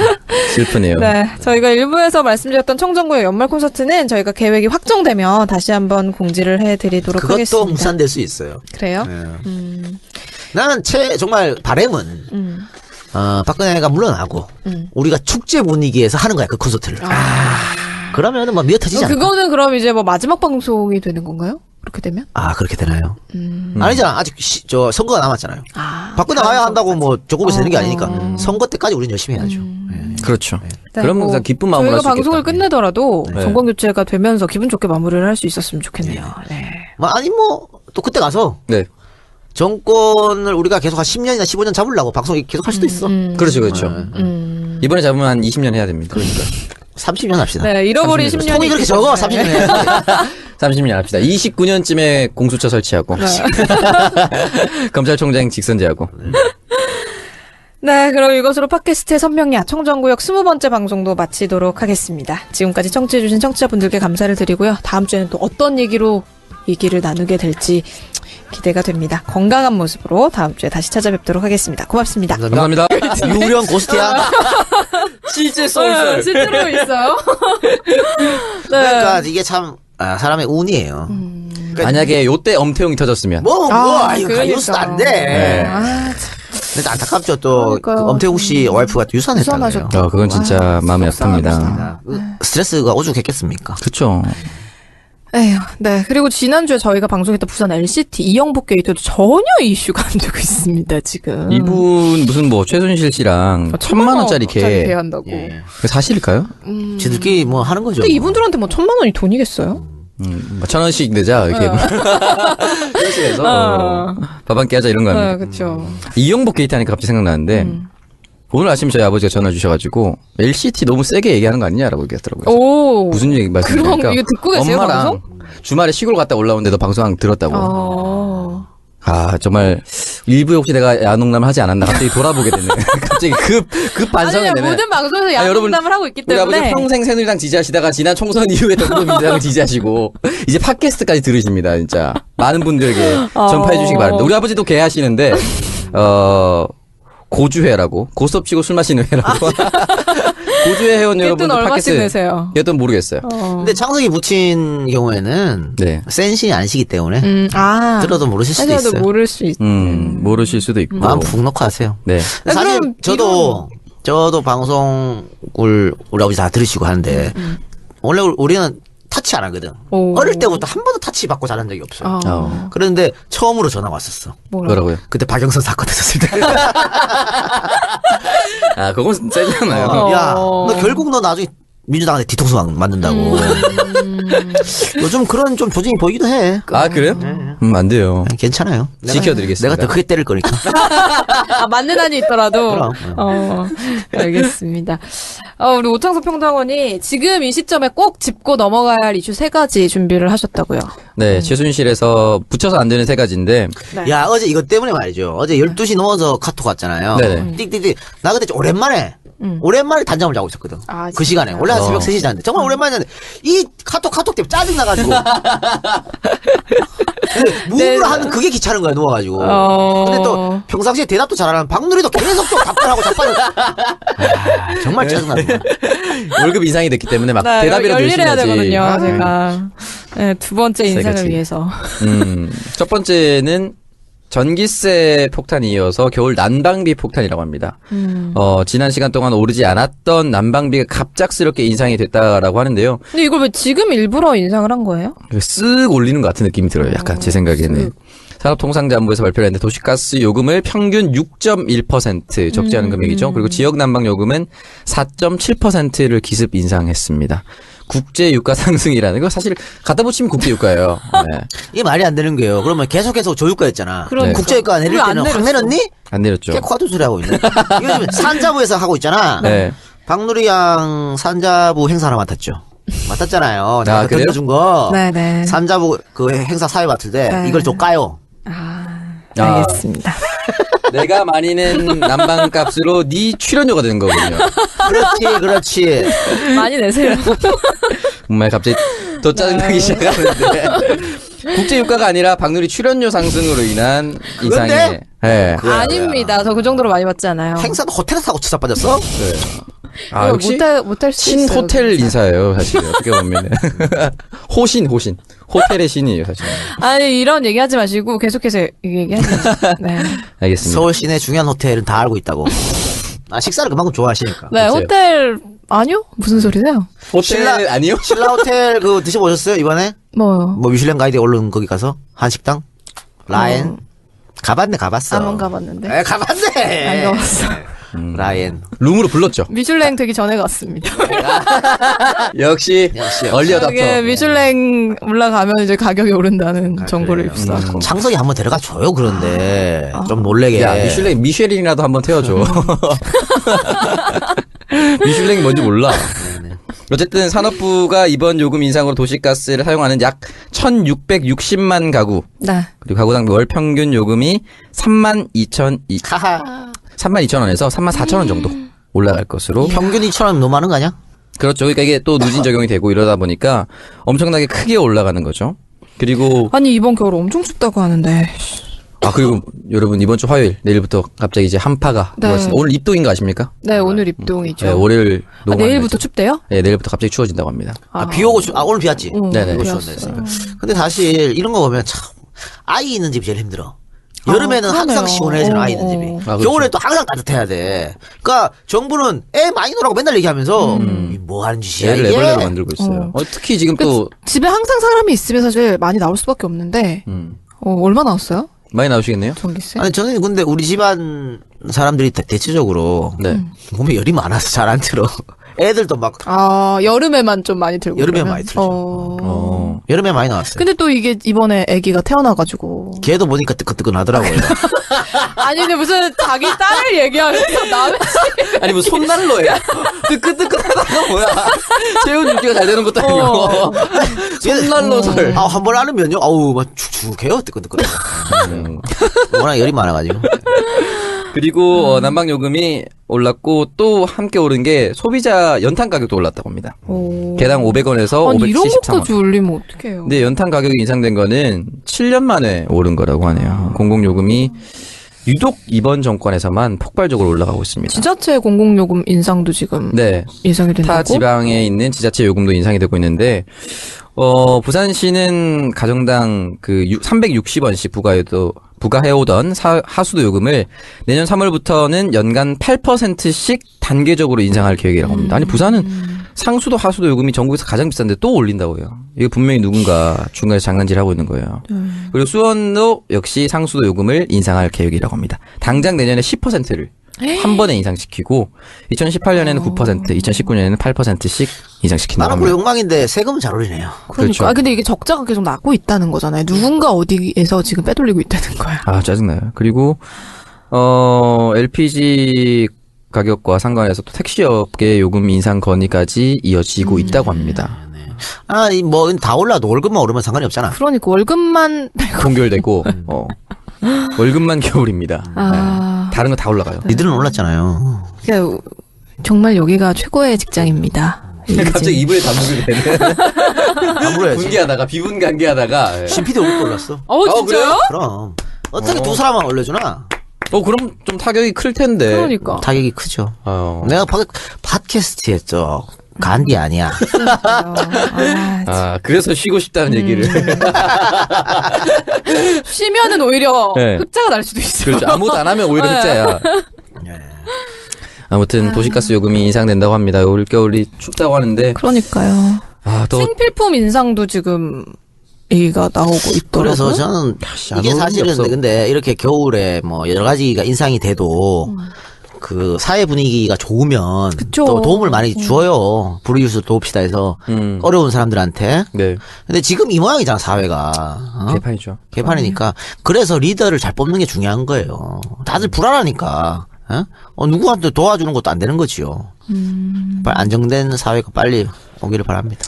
슬프네요. 네, 저희가 일부에서 말씀드렸던 청정구의 연말 콘서트는 저희가 계획이 확정되면 다시 한번 공지를 해드리도록 그것도 하겠습니다. 무산될 수 있어요. 그래요? 네. 나는 정말 바람은 박근혜가 물러나고 우리가 축제 분위기에서 하는 거야 그 콘서트를. 그러면은 뭐 미어 터지지 않을까? 그거는 그럼 이제 뭐 마지막 방송이 되는 건가요? 그렇게 되면? 그렇게 되나요? 아니잖아. 아직 선거가 남았잖아요. 박근혜 와야 한다고 뭐 조금에서 되는 게 아니니까 선거 때까지 우리는 열심히 해야죠. 네. 그렇죠. 네, 그러면 뭐 기쁜 마음으로 할 저희가 수 방송을 있겠다. 끝내더라도 네. 정권 교체가 되면서 기분 좋게 마무리를 할 수 있었으면 좋겠네요. 네. 또 그때 가서 네. 정권을 우리가 계속 한 10년이나 15년 잡으려고 방송 계속 할 수도 있어. 그렇죠, 그렇죠. 이번에 잡으면 한 20년 해야 됩니다. 그러니까 30년 합시다. 네, 잃어버린 10년이 통이 그렇게 적어 30년 해야지. 30년 합시다. 29년쯤에 공수처 설치하고 검찰총장 직선제하고. 네, 그럼 이것으로 팟캐스트의 선명야 청정구역 20번째 방송도 마치도록 하겠습니다. 지금까지 청취해주신 청취자분들께 감사를 드리고요. 다음 주에는 또 어떤 얘기로 얘기를 나누게 될지 기대가 됩니다. 건강한 모습으로 다음 주에 다시 찾아뵙도록 하겠습니다. 고맙습니다. 감사합니다. 유령 고스트야. 실제 실제로 있어요. 네. 그러니까 이게 참 사람의 운이에요. 만약에 요때 엄태웅이 터졌으면. 이거 그러니까. 가이오스도 안 돼. 네. 근데 안타깝죠. 또 그러니까요. 엄태웅 씨 와이프가 유산했다고요. 유산하셨다. 그건 진짜 마음이 아픕니다. 스트레스가 오죽했겠습니까? 그쵸. 에휴, 네. 그리고 지난주에 저희가 방송했던 부산 LCT 이영복 게이트도 전혀 이슈가 안 되고 있습니다, 지금. 이분 무슨 최순실 씨랑 1,000만 원짜리 계한다고. 예. 그 사실일까요? 지들끼리 뭐 하는 거죠. 근데 이분들한테 1,000만 원이 돈이겠어요? 1,000원씩 내자 이렇게. 그래서 밥 한 끼 하자 이런 거 네, 합니다. 그렇죠. 이영복 게이트 하니까 갑자기 생각나는데 오늘 아침 저희 아버지가 전화 주셔가지고 LCT 너무 세게 얘기하는 거 아니냐라고 얘기하더라고요. 오. 무슨 얘기 말씀이니까 그럼 이거 듣고 계세요, 엄마랑 방송? 주말에 시골 갔다 올라오는데 너 방송 들었다고. 정말 일부에 혹시 내가 야농담을 하지 않았나 갑자기 돌아보게 되네. 갑자기 급 반성이 되네. 모든 방송에서 여러분, 야동담을 하고 있기 우리 때문에. 아버지 평생 새누리당 지지하시다가 지난 총선 이후에 더불어민주당을 지지하시고 이제 팟캐스트까지 들으십니다. 진짜 많은 분들에게 전파해 주시기 바랍니다. 우리 아버지도 개하시는데 고주회라고 고스톱 치고 술 마시는 회라고 고주회 회원 여러분들 얼마씩 팟캐스트 내세요? 여튼 모르겠어요. 근데 창석이 붙인 경우에는 네. 센신이 아니시기 때문에 들어도 모르실 수도 하셔도 있어요. 모를 수 있. 모르실 수도 있고. 마음 푹 넣고 하세요. 네. 사실 그럼 저도 방송을 우리 아버지 다 들으시고 하는데 원래 우리는 타치 안 하거든. 오. 어릴 때부터 한 번도 타치 받고 자란 적이 없어요. 그런데 처음으로 전화 왔었어. 뭐라고요? 그때 박영선 사건 있었을 때. 그건 세잖아요. 야, 너 결국 너 나중에 민주당한테 뒤통수 맞는다고. 요즘 그런 좀 조짐이 보이기도 해. 그래요? 안 돼요. 괜찮아요. 지켜드리겠습니다. 내가 더 크게 때릴 거니까. 맞는 한이 있더라도. 그럼. 알겠습니다. 우리 오창석 평당원이 지금 이 시점에 꼭 짚고 넘어가야 할 이슈 3가지 준비를 하셨다고요. 네, 최순실에서 붙여서 안 되는 3가지인데. 네. 야, 어제 이것 때문에 말이죠. 어제 12시 넘어서 카톡 왔잖아요. 네네. 띡띡띡. 나 그때 좀 오랜만에 단잠을 자고 있었거든. 아, 그 시간에. 원래 한 새벽 3시 자는데. 정말 오랜만이었는데. 이 카톡 때문에 짜증나가지고. 무브를 하는 그게 귀찮은 거야, 누워가지고. 근데 또 평상시에 대답도 잘하는 박누리도 계속 또 답변하고 정말 짜증나는 거야. 월급 인상이 됐기 때문에 막 나 대답이라도 열심히 열일해야 하지. 되거든요, 제가. 네, 두 번째 인생을 가지. 위해서. 첫 번째는 전기세 폭탄이 이어서 겨울 난방비 폭탄이라고 합니다. 지난 시간 동안 오르지 않았던 난방비가 갑작스럽게 인상이 됐다라고 하는데요. 근데 이걸 왜 지금 일부러 인상을 한 거예요? 쓱 올리는 것 같은 느낌이 들어요. 약간 제 생각에는. 산업통상자원부에서 발표를 했는데 도시가스 요금을 평균 6.1% 적지 않은 금액이죠. 그리고 지역 난방 요금은 4.7%를 기습 인상했습니다. 국제 유가 상승이라는 거 사실 갖다 붙이면 국제 유가예요. 네. 이게 말이 안 되는 거예요. 그러면 계속해서 저유가였잖아. 그러니까. 국제유가 내릴 왜안 때는 확 내렸어? 내렸니? 안 내렸죠. 꽤 과도 소리 하고 있네. 요즘 산자부에서 하고 있잖아. 네. 박누리 양 산자부 행사 하나 맡았죠. 맡았잖아요. 내가 그래요? 던져준 거. 네네. 산자부 그 행사 사회 맡을 때 네. 이걸 좀 까요. 알겠습니다. 내가 많이 낸 난방값으로 네 출연료가 되는 거군요. 그렇지. 많이 내세요. 정말 갑자기 더 짜증나기 시작하는데 국제유가가 아니라 박누리 출연료 상승으로 인한 인상에 아닙니다. 저 그 정도로 많이 받지 않아요. 행사도 호텔에서 사고 치자 빠졌어? 아, 역시 못할 수 신 있어요. 호텔 인사예요, 사실. 어떻게 보면. 호신. 호텔의 신이에요, 사실. 아니 이런 얘기하지 마시고 계속해서 얘기하세요. 네. 알겠습니다. 서울 시내 중요한 호텔은 다 알고 있다고. 식사를 그만큼 좋아하시니까. 네, 그렇죠. 호텔 아니요? 무슨 소리세요? 호텔 아니요? 신라 호텔 그 드셔보셨어요 이번에? 뭐요? 뭐 미슐랭 가이드에 오른 거기 가서 한식당 라엔 가봤어. 안 가봤는데. 가봤네. 안 가봤어. 라엔 룸으로 불렀죠. 미슐랭 되기 전에 갔습니다. 역시 얼리 어답터. 이게 미슐랭 올라가면 이제 가격이 오른다는 정보를 입수하고. 창석이 한번 데려가 줘요. 그런데 좀 놀래게. 야, 미쉐린이라도 한번 태워줘. 미슐랭이 뭔지 몰라. 어쨌든 산업부가 이번 요금 인상으로 도시가스를 사용하는 약 1,660만 가구. 네. 그리고 가구당 월 평균 요금이 32,000원에서 34,000원 정도 올라갈 것으로. 평균 2,000원 너무 많은 거 아니야? 그렇죠. 그러니까 이게 또 누진 적용이 되고 이러다 보니까 엄청나게 크게 올라가는 거죠. 그리고 아니 이번 겨울 엄청 춥다고 하는데. 그리고 여러분 이번 주 화요일 내일부터 갑자기 이제 한파가 네. 들어왔습니다. 오늘 입동인 거 아십니까? 네, 오늘 입동이죠. 네, 월요일 내일부터 춥대요? 네, 내일부터 갑자기 추워진다고 합니다. 비 오고 오늘 비 왔지. 네네. 비 비왔어요. 왔네. 근데 사실 이런 거 보면 참 아이 있는 집이 제일 힘들어. 여름에는 항상 그러네요. 시원해지는 아이 있는 집이. 그렇죠. 겨울에 또 항상 따뜻해야 돼. 그러니까 정부는 애 많이 놀라고 맨날 얘기하면서 뭐 하는 짓이야 애를 이게. 애벌레로 만들고 있어요. 특히 지금 또 집에 항상 사람이 있으면 사실 많이 나올 수밖에 없는데. 얼마 나왔어요? 많이 나오시겠네요. 전기세? 아니 저는 근데 우리 집안 사람들이 대체적으로 네. 몸에 열이 많아서 잘 안 들어. 애들도 막 여름에만 좀 많이 들고. 여름에 그러면? 많이 들죠. 여름에 많이 나왔어요. 근데 또 이게 이번에 아기가 태어나가지고. 걔도 보니까 뜨끈뜨끈하더라고요. 아니, 근데 무슨 자기 딸을 얘기하면서 남의 아니 뭐 손난로예요? 뜨끈뜨끈하다가 뭐야? 체온 유지가 잘 되는 것도 아니고 손난로설. 한 번 안으면요, 막 축축해요, 뜨끈뜨끈. 워낙 열이 많아가지고. 그리고 난방 요금이 올랐고 또 함께 오른 게 소비자 연탄 가격도 올랐다고 합니다. 개당 500원에서 아니, 이런 573원. 것까지 올리면 어떡해요. 근데 연탄 가격이 인상된 거는 7년 만에 오른 거라고 하네요. 공공요금이 유독 이번 정권에서만 폭발적으로 올라가고 있습니다. 지자체 공공요금 인상도 지금 네. 예상이 된다고? 타 지방에 있는 지자체 요금도 인상이 되고 있는데 부산시는 가정당 360원씩 부과해오던 하수도 요금을 내년 3월부터는 연간 8%씩 단계적으로 인상할 계획이라고 합니다. 아니 부산은 상수도 하수도 요금이 전국에서 가장 비싼데 또 올린다고요. 이거 분명히 누군가 중간에 장난질하고 있는 거예요. 그리고 수원도 역시 상수도 요금을 인상할 계획이라고 합니다. 당장 내년에 10%를 한 번에 인상시키고 2018년에는 9%, 2019년에는 8%씩 인상시킨다고 나는 합니다. 욕망인데 세금은 잘 올리네요. 그렇죠. 그러니까. 근데 이게 적자가 계속 나고 있다는 거잖아요. 누군가 어디에서 지금 빼돌리고 있다는 거야. 짜증나요. 그리고 LPG 가격과 상관해서 또 택시업계 요금 인상 건의까지 이어지고 있다고 합니다. 뭐 다 올라도 월급만 오르면 상관이 없잖아. 그러니까 월급만 동결되고 월급만 겨울입니다. 네. 다른 거 다 올라가요. 니들은 올랐잖아요. 그러니까 정말 여기가 최고의 직장입니다. 갑자기 이불에 담그게 되네. 아무래도 분개하다가 비분간개하다가 신PD 월급도 올랐어. 진짜요? 그럼 어떻게 두 사람만 올려주나? 그럼 좀 타격이 클 텐데. 그러니까. 타격이 크죠. 내가 팟캐스트 했죠. 간디 아니야. 그래서 쉬고 싶다는 얘기를. 쉬면은 오히려 네. 흑자가 날 수도 있어요. 그렇죠. 아무것도 안 하면 오히려 흑자야. 아무튼 도시가스 요금이 인상된다고 합니다. 올겨울이 춥다고 하는데. 그러니까요. 또 생필품 인상도 지금 얘기가 나오고 있더라고요. 그래서 저는 이게 사실은 근데 이렇게 겨울에 뭐 여러 가지가 인상이 돼도 그 사회 분위기가 좋으면 그쵸. 또 도움을 많이 줘요. 불우이웃을 도웁시다 해서 어려운 사람들한테. 네. 근데 지금 이 모양이잖아 사회가. 개판이죠. 개판이니까. 그래서 리더를 잘 뽑는 게 중요한 거예요. 다들 불안하니까. 누구한테 도와주는 것도 안 되는 거지요. 빨리 안정된 사회가 빨리 오기를 바랍니다.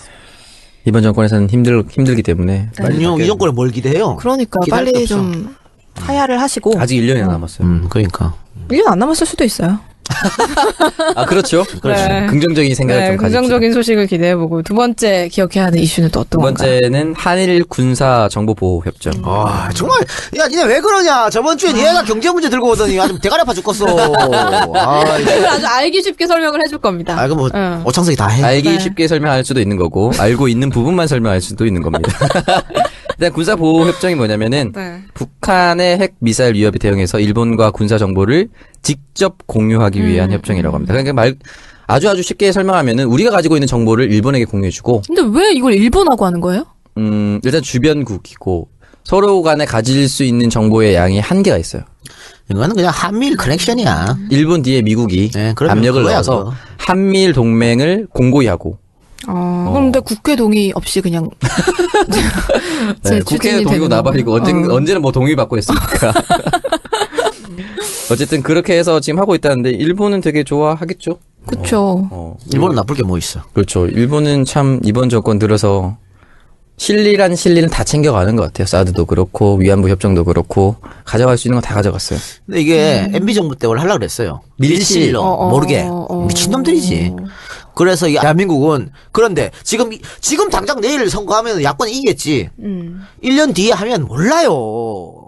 이번 정권에서는 힘들기 때문에. 아니요, 이 정권에 뭘 기대해요? 그러니까 기대할 게 빨리 없어. 좀 하야를 하시고. 아직 1년이나 남았어요. 그러니까. 1년 안 남았을 수도 있어요. 아, 그렇죠. 그렇죠. 네. 긍정적인 생각을 좀 가집시다. 긍정적인 소식을 기대해보고 두 번째 기억해야 하는 이슈는 또 두 어떤 건가요? 번째는 한일 군사 정보 보호 협정. 와, 정말, 야, 니네 왜 그러냐? 저번 주에 니네가 경제 문제 들고 오더니 아주 대가리 아파 죽겠어. 이걸 아주 알기 쉽게 설명을 해줄 겁니다. 아, 이거 응. 오창석이 다 해. 알기 네. 쉽게 설명할 수도 있는 거고 알고 있는 부분만 설명할 수도 있는 겁니다. 일단 군사 보호 협정이 뭐냐면은 네. 북한의 핵 미사일 위협에 대응해서 일본과 군사 정보를 직접 공유하기 위한 협정이라고 합니다. 그러니까 아주 쉽게 설명하면은 우리가 가지고 있는 정보를 일본에게 공유해주고 근데 왜 이걸 일본하고 하는 거예요? 일단 주변국이고 서로 간에 가질 수 있는 정보의 양이 한계가 있어요. 이거는 그냥 한미일 커넥션이야. 일본 뒤에 미국이 네, 그러면 압력을 그거야, 넣어서 그거. 한미일 동맹을 공고히 하고 그런데 국회 동의 없이 그냥 네, 국회 동의고 나발이고 언제는 뭐 동의 받고 했습니까? 어쨌든 그렇게 해서 지금 하고 있다는데 일본은 되게 좋아하겠죠. 그쵸. 일본은 나쁠 게 뭐 있어. 그렇죠. 일본은 참 이번 정권 들어서 실리는 다 챙겨가는 것 같아요. 사드도 그렇고 위안부 협정도 그렇고 가져갈 수 있는 건 다 가져갔어요. 근데 이게 MB 정부 때 원래 하려고 그랬어요. 밀실로 모르게 미친놈들이지. 그래서 이 대한민국은 그런데 지금 당장 내일 선거하면 야권이 이기겠지. 1년 뒤에 하면 몰라요.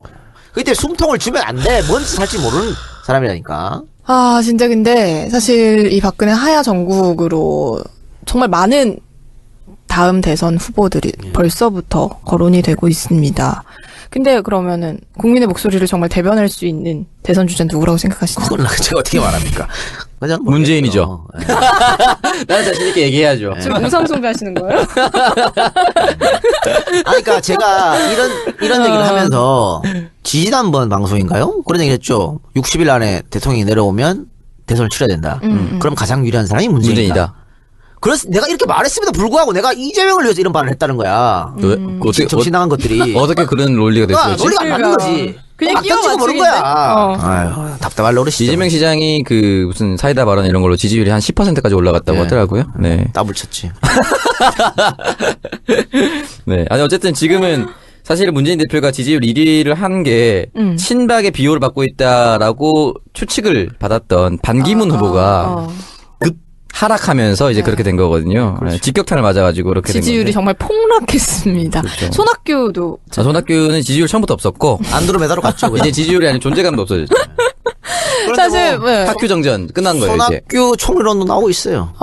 그때 숨통을 주면 안 돼. 뭔 짓을 할지 모르는 사람이라니까. 아, 진짜 근데 사실 이 박근혜 하야 정국으로 정말 많은 다음 대선 후보들이 벌써부터 거론이 되고 있습니다. 근데 그러면은 국민의 목소리를 정말 대변할 수 있는 대선 주자는 누구라고 생각하시나요? 그건 제가 어떻게 말합니까? 그냥 문재인이죠. 나는 자신 있게 얘기해야죠. 지금 우상 숭배하시는 거예요? 그러니까 제가 이런 얘기를 하면서 지지난번 방송인가요? 그런 얘기를 했죠. 60일 안에 대통령이 내려오면 대선을 치러야 된다. 그럼 가장 유리한 사람이 문재인이다. 그래서 내가 이렇게 말했음에도 불구하고 내가 이재명을 위해서 이런 말을 했다는 거야. 어떻게 정신 나간 것들이. 어떻게 그런 논리가 됐어요? 논리가 안 맞는 거지. 그냥 끼워 찍어 보는 맞추기인데? 거야. 아유, 답답할 노릇이죠. 이재명 시장이 그 무슨 사이다 발언 이런 걸로 지지율이 한 10%까지 올라갔다고 네. 하더라고요. 네. 따블 쳤지. 네. 아니 어쨌든 지금은 사실 문재인 대표가 지지율 1위를 한 게 친박의 비호를 받고 있다라고 추측을 받았던 반기문 후보가 급 하락하면서 이제 그렇게 된 거거든요. 네, 직격탄을 맞아가지고 그렇게 된 지지율이 건데. 정말 폭락했습니다. 그렇죠. 손학규도 손학규는 지지율 처음부터 없었고 안드로메다로 갔죠. 이제 지지율이 아닌 존재감도 없어졌죠. 사실 네. 학교 정전 끝난 거예요 이제. 손학규 총리론도 나오고 있어요.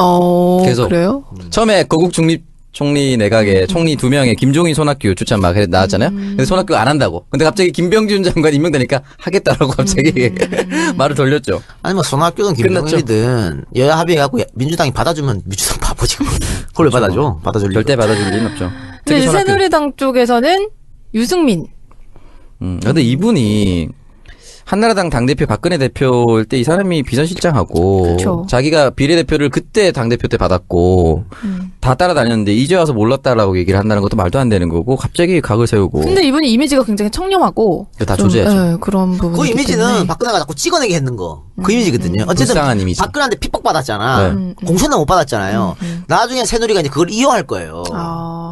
계속. 그래요? 처음에 거국 중립 총리 내각에 총리 2명에 김종인 손학규 추천 막 나왔잖아요. 근데 손학규 안 한다고. 근데 갑자기 김병준 장관 임명되니까 하겠다라고 갑자기 말을 돌렸죠. 아니 뭐 손학규든 김병준이든 여야 합의해갖고 민주당이 받아주면 민주당 바보지. 그걸 왜 받아줘? 받아줄 절대 리가. 받아줄 리는 없죠. 근데 특히 이제 손학규. 새누리당 쪽에서는 유승민. 근데 이분이 한나라당 당대표 박근혜 대표일 때 이 사람이 비서실장하고 그쵸. 자기가 비례대표를 그때 당대표 때 받았고 다 따라다녔는데 이제 와서 몰랐다라고 얘기를 한다는 것도 말도 안 되는 거고 갑자기 각을 세우고 근데 이분이 이미지가 굉장히 청렴하고 다 좀, 조져야죠. 네, 그런 부분이 그 있기 이미지는 때문에. 박근혜가 자꾸 찍어내게 했는 거. 그 이미지거든요. 어쨌든 불쌍한 이미지. 박근혜한테 핍박받았잖아. 공천도 못 받았잖아요. 나중에 새누리가 이제 그걸 이용할 거예요.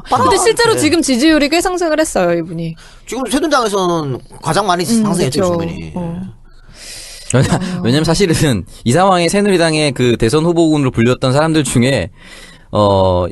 근데 실제로 네. 지금 지지율이 꽤 상승을 했어요, 이분이. 지금 새누리당에서는 가장 많이 상승했죠, 그쵸. 주변이. 왜냐면 사실은 이 상황에 새누리당의 그 대선 후보군으로 불렸던 사람들 중에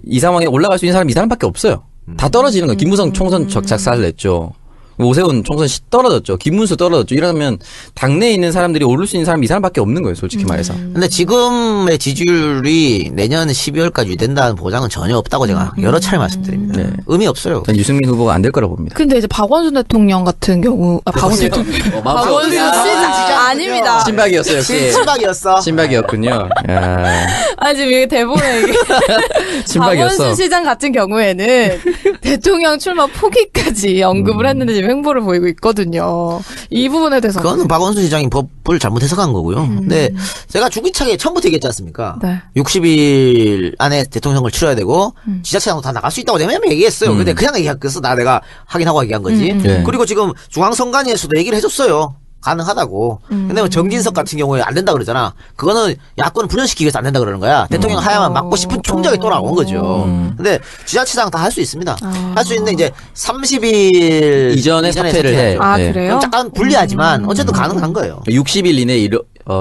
이 상황에 올라갈 수 있는 사람이 이 사람밖에 없어요. 다 떨어지는 거예요. 김무성 총선 작사를 냈죠. 오세훈 총선 떨어졌죠. 김문수 떨어졌죠. 이러면 당내에 있는 사람들이 오를 수 있는 사람이 이 사람밖에 없는 거예요. 솔직히 말해서. 근데 지금의 지지율이 내년 12월까지 유지된다는 보장은 전혀 없다고 제가 여러 차례 말씀드립니다. 네. 의미 없어요. 전 유승민 후보가 안 될 거라고 봅니다. 근데 이제 박원순 대통령 같은 경우, 박원순 대통령. 박원순 시장. 아닙니다. 신박이었어요, 역시. 친박이었어. 신박이었군요. 야, 지금 이게 대본에 이게. 신박이었어. 박원순 시장 같은 경우에는 대통령 출마 포기까지 언급을 했는데 지금 행보를 보이고 있거든요. 이 부분에 대해서. 그거는 박원순 시장이 법을 잘못 해석한 거고요. 근데 제가 주기차게 처음부터 얘기했지 않습니까? 네. 60일 안에 대통령 선거를 치러야 되고 지자체장도 다 나갈 수 있다고 내가 얘기했어요. 근데 그냥 얘기했어. 내가 확인하고 얘기한 거지. 네. 그리고 지금 중앙선관위에서도 얘기를 해줬어요. 가능하다고. 근데 뭐 정진석 같은 경우에 안 된다 그러잖아. 그거는 야권을 분열시키기 위해서 안 된다 그러는 거야. 대통령 하야만 막고 싶은 총적이 또 나온 거죠. 근데 지자체장 다 할 수 있습니다. 할 수 있는데 이제 30일 이전에 사퇴를 해. 아, 네. 그래요? 약간 불리하지만 어쨌든 가능한 거예요. 60일 이내에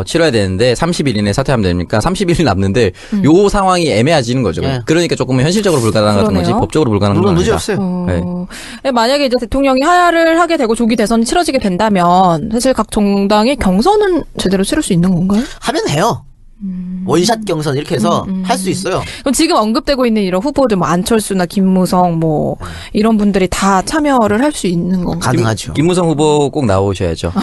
치러야 되는데 30일 이내에 사퇴하면 되니까 30일이 남는데 요 상황이 애매해지는 거죠. 네. 그러니까 조금 현실적으로 불가능한 같은 거지 그러네요. 법적으로 불가능한 건 물론 문제 아니다. 없어요. 네, 만약에 이제 대통령이 하야를 하게 되고 조기 대선이 치러지게 된다면 사실 각 정당이 경선은 제대로 치를 수 있는 건가요? 하면 해요. 원샷 경선 이렇게 해서 할 수 있어요. 그럼 지금 언급되고 있는 이런 후보들 뭐 안철수나 김무성 뭐 이런 분들이 다 참여를 할 수 있는 건가요? 가능하죠. 김무성 후보 꼭 나오셔야죠.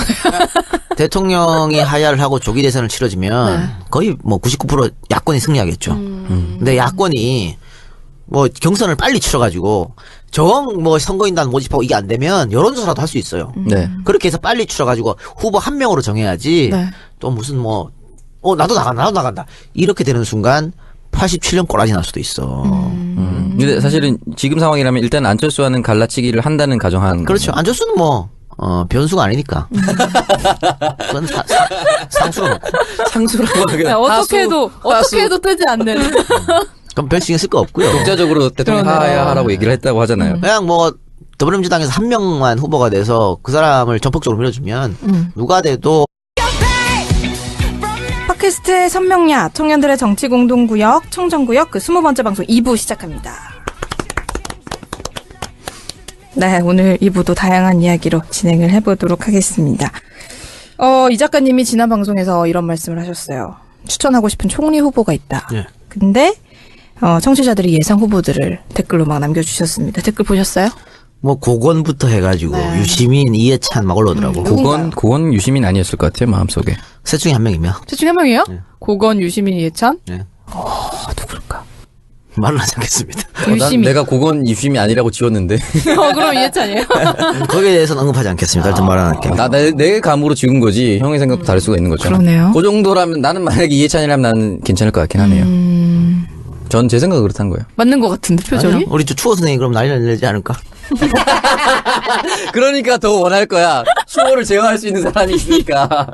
대통령이 하야를 하고 조기 대선을 치러지면 거의 뭐 99% 야권이 승리하겠죠. 근데 야권이 뭐 경선을 빨리 치러가지고 정 뭐 선거인단 모집하고 이게 안 되면 여론조사라도 할 수 있어요. 네. 그렇게 해서 빨리 치러가지고 후보 한 명으로 정해야지 네. 또 무슨 뭐 나도 나간다 이렇게 되는 순간 87년 꼬라지 날 수도 있어. 근데 사실은 지금 상황이라면 일단 안철수와는 갈라치기를 한다는 가정한 그렇죠. 안철수는 뭐 변수가 아니니까. 그건 상수로 놓고. 상수라고 하긴 네, 어떻게 해도 뜨지 않는. 그럼 별 신경 쓸 거 없고요. 독자적으로 대통령 그러네요. 하야하라고 얘기를 했다고 하잖아요. 그냥 뭐 더불어민주당에서 한 명만 후보가 돼서 그 사람을 전폭적으로 밀어주면 누가 돼도 팟캐스트의 선명야 청년들의 정치 공동구역 청정구역 그 20번째 방송 2부 시작합니다. 네, 오늘 2부도 다양한 이야기로 진행을 해보도록 하겠습니다. 이 작가님이 지난 방송에서 이런 말씀을 하셨어요. 추천하고 싶은 총리 후보가 있다. 예. 근데 청취자들이 예상 후보들을 댓글로 막 남겨주셨습니다. 댓글 보셨어요? 뭐 고건부터 해가지고 네. 유시민, 이해찬 막 올라오더라고. 고건 유시민 아니었을 것 같아요 마음속에. 셋 중에 한 명이면 셋 중에 한 명이에요? 고건, 유시민, 이해찬? 네. 누굴까? 말은 하지 않겠습니다. 난 유시민. 내가 고건 유시민 아니라고 지웠는데. 그럼 이해찬이에요? 거기에 대해서는 언급하지 않겠습니다. 일단 말 안 할게요. 내 감으로 지운 거지. 형의 생각도 다를 수가 있는 거죠. 그러네요. 그 정도라면 나는 만약에 이해찬이라면 나는 괜찮을 것 같긴 하네요. 전 제 생각은 그렇다는 거예요. 맞는 것 같은데 표정이? 아니요. 우리 추호 선생님 그럼 난리 내지 않을까? 그러니까 더 원할 거야. 추호를 제어할 수 있는 사람이 있으니까.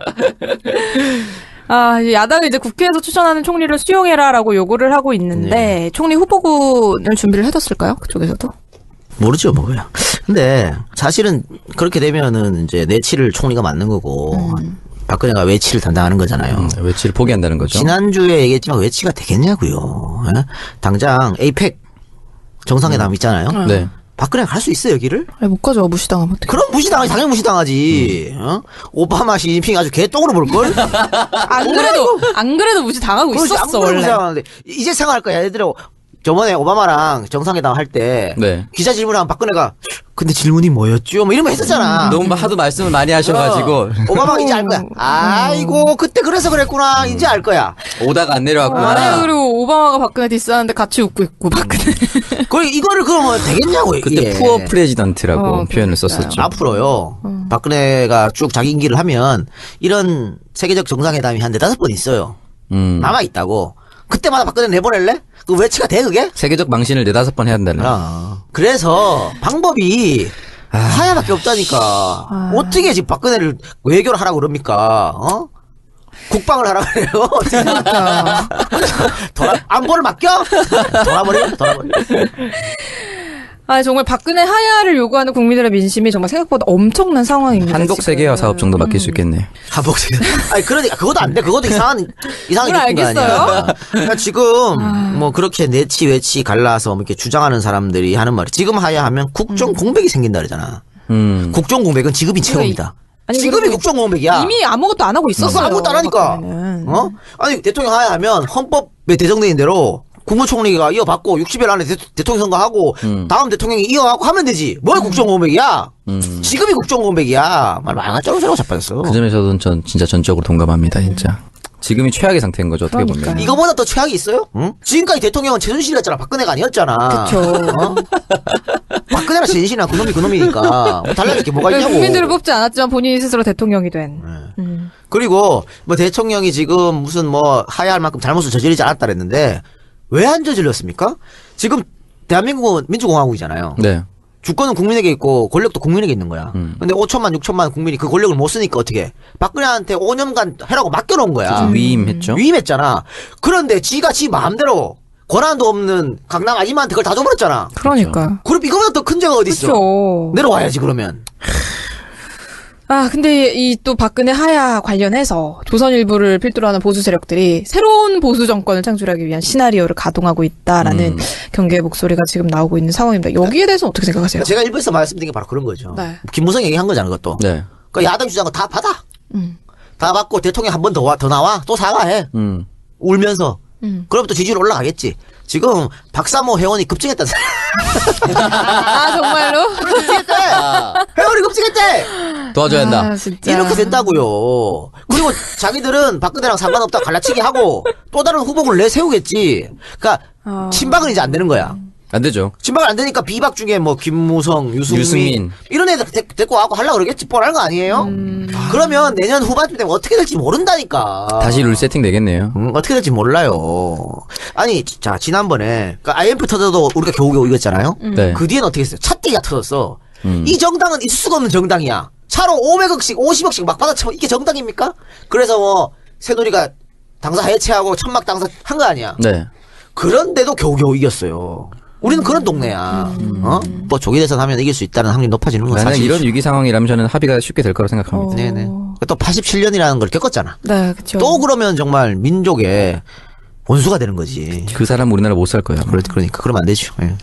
야당은 이제 국회에서 추천하는 총리를 수용해라라고 요구를 하고 있는데 총리 후보군을 준비를 해뒀을까요? 그쪽에서도? 모르죠, 뭐야. 근데 사실은 그렇게 되면은 이제 내치를 총리가 맞는 거고 박근혜가 외치를 담당하는 거잖아요. 외치를 포기한다는 거죠. 지난주에 얘기했지만 외치가 되겠냐고요. 예? 당장 에이펙 정상회담 있잖아요. 네. 박근혜가 갈 수 있어요, 여기를? 아니, 못 가죠. 무시당하면 어떡해. 그럼 무시당하지, 당연히 무시당하지. 오바마, 시진핑 아주 개똥으로 볼걸? 안 그래도 무시당하고 있었어, 원래. 무시당하는데. 이제 생각할 거야, 얘들아. 저번에 오바마랑 정상회담 할 때 네. 기자 질문하면 박근혜가 근데 질문이 뭐였죠? 뭐 이런 거 했었잖아. 너무 하도 말씀을 많이 하셔가지고. 오바마가 이제 알 거야. 아이고 그때 그래서 그랬구나. 이제 알 거야. 오다가 안 내려왔구나. 아니, 그리고 오바마가 박근혜 디스하는데 같이 웃고 있고, 박근혜. 그리고 이거를 그러면 되겠냐고. 그때 이게. 푸어 프레지던트라고 표현을 그러니까요. 썼었죠. 앞으로요. 박근혜가 쭉 자기 임기를 하면 이런 세계적 정상회담이 한 4-5번 있어요. 남아 있다고. 그때마다 박근혜 내보낼래? 그 외치가 돼 그게? 세계적 망신을 4-5번 해야 한다는. 그래서 방법이 하야밖에 없다니까. 어떻게 지금 박근혜를 외교를 하라고 그럽니까? 국방을 하라고 그래요? 안보를 맡겨? 돌아버려? 정말 박근혜 하야를 요구하는 국민들의 민심이 정말 생각보다 엄청난 상황입니다. 한국 지금. 세계화 사업 정도 맡길 수 있겠네. 한복세. 그러니까 그것도 안 돼. 그것도 이상하게 그걸 느낀 거 아니야. 알겠어요? 그러니까 지금 뭐 그렇게 내치 외치 갈라서 뭐 이렇게 주장하는 사람들이 하는 말이 지금 하야하면 국정 공백이 생긴다 그러잖아. 국정 공백은 지급인 체험이다. 아니, 지금이 그리고 국정 공백이야. 이미 아무것도 안 하고 있었어요. 아무것도 안 하니까. 박근혜는. 아니 대통령 하야하면 헌법에 대정되는 대로 국무총리가 이어받고 60일 안에 대통령 선거하고 다음 대통령이 이어가고 하면 되지. 뭘 국정 공백이야? 지금이 국정 공백이야. 말 많아 쩌르쩌르 자빠졌어. 그 점에서는 전 진짜 전적으로 동감합니다, 진짜. 지금이 최악의 상태인 거죠, 어떻게 보면. 그러니까요. 이거보다 더 최악이 있어요? 응? 지금까지 대통령은 최순실이었잖아. 박근혜가 아니었잖아. 그쵸. 박근혜랑 최순실이랑 그놈이니까 뭐 달라질 게 뭐가 있냐고. 국민들을 뽑지 않았지만 본인이 스스로 대통령이 된. 그리고 뭐 대통령이 지금 무슨 뭐 하야할 만큼 잘못을 저지르지 않았다 그랬는데 왜 안 저질렀습니까? 지금 대한민국은 민주공화국이잖아요. 네. 주권은 국민에게 있고 권력도 국민에게 있는 거야. 근데 5천만 6천만 국민이 그 권력을 못 쓰니까 어떻게 박근혜한테 5년간 해라고 맡겨놓은 거야. 위임했죠. 위임했잖아. 그런데 지가 지 마음대로 권한도 없는 강남 아줌마한테 그걸 다 줘버렸잖아. 그러니까. 그럼 이거보다 더 큰 죄가 어디 있어? 그렇죠. 내려와야지 그러면. 아, 근데 이 또 박근혜 하야 관련해서 조선일보를 필두로 하는 보수 세력들이 새로운 보수 정권을 창출하기 위한 시나리오를 가동하고 있다라는 경계의 목소리가 지금 나오고 있는 상황입니다. 여기에 대해서 어떻게 생각하세요? 제가 일부에서 말씀드린 게 바로 그런 거죠. 네. 김무성 얘기한 거잖아, 그것도. 네. 그 야당 주장은 다 받아. 다 받고 대통령 한 번 더 나와. 또 사과해. 울면서. 그럼 또 지지율 올라가겠지. 지금 박사모 회원이 급증했다는 아, 정말로? 급증했대. 회원이 급증했대. 도와줘야 한다. 아, 진짜. 이렇게 된다고요. 그리고 자기들은 박근혜랑 상관없다 갈라치기 하고 또 다른 후보를 내세우겠지. 그러니까 친박은 이제 안 되는 거야. 안 되죠. 친박은 안 되니까 비박 중에 뭐 김무성, 유승민 유승민. 이런 애들 데리고 와고 하려고 그러겠지. 뻔한 거 아니에요? 그러면 내년 후반쯤 되면 어떻게 될지 모른다니까. 다시 룰 세팅 되겠네요. 어떻게 될지 몰라요. 아니, 자, 지난번에, 그 IMF 터져도 우리가 겨우겨우 이겼잖아요? 네. 그 뒤엔 어떻게 했어요? 차떼기가 터졌어. 이 정당은 있을 수가 없는 정당이야. 차로 500억씩, 50억씩 막 받아치면 이게 정당입니까? 그래서 뭐, 새누리가 당사 해체하고 천막 당사 한 거 아니야? 네. 그런데도 겨우겨우 이겼어요. 우리는 그런 동네야. 뭐 조기 대선 하면 이길 수 있다는 확률이 높아지는 건 만약 사실. 이런 위기 상황이라면 저는 합의가 쉽게 될 거라고 생각합니다. 네네. 또 87년이라는 걸 겪었잖아. 네, 그렇죠. 또 그러면 정말 민족의 원수가 되는 거지. 그 사람 우리나라 못 살 거예요. 그러니까 그러면 안 되죠. 예.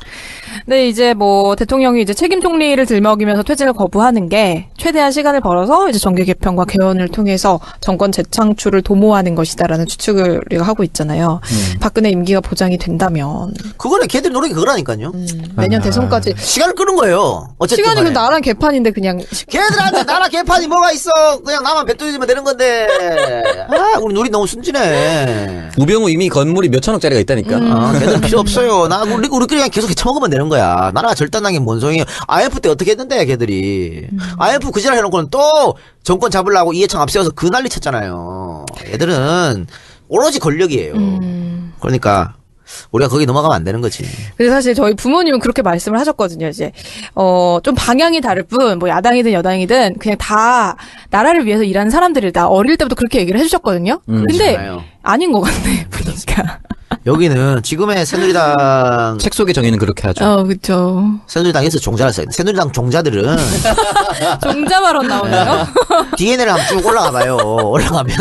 네, 이제 뭐 대통령이 이제 책임 총리를 들먹이면서 퇴진을 거부하는 게 최대한 시간을 벌어서 이제 정계 개편과 개헌을 통해서 정권 재창출을 도모하는 것이다라는 추측을 우리가 하고 있잖아요. 박근혜 임기가 보장이 된다면 그거는 걔들 노력이 그거라니까요. 내년 대선까지 시간을 끄는 거예요. 어쨌든 시간이 그 간에. 나랑 개판인데 그냥 걔들한테 나라 개판이 뭐가 있어. 그냥 나만 뱉어주면 되는 건데. 아, 우리 너무 순진해. 우병우 이미 건물이 몇 천억짜리가 있다니까. 아, 걔들 필요 없어요. 우리끼리 그냥 계속 처먹으면 되는 거야. 나라가 절단난 게 뭔 소용이야. IMF 때 어떻게 했는데, 걔들이. IMF 그지랄 해놓고는 또 정권 잡으려고 이해창 앞세워서 그 난리 쳤잖아요. 얘들은 오로지 권력이에요. 그러니까 우리가 거기 넘어가면 안 되는 거지. 그래서 사실 저희 부모님은 그렇게 말씀을 하셨거든요. 이제 좀 방향이 다를 뿐 뭐 야당이든 여당이든 그냥 다 나라를 위해서 일하는 사람들이다. 어릴 때부터 그렇게 얘기를 해주셨거든요. 근데 않아요. 아닌 것 같네. 보니까. 여기는 지금의 새누리당 책 속의 정의는 그렇게 하죠. 그렇죠. 새누리당에서 종자를 써야 돼. 새누리당 종자들은 종자 발언 나오나요? DNA를 한번 쭉 올라가 봐요. 올라가면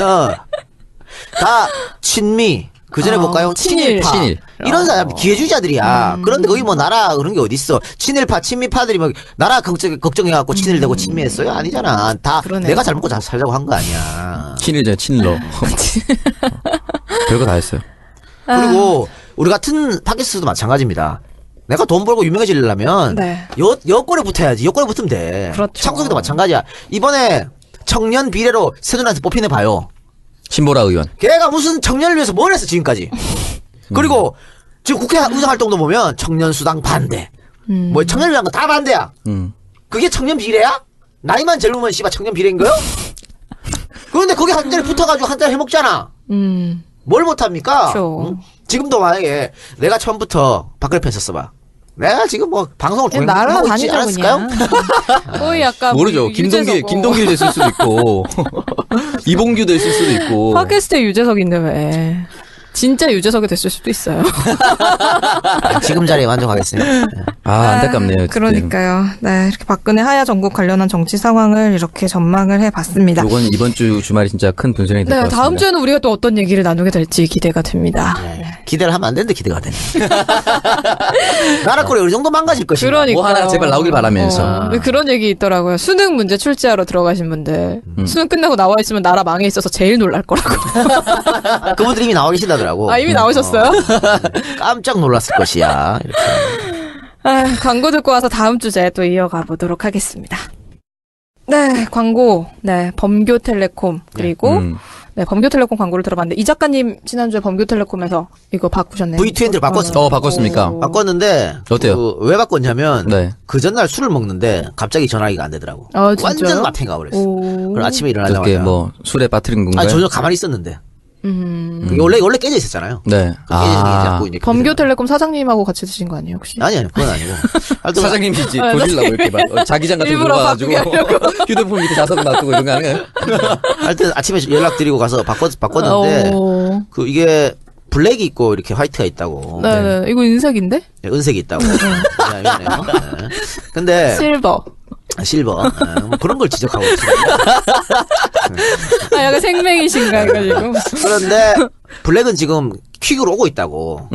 다 친미. 그 전에 볼까요? 친일파. 친일. 이런 사람 기회주의자들이야. 그런데 거기 뭐 나라 그런 게 어딨어. 친일파, 친미파들이 뭐 나라 걱정해갖고 친일되고 친미했어요? 아니잖아. 다 그러네요. 내가 잘 먹고 잘 살자고 한 거 아니야. 친일자 친러. 별거 다 했어요. 그리고 우리 같은 팟캐스트도 마찬가지입니다. 내가 돈 벌고 유명해지려면 네. 여권에 붙어야지. 여권에 붙으면 돼. 그렇죠. 창석이도 마찬가지야. 이번에 청년 비례로 새누리한테 뽑히네 봐요. 신보라 의원. 걔가 무슨 청년을 위해서 뭘 했어 지금까지. 그리고 지금 국회 의정 활동도 보면 청년 수당 반대. 뭐 청년을 위한 거 다 반대야. 그게 청년 비례야? 나이만 젊으면 씨발 청년 비례인 거요? 그런데 거기 한 자리 붙어가지고 한 자리 해먹잖아. 뭘 못합니까? 그렇죠. 지금도 만약에 내가 처음부터 박근혜 편 썼어봐. 내가 지금 뭐 방송을 그냥 날아다니죠, 하고 있지 않았을까요? 거의 약간 모르죠. 뭐 유재석, 김동길 됐을 수도 있고 이봉규 됐을 수도 있고. 팟캐스트에 유재석인데 왜? 진짜 유재석이 됐을 수도 있어요. 지금 자리에 만족하겠습니다. 아, 안타깝네요. 어쨌든. 그러니까요. 네, 이렇게 박근혜 하야 정국 관련한 정치 상황을 이렇게 전망을 해봤습니다. 요건 이번 주 주말이 진짜 큰 분쟁이 될 것 네, 같습니다. 다음 주에는 우리가 또 어떤 얘기를 나누게 될지 기대가 됩니다. 기대를 하면 안 되는데 기대가 되네. 나라 꼴이 어느 정도 망가질 것인가. 그러니까 뭐 하나 제발 나오길 바라면서. 그런 얘기 있더라고요. 수능 문제 출제하러 들어가신 분들 수능 끝나고 나와 있으면 나라 망해 있어서 제일 놀랄 거라고. 그분들이 이미 나와 계시다더라고. 아, 이미 나오셨어요? 깜짝 놀랐을 것이야. 이렇게. 아, 광고 듣고 와서 다음 주제에 또 이어가 보도록 하겠습니다. 네, 광고. 네, 범교텔레콤. 그리고, 네, 범교텔레콤 광고를 들어봤는데, 이 작가님 지난주에 범교텔레콤에서 이거 바꾸셨네요. V20를 바꿨습니다. 바꿨습니까? 오. 바꿨는데 어때요? 왜 바꿨냐면 네. 그 전날 술을 먹는데 갑자기 전화기가 안 되더라고. 아, 진짜요? 완전 마탱이가 버렸어. 오. 그럼 아침에 그렇게 일어나자마자 뭐 술에 빠뜨린 건가요? 전혀 가만히 있었는데 그게 원래 깨져 있었잖아요. 네. 깨지는 게 자꾸 이제 범교텔레콤 사장님하고 같이 드신 거 아니에요 혹시? 아니 그건 아니고. 하여튼 사장님이지 보시려고 이렇게 막 자기장 같은 거 일부러 들어가가지고 휴대폰 밑에 자석 놔두고 이런 거 아니에요? 하여튼 아침에 연락 드리고 가서 바꿨는데 그 이게 블랙이 있고 이렇게 화이트가 있다고. 네. 이거 은색인데? 네, 은색이 있다고. 미안해요. 네. 근데 실버. 실버. 뭐 그런 걸 지적하고 있어요. 약간 생맹이신가 해가지고. 그런데 블랙은 지금 퀵으로 오고 있다고.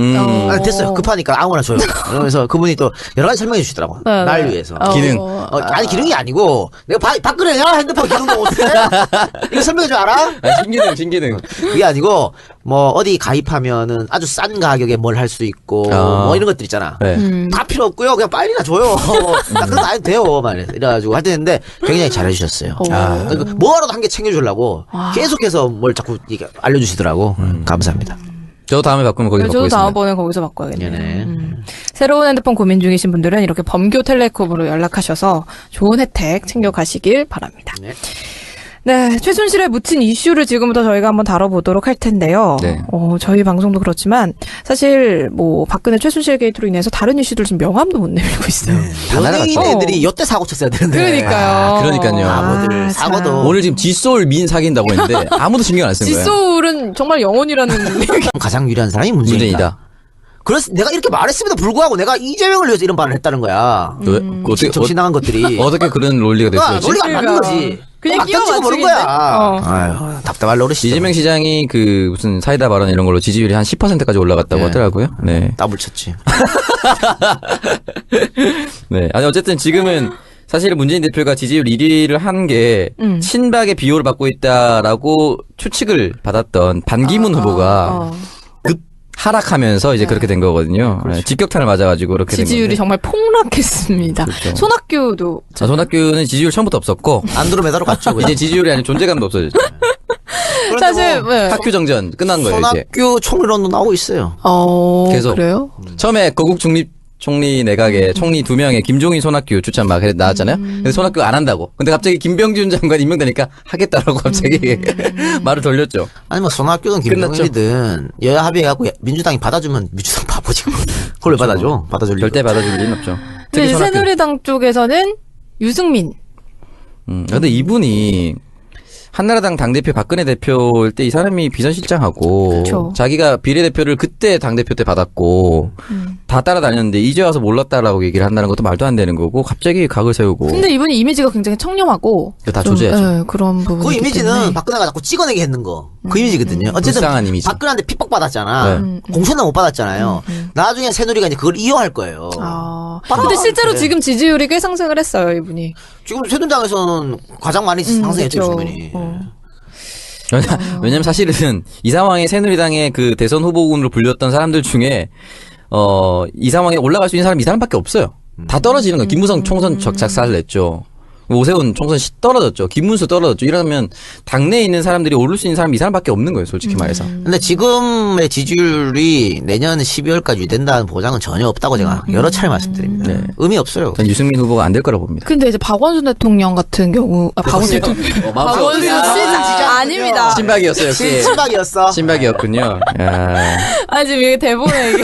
됐어요. 급하니까 아무거나 줘요. 그러면서 그분이 또 여러 가지 설명해 주시더라고. 네, 날 네. 위해서. 기능. 아니 기능이 아니고 내가 박근혜야 핸드폰 기능도 못해. 이거 설명해 줄 알아? 신기능. 그게 아니고 뭐 어디 가입하면은 아주 싼 가격에 뭘 할 수 있고 뭐 이런 것들 있잖아. 네. 다 필요 없고요. 그냥 빨리나 줘요. 나 그런 거 안 해도 돼요. 말해. 이래가지고 할 때는데 굉장히 잘해주셨어요. 그러니까 뭐라도 한 개 챙겨주려고 계속해서 뭘 자꾸 이게 알려주시더라고. 감사합니다. 저 다음에 바꾸면 거기서 저도 바꾸겠습니다. 다음번에 거기서 바꿔야겠네요. 네네. 새로운 핸드폰 고민 중이신 분들은 이렇게 범교텔레콤으로 연락하셔서 좋은 혜택 챙겨가시길 바랍니다. 네. 네, 최순실에 묻힌 이슈를 지금부터 저희가 한번 다뤄보도록 할 텐데요. 네. 저희 방송도 그렇지만 사실 뭐 박근혜 최순실 게이트로 인해서 다른 이슈들 지금 명함도 못 내밀고 있어요. 다 날아갔죠. 애들이 여태 사고 쳤어야 되는데. 그러니까요. 그러니까요. 바보들 참. 사고도. 오늘 지금 지소울 민 사귄다고 했는데 아무도 신경 안 쓴 거예요. 지소울은 정말 영혼이라는 얘기. 가장 유리한 사람이 문재인이다. 문재인이다. 그래서 내가 이렇게 말했음에도 불구하고 내가 이재명을 위해서 이런 말을 했다는 거야. 왜? 어떻게 정신 나간 것들이. 어떻게 그런 논리가 됐어요? 논리가 안 맞는 거지. 그냥 끼워 찍어 보는 맞추기인데? 거야. 아유, 답답할 노릇이죠. 이재명 시장이 그 무슨 사이다 발언 이런 걸로 지지율이 한 10%까지 올라갔다고 네. 하더라고요. 네. 따블 쳤지. 네. 아니 어쨌든 지금은 사실 문재인 대표가 지지율 1위를 한 게 친박의 비호를 받고 있다라고 추측을 받았던 반기문 후보가 급 하락하면서 이제 그렇게 된 거거든요. 네, 직격탄을 맞아가지고 그렇게 된 지지율이 건데. 정말 폭락했습니다. 그렇죠. 손학규도 손학규는 지지율 처음부터 없었고 안드로메다로 갔죠. 그냥. 이제 지지율이 아니라 존재감도 없어졌죠. 그런데 사실 뭐 네. 학교 정전 끝난 거예요 이제. 손학규 총리론도 나오고 있어요. 계속. 그래요? 처음에 거국 중립 총리 내각에 총리 2명에 김종인 손학규 추천 막 나왔잖아요. 근데 손학규가 안 한다고. 근데 갑자기 김병준 장관 임명되니까 하겠다라고 갑자기 말을 돌렸죠. 아니 뭐 손학규든 김정일이든 여야 합의해갖고 민주당이 받아주면 민주당 바보지. 그걸 왜 받아줘? 받아줄 절대 받아줄 리는 없죠. 근데 이제 손학규. 새누리당 쪽에서는 유승민. 근데 이분이 한나라당 당대표 박근혜 대표일 때 이 사람이 비서실장하고 그쵸. 자기가 비례대표를 그때 당대표 때 받았고 다 따라다녔는데 이제 와서 몰랐다라고 얘기를 한다는 것도 말도 안 되는 거고 갑자기 각을 세우고 근데 이분이 이미지가 굉장히 청렴하고 다 좀, 조제해야죠. 네, 그런 부분. 그 이미지는 박근혜가 자꾸 찍어내게 했는 거. 그 이미지거든요. 어쨌든 불쌍한 이미지. 박근혜한테 핍박받았잖아. 공천은 못 받았잖아요. 나중에 새누리가 이제 그걸 이용할 거예요. 근데 실제로 네. 지금 지지율이 꽤 상승을 했어요, 이분이. 지금 새누리당에서는 가장 많이 상승했죠, 그쵸. 주민이. 왜냐면 사실은 이 상황에 새누리당의 그 대선 후보군으로 불렸던 사람들 중에 이 상황에 올라갈 수 있는 사람이 이 사람밖에 없어요. 다 떨어지는 거예요. 김무성 총선 작사를 냈죠. 오세훈 총선 떨어졌죠. 김문수 떨어졌죠. 이러면 당내에 있는 사람들이 오를 수 있는 사람이 이 사람밖에 없는 거예요. 솔직히 말해서. 근데 지금의 지지율이 내년 12월까지 유지된다는 보장은 전혀 없다고 제가 여러 차례 말씀드립니다. 네. 의미 없어요. 전 유승민 후보가 안 될 거라고 봅니다. 근데 이제 박원순 대통령 같은 경우, 박원순 대통령. 박원순 시장 아닙니다. 친박이었어요, 역시. 친박이었어. 친박이었군요. 야, 아니, 지금 이게 대본에 이게.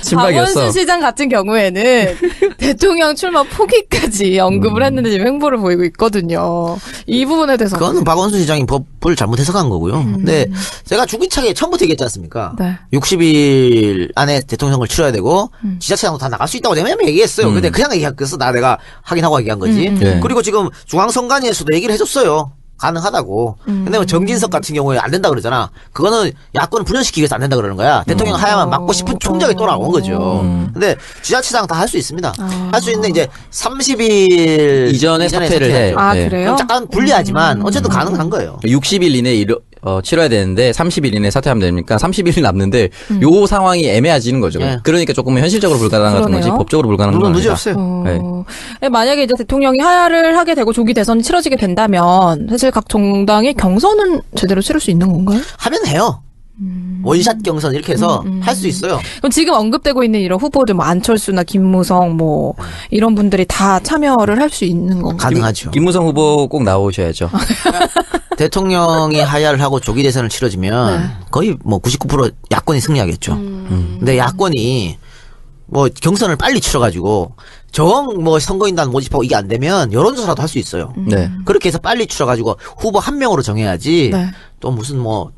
친박이었어. 박원순 시장 같은 경우에는 대통령 출마 포기까지 언급을 했는데 지금 행보를 보이고 있거든요. 이 부분에 대해서. 그거는 박원순 시장이 법을 잘못 해석한 거고요. 근데 제가 주기차게 처음부터 얘기했지 않습니까? 네. 60일 안에 대통령을 치러야 되고 지자체장도 다 나갈 수 있다고 내가 얘기했어요. 근데 그냥 얘기했어. 내가 확인하고 얘기한 거지. 네. 그리고 지금 중앙선관위에서도 얘기를 해줬어요. 가능하다고. 근데 뭐 정진석 같은 경우에 안 된다 그러잖아. 그거는 야권을 분열시키기 위해서 안 된다 그러는 거야. 대통령 하야만 막고 싶은 총적이 또 나온 거죠. 근데 지자체장 다 할 수 있습니다. 할 수 있는데 이제 30일 이전에 사퇴를 해. 아, 네. 그래요? 그럼 잠깐 불리하지만 어쨌든 가능한 거예요. 60일 이내에 치러야 되는데 30일 이내에 사퇴하면 되니까 30일이 남는데 요 상황이 애매해지는 거죠. 네. 그러니까 조금 현실적으로 불가능한 같은 거지 그러네요. 법적으로 불가능한 건 물론 문제 아니다. 없어요. 네. 만약에 이제 대통령이 하야를 하게 되고 조기 대선이 치러지게 된다면 사실 각 정당이 경선은 제대로 치를 수 있는 건가요? 하면 해요. 원샷 경선 이렇게 해서 할 수 있어요. 그럼 지금 언급되고 있는 이런 후보들 뭐 안철수나 김무성 뭐 이런 분들이 다 참여를 할 수 있는 건가요? 가능하죠. 김무성 후보 꼭 나오셔야죠. 대통령이 하야를 하고 조기 대선을 치러지면 네. 거의 뭐 99% 야권이 승리하겠죠. 근데 야권이 뭐 경선을 빨리 치러가지고 정 뭐 선거인단 모집하고 이게 안 되면 여론조사라도 할 수 있어요. 네. 그렇게 해서 빨리 치러가지고 후보 한 명으로 정해야지. 네. 또 무슨 뭐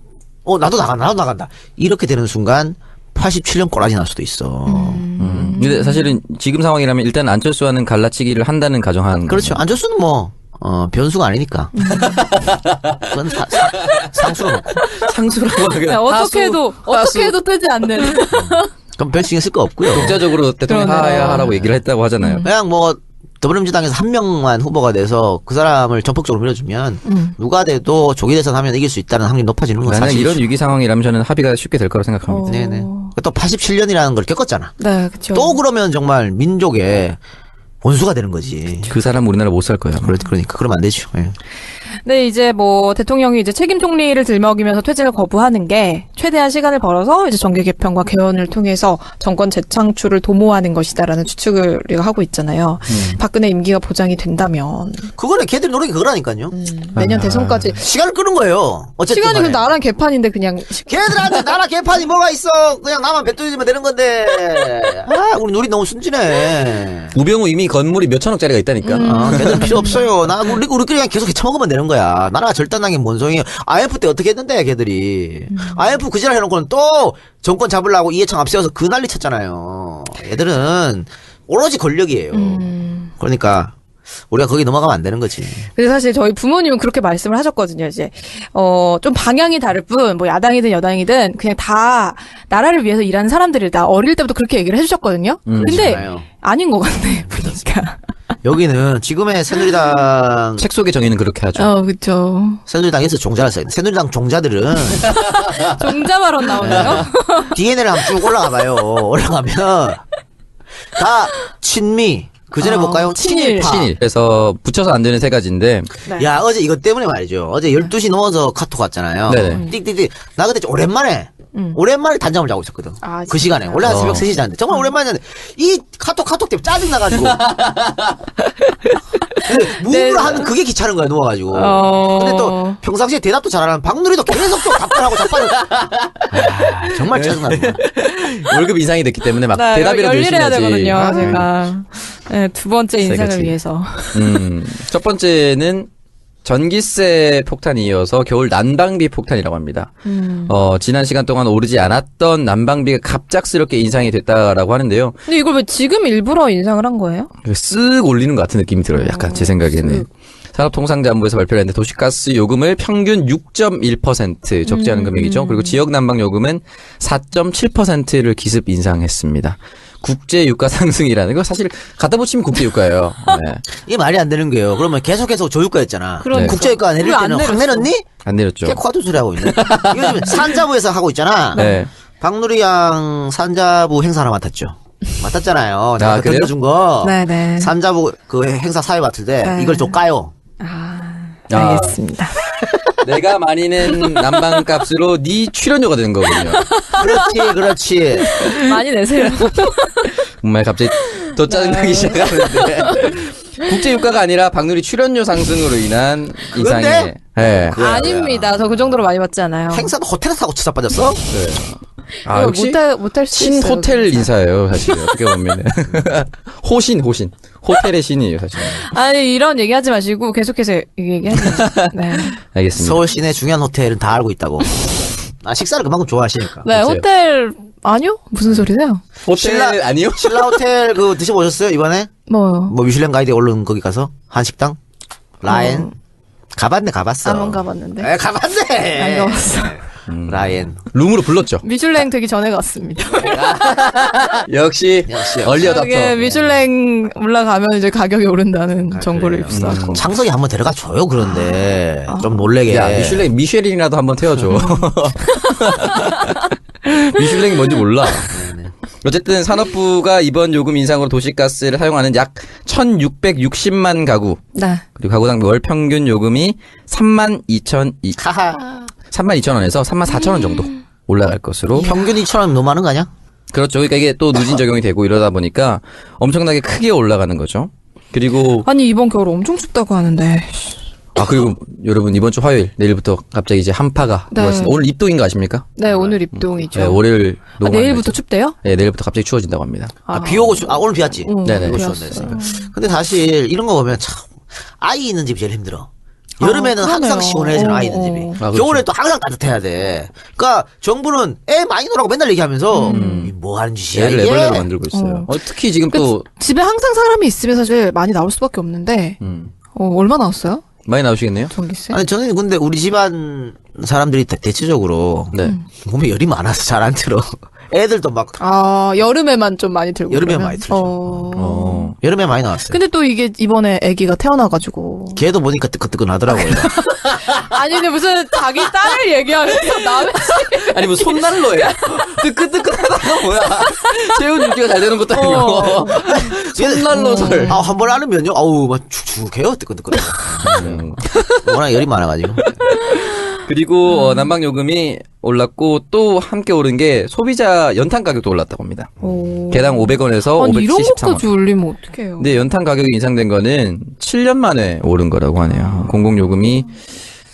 나도 나간다. 이렇게 되는 순간 87년 꼬라지 날 수도 있어. 근데 사실은 지금 상황이라면 일단 안철수와는 갈라치기를 한다는 가정한. 그렇죠. 안철수는 뭐 변수가 아니니까. 그건 상수로 놓고. 상수라고 하긴. 네, 어떻게 해도 뜨지 않는. 그럼 별 신경 쓸 거 없고요. 독자적으로 대통령 그러네요. 하야하라고 얘기를 했다고 하잖아요. 그냥 뭐 더불어민주당에서 한 명만 후보가 돼서 그 사람을 전폭적으로 밀어주면 누가 돼도 조기 대선 하면 이길 수 있다는 확률이 높아지는 건 나는 사실이죠. 이런 위기 상황이라면 저는 합의가 쉽게 될 거라고 생각합니다. 네네. 또 87년이라는 걸 겪었잖아. 네, 그렇죠. 또 그러면 정말 민족의 원수가 되는 거지. 그 사람 우리나라 못 살 거예요. 그러니까 그러면 안 되죠. 예. 네, 이제 뭐 대통령이 이제 책임 총리를 들먹이면서 퇴진을 거부하는 게 최대한 시간을 벌어서 이제 정계 개편과 개헌을 통해서 정권 재창출을 도모하는 것이다라는 추측을 우리가 하고 있잖아요. 박근혜 임기가 보장이 된다면 그거는 걔들 노력이 그거라니까요. 내년 대선까지 시간을 끄는 거예요. 어쨌든 시간이 간에. 그럼 나랑 개판인데 그냥 걔들한테 나라 개판이 뭐가 있어. 그냥 나만 뱉어주면 되는 건데. 우리 놀이 너무 순진해. 우병우 이미 건물이 몇천억짜리가 있다니까. 걔들 필요 없어요. 우리끼리 그냥 계속 처먹으면 되는 거야. 나라가 절단당긴 뭔 소용이야. IMF 때 어떻게 했는데, 걔들이. IMF 그 지랄 해놓고는 또 정권 잡으려고 이해창 앞세워서 그 난리 쳤잖아요. 얘들은 오로지 권력이에요. 그러니까 우리가 거기 넘어가면 안 되는 거지. 근데 사실 저희 부모님은 그렇게 말씀을 하셨거든요. 이제 좀 방향이 다를 뿐, 뭐 야당이든 여당이든 그냥 다 나라를 위해서 일하는 사람들이다. 어릴 때부터 그렇게 얘기를 해주셨거든요. 근데 그렇잖아요. 아닌 것 같네 보니까. 여기는 지금의 새누리당 책 속의 정의는 그렇게 하죠. 그렇죠. 새누리당에서 종자를 써요. 새누리당 종자들은 종자 발언 나오네요. DNA를 한번 쭉 올라가봐요. 올라가면 다 친미. 그 전에 볼까요? 친일. 친일파. 신일. 그래서 붙여서 안 되는 세 가지인데. 네. 야, 어제 이것 때문에 말이죠. 어제 12시 넘어서 카톡 왔잖아요. 네네. 띡띡띡. 나 그때 오랜만에 단잠을 자고 있었거든. 아, 그 시간에. 원래 한 새벽 3시 자는데. 정말 오랜만에 잤는데. 이 카톡 때문에 짜증나가지고. 무브를 하는 그게 귀찮은 거야, 누워가지고. 근데 또 평상시에 대답도 잘하는 박누리도 계속 또 답변하고 답변을. 정말 짜증나는 거야. 월급 인상이 됐기 때문에 막 네, 대답이라도 열심히 열일해야 하지. 되거든요. 제가 네, 두 번째 인상을 세겠지. 위해서. 첫 번째는 전기세 폭탄이 이어서 겨울 난방비 폭탄이라고 합니다. 지난 시간 동안 오르지 않았던 난방비가 갑작스럽게 인상이 됐다라고 하는데요. 근데 이걸 왜 지금 일부러 인상을 한 거예요? 쓱 올리는 것 같은 느낌이 들어요. 약간 제 생각에는. 산업통상자원부에서 발표를 했는데 도시가스 요금을 평균 6.1% 적지 않은 금액이죠. 그리고 지역 난방 요금은 4.7%를 기습 인상했습니다. 국제 유가 상승이라는 거 사실 갖다 붙이면 국제 유가예요. 네. 이게 말이 안 되는 거예요. 그러면 계속해서 저유가였잖아. 그러니까. 국제유가 내릴 왜안 때는 확 내렸어? 내렸니? 안 내렸죠. 걔 코아도 소리 하고 있네. 이거 지금 산자부에서 하고 있잖아. 네. 박누리 양 산자부 행사 하나 맡았죠. 맡았잖아요. 내가 그래요? 던져준 거. 네네. 산자부 그 행사 사회 맡을 때 네. 이걸 좀 까요. 알겠습니다. 내가 많이 낸 난방값으로 네 출연료가 되는 거군요. 그렇지. 많이 내세요. 정말 갑자기 또 짜증나기 시작하는데 국제 유가가 아니라 박누리 출연료 상승으로 인한 인상이. 네. 아닙니다. 저 그 정도로 많이 받지 않아요. 행사도 호텔에서 하고 치사 빠졌어? 아, 역시 못할 수 신 있어요. 호텔 인사예요, 사실. 어떻게 보면. 호신. 호텔의 신이에요, 사실. 아니 이런 얘기하지 마시고 계속해서 얘기하지 마시고. 네. 알겠습니다. 서울 시내 중요한 호텔은 다 알고 있다고. 식사를 그만큼 좋아하시니까. 네, 없어요. 호텔 아니요? 무슨 소리세요? 호텔 아니요? 신라 호텔 그 드셔보셨어요 이번에? 뭐요? 뭐 미슐랭 가이드에 오른 거기 가서 한식당 라엔 가봤어. 안 가봤는데. 에 가봤네. 안 가봤어. 라엔. 룸으로 불렀죠. 미슐랭 되기 전에 갔습니다. 역시 얼리어답터. 이게 미슐랭 올라가면 이제 가격이 오른다는 정보를 입수하고. 창석이 한번 데려가 줘요. 그런데 좀 놀래게. 야, 미쉐린이라도 한번 태워줘. 미슐랭이 뭔지 몰라. 어쨌든 산업부가 이번 요금 인상으로 도시가스를 사용하는 약 1,660만 가구. 네. 그리고 가구당 월 평균 요금이 32,000원에서 34,000원 정도 올라갈 것으로. 평균 2,000원 너무 많은 거 아니야? 그렇죠. 그러니까 이게 또 누진 적용이 되고 이러다 보니까 엄청나게 크게 올라가는 거죠. 그리고 아니 이번 겨울 엄청 춥다고 하는데. 그리고 여러분 이번 주 화요일 내일부터 갑자기 이제 한파가 네. 불어왔습니다. 오늘 입동인 거 아십니까? 네, 오늘 입동이죠. 네, 월요일 내일부터 춥대요? 네, 내일부터 갑자기 추워진다고 합니다. 비 오고 오늘 비 왔지. 네네. 비 비왔어요. 왔으니까. 근데 사실 이런 거 보면 참 아이 있는 집이 제일 힘들어. 여름에는 항상 그러네요. 시원해지는 아이 있는 집이. 그렇죠. 겨울에 또 항상 따뜻해야 돼. 그러니까 정부는 애 많이 놀라고 맨날 얘기하면서 뭐 하는 짓이야 애를 이게. 애벌레로 만들고 있어요. 특히 지금 또 집에 항상 사람이 있으면 사실 많이 나올 수밖에 없는데, 얼마 나왔어요? 많이 나오시겠네요? 전기세? 아니 저는 근데 우리 집안 사람들이 대체적으로 네. 몸에 열이 많아서 잘 안 들어. 애들도 막 여름에만 좀 많이 들고. 여름에 그러면? 많이 들죠. 여름에 많이 나왔어요. 근데 또 이게 이번에 아기가 태어나가지고. 걔도 보니까 뜨끈뜨끈하더라고요. 아니, 근데 무슨 자기 딸을 얘기하면서 남의 아니 뭐 손난로에 뜨끈뜨끈하다가 뭐야? 체온 유지가 잘 되는 것도 아니고 손난로설. 한 번 안으면요. 아우 막 축축해요. 뜨끈뜨끈. 워낙 열이 많아가지고. 그리고 난방 요금이 올랐고 또 함께 오른 게 소비자 연탄 가격도 올랐다고 합니다. 개당 500원에서 아니, 이런 573원. 것까지 올리면 어떡해요. 근데 연탄 가격이 인상된 거는 7년 만에 오른 거라고 하네요. 공공요금이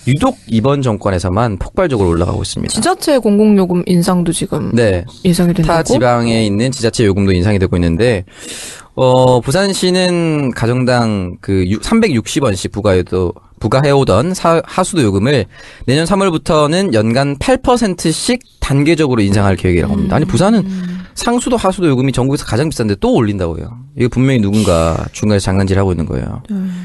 유독 이번 정권에서만 폭발적으로 올라가고 있습니다. 지자체 공공요금 인상도 지금 네. 예상이 된다고? 타 지방에 있는 지자체 요금도 인상이 되고 있는데 부산시는 가정당 360원씩 부과해오던 하수도 요금을 내년 3월부터는 연간 8%씩 단계적으로 인상할 계획이라고 합니다. 아니 부산은 상수도 하수도 요금이 전국에서 가장 비싼데 또 올린다고요. 이거 분명히 누군가 중간에서 장난질하고 있는 거예요.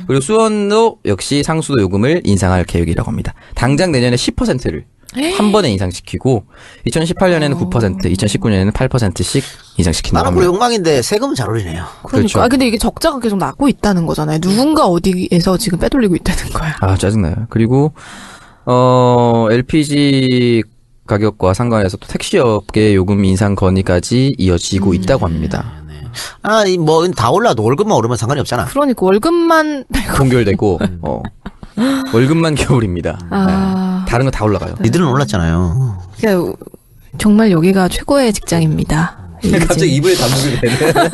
그리고 수원도 역시 상수도 요금을 인상할 계획이라고 합니다. 당장 내년에 10%를 한 번에 인상시키고 2018년에는 9%, 2019년에는 8%씩 인상시킨다고 나는 우리 합니다. 욕망인데 세금은 잘 올리네요. 그러니까. 그렇죠. 근데 이게 적자가 계속 나고 있다는 거잖아요. 누군가 어디에서 지금 빼돌리고 있다는 거야. 짜증나요. 그리고 LPG 가격과 상관해서 또 택시업계 요금 인상 건의까지 이어지고 있다고 합니다. 뭐 다 올라도 월급만 오르면 상관이 없잖아. 그러니까 월급만 동결되고 월급만 겨울입니다. 다른 거 다 올라가요. 니들은 올랐잖아요. 그러니까 정말 여기가 최고의 직장입니다. 갑자기 이불에 담그게 되는.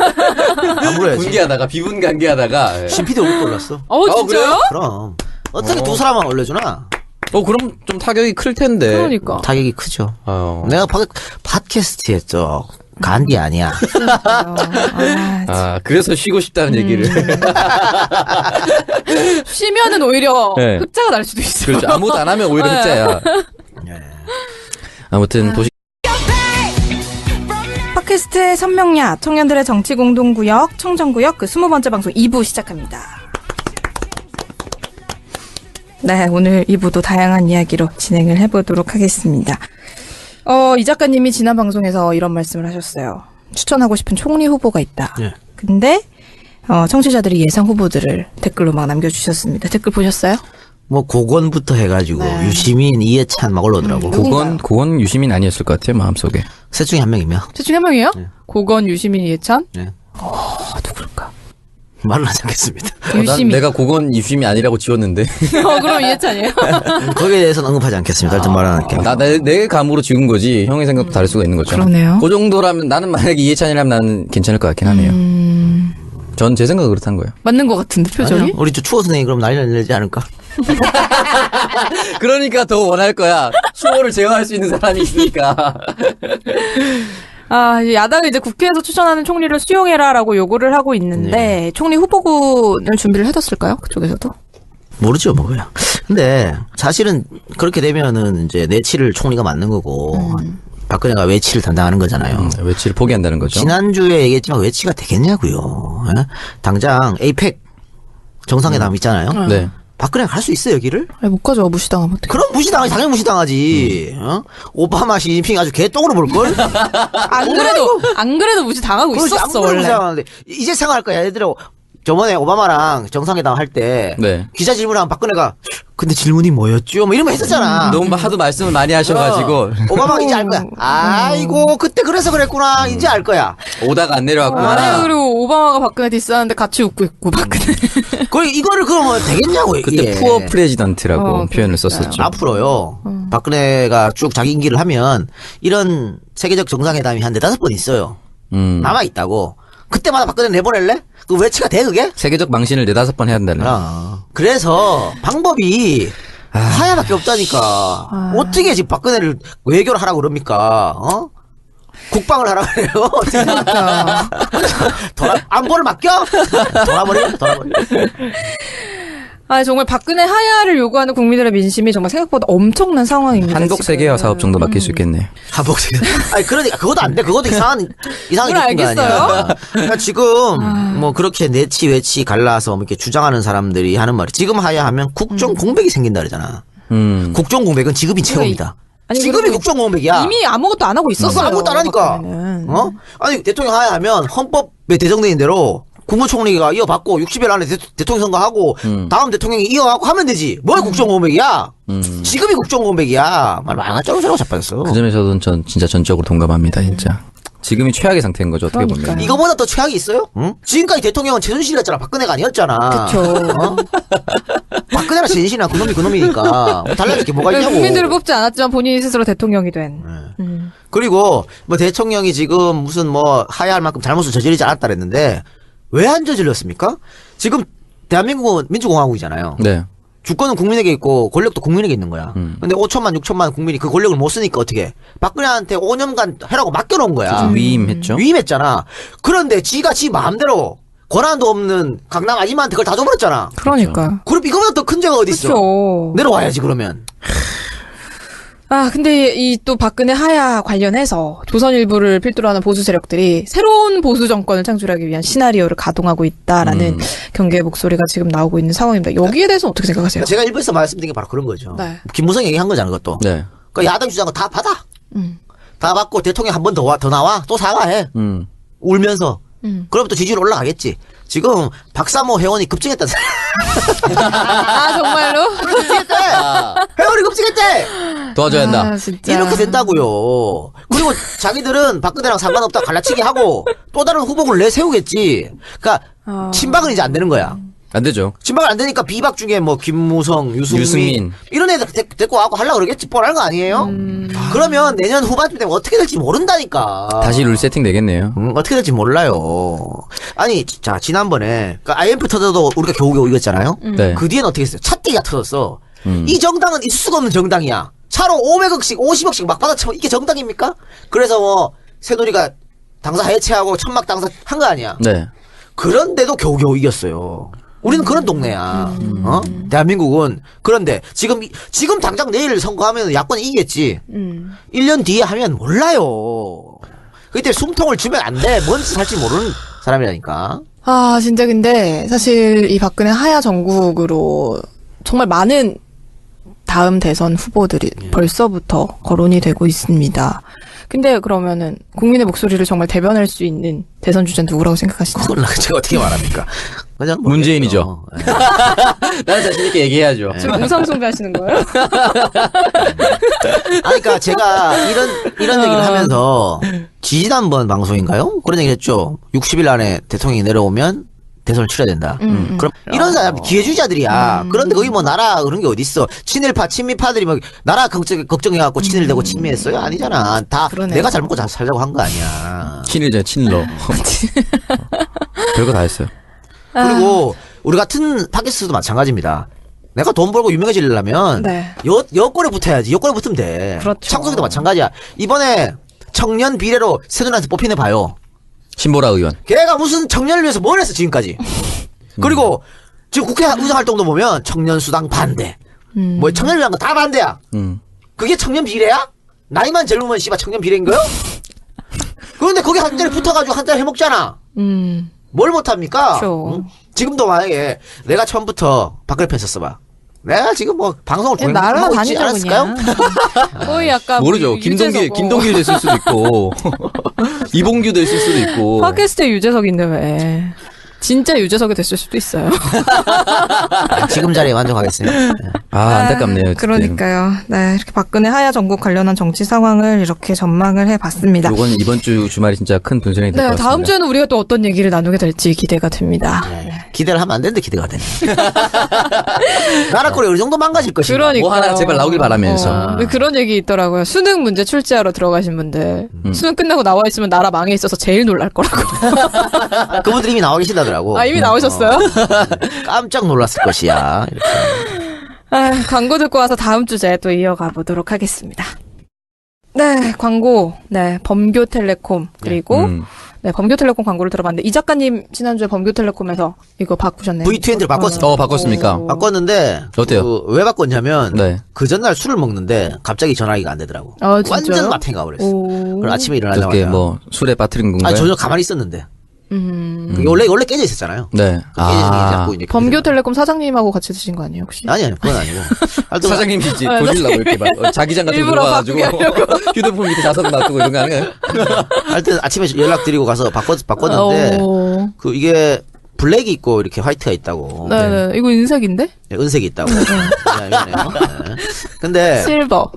아무래야지. 분기하다가 비분간기하다가. 신PD 월급도 올랐어. 진짜요? 그래요? 그럼 어떻게 두 사람만 올려주나? 그럼 좀 타격이 클 텐데. 그러니까. 타격이 크죠. 내가 팟캐스트 했죠. 간디 아니야. 그래서 쉬고 싶다는 얘기를. 쉬면은 오히려 네. 흑자가 날 수도 있어요. 그렇죠. 아무것도 안 하면 오히려 흑자야. 아무튼 팟캐스트의 선명야, 청년들의 정치 공동구역, 청정구역 20번째 방송 2부 시작합니다. 네, 오늘 2부도 다양한 이야기로 진행을 해보도록 하겠습니다. 이 작가님이 지난 방송에서 이런 말씀을 하셨어요. 추천하고 싶은 총리 후보가 있다. 예. 근데 청취자들이 예상 후보들을 댓글로 막 남겨주셨습니다. 댓글 보셨어요? 뭐 고건부터 해가지고 유시민, 이해찬 막 올라오더라고. 고건 유시민 아니었을 것 같아요 마음속에. 셋 중에 한 명이면. 셋 중에 한 명이에요? 고건, 유시민, 이해찬? 네. 누굴까? 말은 하지 않겠습니다. 난 유시민. 내가 고건 유시민 아니라고 지웠는데. 그럼 이해찬이에요? 거기에 대해서는 언급하지 않겠습니다. 일단 말 안 할게요. 내 감으로 지운 거지. 형의 생각도 다를 수가 있는 거죠. 그러네요. 그 정도라면 나는 만약에 이해찬이라면 나는 괜찮을 것 같긴 하네요. 전 제 생각은 그렇다는 거예요. 맞는 것 같은데 표정이? 아니요. 우리 추호 선생님 그럼 난리 내지 않을까? 그러니까 더 원할 거야. 추호를 제어할 수 있는 사람이 있으니까. 야당이 이제 국회에서 추천하는 총리를 수용해라라고 요구를 하고 있는데 총리 후보군을 준비를 해뒀을까요? 그쪽에서도? 모르죠, 뭐야. 근데 사실은 그렇게 되면은 이제 내치를 총리가 맞는 거고 박근혜가 외치를 담당하는 거잖아요. 외치를 포기한다는 거죠. 지난주에 얘기했지만 외치가 되겠냐고요. 예? 당장 에이펙 정상회담 있잖아요. 네. 박근혜가 갈 수 있어요, 여기를? 아니, 못 가죠. 무시당하면 어떡해. 그럼 무시당하지, 당연히 무시당하지. 오바마, 시진핑 아주 개똥으로 볼걸? 안 그래도 무시당하고 있었어, 원래. 무시당하는데. 이제 생각할 거야, 얘들아. 저번에 오바마랑 정상회담 할 때 네. 기자 질문하면 박근혜가 근데 질문이 뭐였죠? 뭐 이러면 했었잖아. 너무 하도 말씀을 많이 하셔가지고. 오바마가 이제 알 거야. 아이고 그때 그래서 그랬구나. 이제 알 거야. 오다가 안 내려왔구나. 아니, 그리고 오바마가 박근혜 디스하는데 같이 웃고 있고, 박근혜. 그리고 이거를 그러면 되겠냐고. 그때 이게. 푸어 프레지던트라고 표현을 썼었죠. 앞으로요. 박근혜가 쭉 자기 임기를 하면 이런 세계적 정상회담이 한 4-5번 있어요. 남아 있다고. 그때마다 박근혜 내보낼래? 그 외치가 돼 그게? 세계적 망신을 4-5번 해야 한다는. 그래서 방법이 하야밖에 없다니까. 어떻게 지금 박근혜를 외교를 하라고 그럽니까? 어? 국방을 하라 그래요. 안보를 맡겨? 돌아버려. 아, 정말 박근혜 하야를 요구하는 국민들의 민심이 정말 생각보다 엄청난 상황입니다. 한국 세계화 사업 정도 맡길 수 있겠네. 한국 세계화. 아니 그러니까 그것도 안 돼. 그것도 이상하게 느낀 거 아니야. 그러니까 지금 뭐 그렇게 내치 외치 갈라서 뭐 이렇게 주장하는 사람들이 하는 말이 지금 하야 하면 국정 공백이 생긴다 그러잖아. 국정 공백은 지급인 채용이다. 아니, 지금이 국정 공백이야. 이미 아무것도 안 하고 있었어요. 아무것도 안 하니까. 어? 아니 대통령 하야 하면 헌법에 대정되는 대로 국무총리가 이어받고 60일 안에 대통령 선거하고 다음 대통령이 이어가고 하면 되지. 뭘 국정 공백이야? 지금이 국정 공백이야. 말 많아 쩌르쩌르 자빠졌어. 그 점에서는 전 진짜 전적으로 동감합니다, 진짜. 지금이 최악의 상태인 거죠, 어떻게 보면. 이거보다 더 최악이 있어요? 응? 지금까지 대통령은 최순실이었잖아. 박근혜가 아니었잖아. 그쵸. 어? 박근혜랑 최순실이랑 그놈이니까 뭐 달라질 게 뭐가 있냐고. 국민들을 뽑지 않았지만 본인이 스스로 대통령이 된. 그리고 뭐 대통령이 지금 무슨 뭐 하야할 만큼 잘못을 저지르지 않았다 그랬는데 왜 안 저질렀습니까? 지금 대한민국은 민주공화국이잖아요. 네. 주권은 국민에게 있고 권력도 국민에게 있는 거야. 근데 5천만 6천만 국민이 그 권력을 못 쓰니까 어떻게 박근혜한테 5년간 해라고 맡겨놓은 거야. 위임했죠. 위임했잖아. 그런데 지가 지 마음대로 권한도 없는 강남 아줌마한테 그걸 다 줘버렸잖아. 그러니까. 그럼 이거보다 더 큰 죄가 어디 있어? 그쵸. 내려와야지 그러면. 아, 근데 이 또 박근혜 하야 관련해서 조선일보를 필두로 하는 보수 세력들이 새로운 보수 정권을 창출하기 위한 시나리오를 가동하고 있다라는 경계의 목소리가 지금 나오고 있는 상황입니다. 여기에 대해서 어떻게 생각하세요? 제가 일부에서 말씀드린 게 바로 그런 거죠. 네. 김무성 얘기한 거잖아, 그것도. 네. 그러니까 야당 주장은 다 받아. 다 받고 대통령 한 번 더 나와. 또 사과해. 울면서. 그럼 또 지지율 올라가겠지. 지금 박사모 회원이 급증했다. 아, 정말로? 급증했대. 회원이 급증했대. 도와줘야 한다. 아, 진짜. 이렇게 된다고요. 그리고 자기들은 박근혜랑 상관없다 갈라치기 하고 또 다른 후보를 내세우겠지. 그러니까 친박은 이제 안 되는 거야. 안 되죠. 친박은 안 되니까 비박 중에 뭐 김무성, 유승민 유승민. 이런 애들 데리고 와고 하려고 그러겠지. 뻔한 거 아니에요? 그러면 내년 후반쯤 되면 어떻게 될지 모른다니까. 다시 룰 세팅 되겠네요. 어떻게 될지 몰라요. 아니 자 지난번에 그러니까 IMF 터져도 우리가 겨우겨우 이겼잖아요. 네. 그 뒤에는 어떻게 했어요? 차떼기가 터졌어. 이 정당은 있을 수가 없는 정당이야. 차로 500억씩 50억씩 막 받아치면 이게 정당입니까? 그래서 뭐 새누리가 당사 해체하고 천막 당사 한 거 아니야. 네. 그런데도 겨우겨우 이겼어요. 우리는 그런 동네야. 어? 대한민국은. 그런데 지금 당장 내일 선거하면 야권이 이기겠지. 1년 뒤에 하면 몰라요. 그때 숨통을 주면 안 돼. 뭔 짓 할지 모르는 사람이라니까. 아, 진짜 근데 사실 이 박근혜 하야 정국으로 정말 많은 다음 대선 후보들이 벌써부터 거론이 되고 있습니다. 근데 그러면은 국민의 목소리를 정말 대변할 수 있는 대선 주자는 누구라고 생각하시나요? 그건 제가 어떻게 말합니까? 그냥 문재인이죠. 나는 자신 있게 얘기해야죠. 지금 우상 숭배하시는 거예요? 아니, 그러니까 제가 이런 얘기를 하면서 지지난번 방송인가요? 그런 얘기 했죠. 60일 안에 대통령이 내려오면 대선을 치러야 된다. 그럼 이런 사람 기회주의자들이야. 그런데 거기 뭐 나라 그런 게 어디 있어? 친일파 친미파들이 막 나라 걱정해갖고 친일되고 친미했어요? 아니잖아. 다 그러네요. 내가 잘 먹고 잘 살자고 한 거 아니야. 친일이죠, 친러. 별거 다 했어요. 그리고 우리 같은 팟캐스트도 마찬가지입니다. 내가 돈 벌고 유명해지려면 네. 여권에 붙어야지. 여권에 붙으면 돼. 그렇죠. 창석이도 마찬가지야. 이번에 청년 비례로 새누리한테 뽑히네 봐요. 신보라 의원. 걔가 무슨 청년을 위해서 뭘 했어 지금까지. 그리고 지금 국회 의정 활동도 보면 청년 수당 반대. 뭐 청년을 위한 거 다 반대야. 그게 청년 비례야? 나이만 젊으면 씨발 청년 비례인 거요? 그런데 거기 한 자리 붙어가지고 한 자리 해먹잖아. 뭘 못합니까? 그렇죠. 응? 지금도 만약에 내가 처음부터 박근혜 편 썼어봐. 내가 지금 뭐 방송을 그냥 날아다니죠, 하고 있지 않았을까요? 그냥. 거의 약간 모르죠. 뭐 김동길 됐을 수도 있고, 이봉규 됐을 수도 있고. 팟캐스트의 유재석인데 왜. 진짜 유재석이 됐을 수도 있어요. 지금 자리에 만족하겠습니다. 안타깝네요. 그러니까요. 네, 이렇게 박근혜 하야 정국 관련한 정치 상황을 이렇게 전망을 해봤습니다. 이건 이번 주 주말이 진짜 큰 분수령이 될 것 네, 같습니다. 다음 주에는 우리가 또 어떤 얘기를 나누게 될지 기대가 됩니다. 기대를 하면 안 되는데 기대가 되네. 나라 꼴이 어느 정도 망가질 것인가. 그러니까요. 뭐 하나 제발 나오길 바라면서. 그런 얘기 있더라고요. 수능 문제 출제하러 들어가신 분들 수능 끝나고 나와 있으면 나라 망해 있어서 제일 놀랄 거라고. 그분들이 이미 나와 계시다더라고. 이미 나오셨어요? 깜짝 놀랐을 것이야. 이렇게. 광고 듣고 와서 다음 주제 또 이어가 보도록 하겠습니다. 네, 광고. 네, 범교텔레콤 그리고 네, 범교텔레콤 광고를 들어봤는데 이 작가님 지난주에 범교텔레콤에서 이거 바꾸셨네요. V20를 바꿨어요. 바꿨습니까? 바꿨는데 어때요? 왜 바꿨냐면 네. 그 전날 술을 먹는데 갑자기 전화기가 안 되더라고. 아, 진짜요? 완전 마탱이가 버렸어. 그럼 아침에 그게 일어나자마자 뭐 술에 빠뜨린 건가요? 전혀 가만히 있었는데. 그게 원래 깨져 있었잖아요. 네. 자꾸 이제 범교텔레콤 사장님하고 같이 드신 거 아니에요 혹시? 아니 그건 아니고. 하여튼 사장님이지 보시려고 이렇게 막 자기장 같은 거 일부러 들어와가지고 휴대폰 밑에 자석 놔두고 이런 거 아니에요? 하여튼 아침에 연락드리고 가서 바꿨는데 그 이게 블랙이 있고 이렇게 화이트가 있다고. 네. 이거 인색인데? 네, 은색이 있다고. 미안해요. 네. 근데 실버.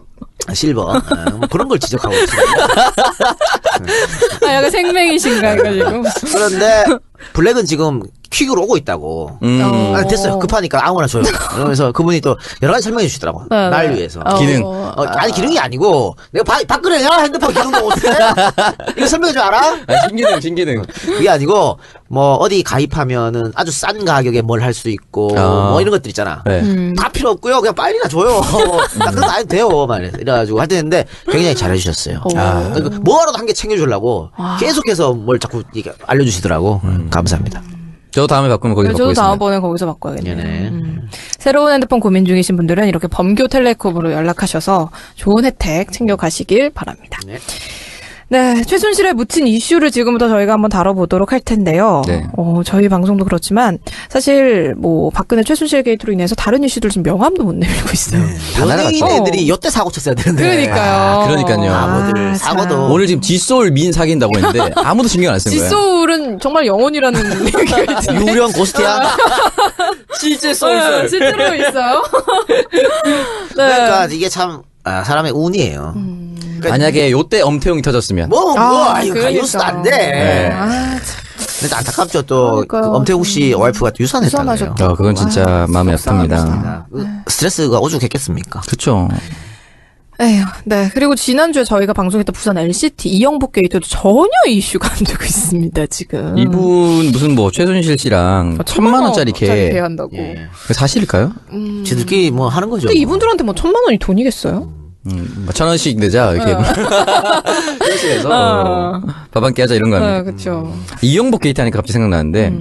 뭐 그런 걸 지적하고 있어요. 약간 생맹이신가 해가지고. 그런데 블랙은 지금 퀵으로 오고 있다고. 됐어요. 급하니까 아무나 줘요. 그러면서 그분이 또 여러 가지 설명해 주시더라고. 네. 날 위해서. 기능. 아니 기능이 아니고 내가 박근혜야 핸드폰 기능도 못해. 이거 설명해 줘 알아? 신기능. 그게 아니고 뭐 어디 가입하면은 아주 싼 가격에 뭘 할 수 있고 뭐 이런 것들 있잖아. 네. 다 필요 없고요. 그냥 빨리나 줘요. 나 그런 거 안 해도 돼요. 막 이래가지고 할 때는데 굉장히 잘해주셨어요. 그러니까 뭐라도 한 개 챙겨주려고 계속해서 뭘 자꾸 이렇게 알려주시더라고. 감사합니다. 저 다음에 바꾸면 거기서 저도 바꾸겠습니다. 다음번에 거기서 바꿔야겠네요. 네네. 새로운 핸드폰 고민 중이신 분들은 이렇게 범교텔레콤으로 연락하셔서 좋은 혜택 챙겨가시길 바랍니다. 네, 최순실에 묻힌 이슈를 지금부터 저희가 한번 다뤄보도록 할 텐데요. 네. 저희 방송도 그렇지만 사실 뭐 박근혜 최순실 게이트로 인해서 다른 이슈들 지금 명함도 못 내밀고 있어요. 연예인 애들이 여태 사고 쳤어야 되는데. 그러니까요. 그러니까요. 바보들 사고도. 오늘 지금 지소울 민 사귄다고 했는데 아무도 신경 안 쓴 거예요. 지소울은 정말 영혼이라는 얘기가 있던데. 유령 고스트야. 실제 실제로 있어요. 네. 그러니까 이게 참 사람의 운이에요. 만약에 요때 엄태웅이 터졌으면 이거 그러니까. 뉴스도 안 돼. 네. 근데 안타깝죠. 또 그 그러니까요. 엄태웅 씨 와이프가 유산했다고요. 유산하셨죠. 그건 진짜 마음이 아픕니다. 스트레스가 오죽했겠습니까? 그렇죠. 에휴, 네. 그리고 지난주에 저희가 방송했던 부산 LCT 이영복 게이트도 전혀 이슈가 안 되고 있습니다, 지금. 이분 무슨 뭐 최순실 씨랑 1,000만 원짜리 개 한다고. 예. 사실일까요? 지들끼리 뭐 하는 거죠. 근데 이분들한테 뭐 1,000만 원이 돈이겠어요? 뭐 1,000원씩 내자 이렇게 이렇게 해서 밥 한 끼 하자 이런 거 네, 아닙니까? 그렇죠. 이영복 게이트 하니까 갑자기 생각나는데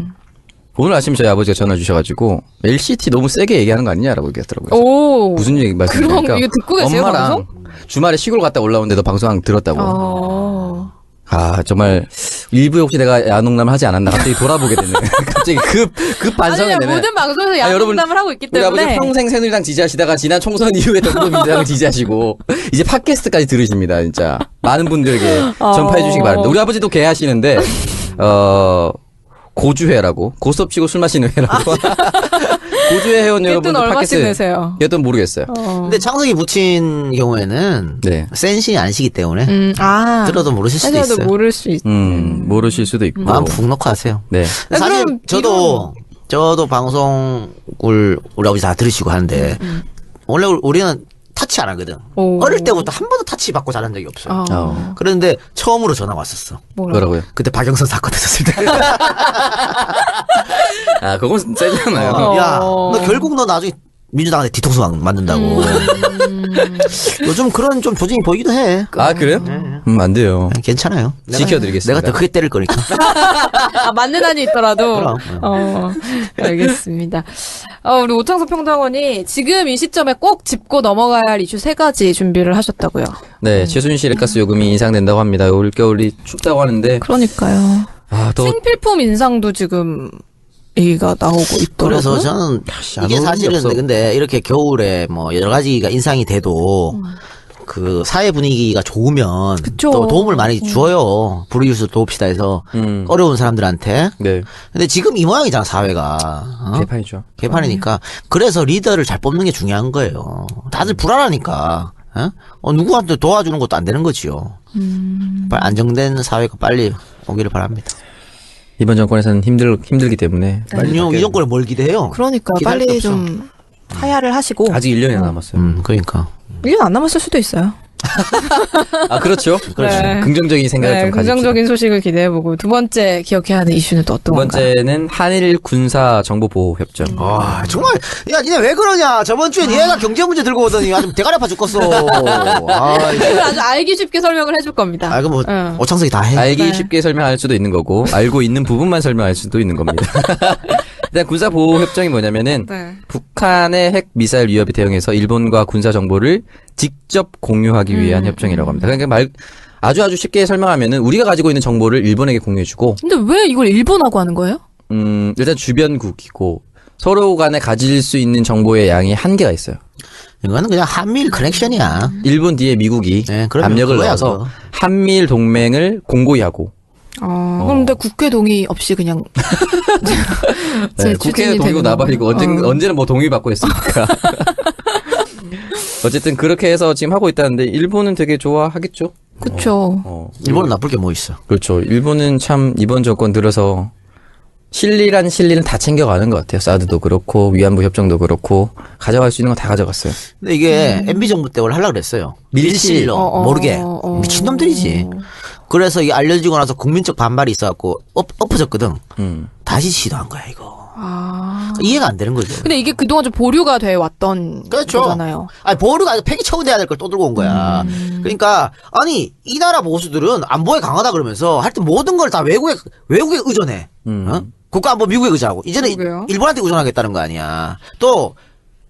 오늘 아침 저희 아버지가 전화 주셔가지고 LCT 너무 세게 얘기하는 거 아니냐라고 얘기하더라고요. 오. 무슨 얘기 말씀이니까 그럼 이거 듣고 계세요, 엄마랑 방송? 주말에 시골 갔다 올라오는데 너 방송 들었다고. 정말 일부에 혹시 내가 야농담을 하지 않았나 갑자기 돌아보게 되네. 갑자기 급 반성이 아니, 되네. 모든 방송에서 여러분, 야동담을 하고 있기 우리 아버지 때문에. 평생 새누리당 지지하시다가 지난 총선 이후에 더불어민주당 지지하시고 이제 팟캐스트까지 들으십니다. 진짜 많은 분들에게 전파해 주시기 바랍니다. 우리 아버지도 개하시는데 고주회라고 고스톱 치고 술 마시는 회라고 고주회 회원 여러분들 돈 얼마씩 팟캐스트 내세요? 얘돈 모르겠어요. 근데 창석이 묻힌 경우에는 네. 센신이 아니시기 때문에 들어도 모르실 수도 사실도 있어요. 모를 수 있. 모르실 수도 있고. 마음 푹 넣고 하세요. 네. 사실 그럼 저도 방송을 우리 아버지 다 들으시고 하는데 원래 우리는 타치 안 하거든. 오. 어릴 때부터 한 번도 타치 받고 자란 적이 없어요. 그런데 처음으로 전화 왔었어. 뭐라고요? 그때 박영선 사건 있었을 때. 그건 세잖아요. 야, 너 결국 너 나중에 민주당한테 뒤통수 만든다고. 요즘 그런 좀 조짐이 보이기도 해. 그래요? 안 돼요. 괜찮아요. 지켜드리겠습니다. 내가 더 크게 때릴 거니까. 맞는 한이 있더라도. 그럼. 알겠습니다. 우리 오창석 평당원이 지금 이 시점에 꼭 짚고 넘어가야 할 이슈 3가지 준비를 하셨다고요. 네, 최순실의 가스 요금이 인상된다고 합니다. 올겨울이 춥다고 하는데. 그러니까요. 더 생필품 인상도 지금 얘기가 나오고 있더라고요. 그래서 저는 이게 사실은 근데 이렇게 겨울에 뭐 여러 가지가 인상이 돼도 그 사회 분위기가 좋으면 그쵸. 또 도움을 많이 줘요. 불우이웃을 도웁시다 해서 어려운 사람들한테. 네. 근데 지금 이 모양이잖아 사회가. 어? 개판이죠. 개판이니까. 그래서 리더를 잘 뽑는 게 중요한 거예요. 다들 불안하니까. 누구한테 도와주는 것도 안 되는 거지요. 안정된 사회가 빨리 오기를 바랍니다. 이번 정권에서는 힘들기 때문에. 아니요, 이 정권에 뭘 기대해요? 그러니까 기대할 게 빨리 없어. 좀 하야를 하시고. 아직 1년이 남았어요. 그러니까. 1년 안 남았을 수도 있어요. 아, 그렇죠. 그렇죠. 네. 긍정적인 생각을 좀 가집시다. 긍정적인 소식을 기대해보고 두 번째 기억해야 하는 이슈는 또 두 어떤 건가요? 번째는 한일 군사 정보 보호 협정. 와, 정말, 야, 니네 왜 그러냐? 저번 주에 니네가 경제 문제 들고 오더니 아주 대가리 아파 죽겠어. 아, 이걸 아주 알기 쉽게 설명을 해줄 겁니다. 아, 이거 뭐, 응. 오창석이 다 해. 알기 네. 쉽게 설명할 수도 있는 거고 알고 있는 부분만 설명할 수도 있는 겁니다. 일단 군사 보호 협정이 뭐냐면은 네. 북한의 핵 미사일 위협에 대응해서 일본과 군사 정보를 직접 공유하기 위한 협정이라고 합니다. 그러니까 아주 쉽게 설명하면은 우리가 가지고 있는 정보를 일본에게 공유해주고 근데 왜 이걸 일본하고 하는 거예요? 일단 주변국이고 서로 간에 가질 수 있는 정보의 양이 한계가 있어요. 이거는 그냥 한미일 커넥션이야. 일본 뒤에 미국이 네, 그러면 압력을 그거야, 넣어서 그거. 한미일 동맹을 공고히 하고 그런데 국회 동의 없이 그냥 네, 국회 동의고 나발이고 언제는 뭐 동의 받고 했습니까? 어쨌든 그렇게 해서 지금 하고 있다는데 일본은 되게 좋아하겠죠. 그쵸. 일본은 나쁠 게 뭐 있어. 그렇죠. 일본은 참 이번 정권 들어서 실리는 다 챙겨가는 것 같아요. 사드도 그렇고 위안부 협정도 그렇고 가져갈 수 있는 거 다 가져갔어요. 근데 이게 MB 정부 때 원래 하려고 그랬어요. 밀실로 모르게 미친놈들이지. 그래서 이게 알려지고 나서 국민적 반발이 있어갖고 엎어졌거든. 다시 시도한 거야 이거. 이해가 안 되는 거죠. 근데 이게 그동안 좀 보류가 돼 왔던 그렇죠. 거잖아요. 아니 보류가 아니라 폐기 처분돼야 될 걸 또 들고 온 거야. 그러니까 아니 이 나라 보수들은 안보에 강하다 그러면서 하여튼 모든 걸 다 외국에 의존해. 국가 안보 미국에 의존하고 이제는 그러게요. 일본한테 의존하겠다는 거 아니야. 또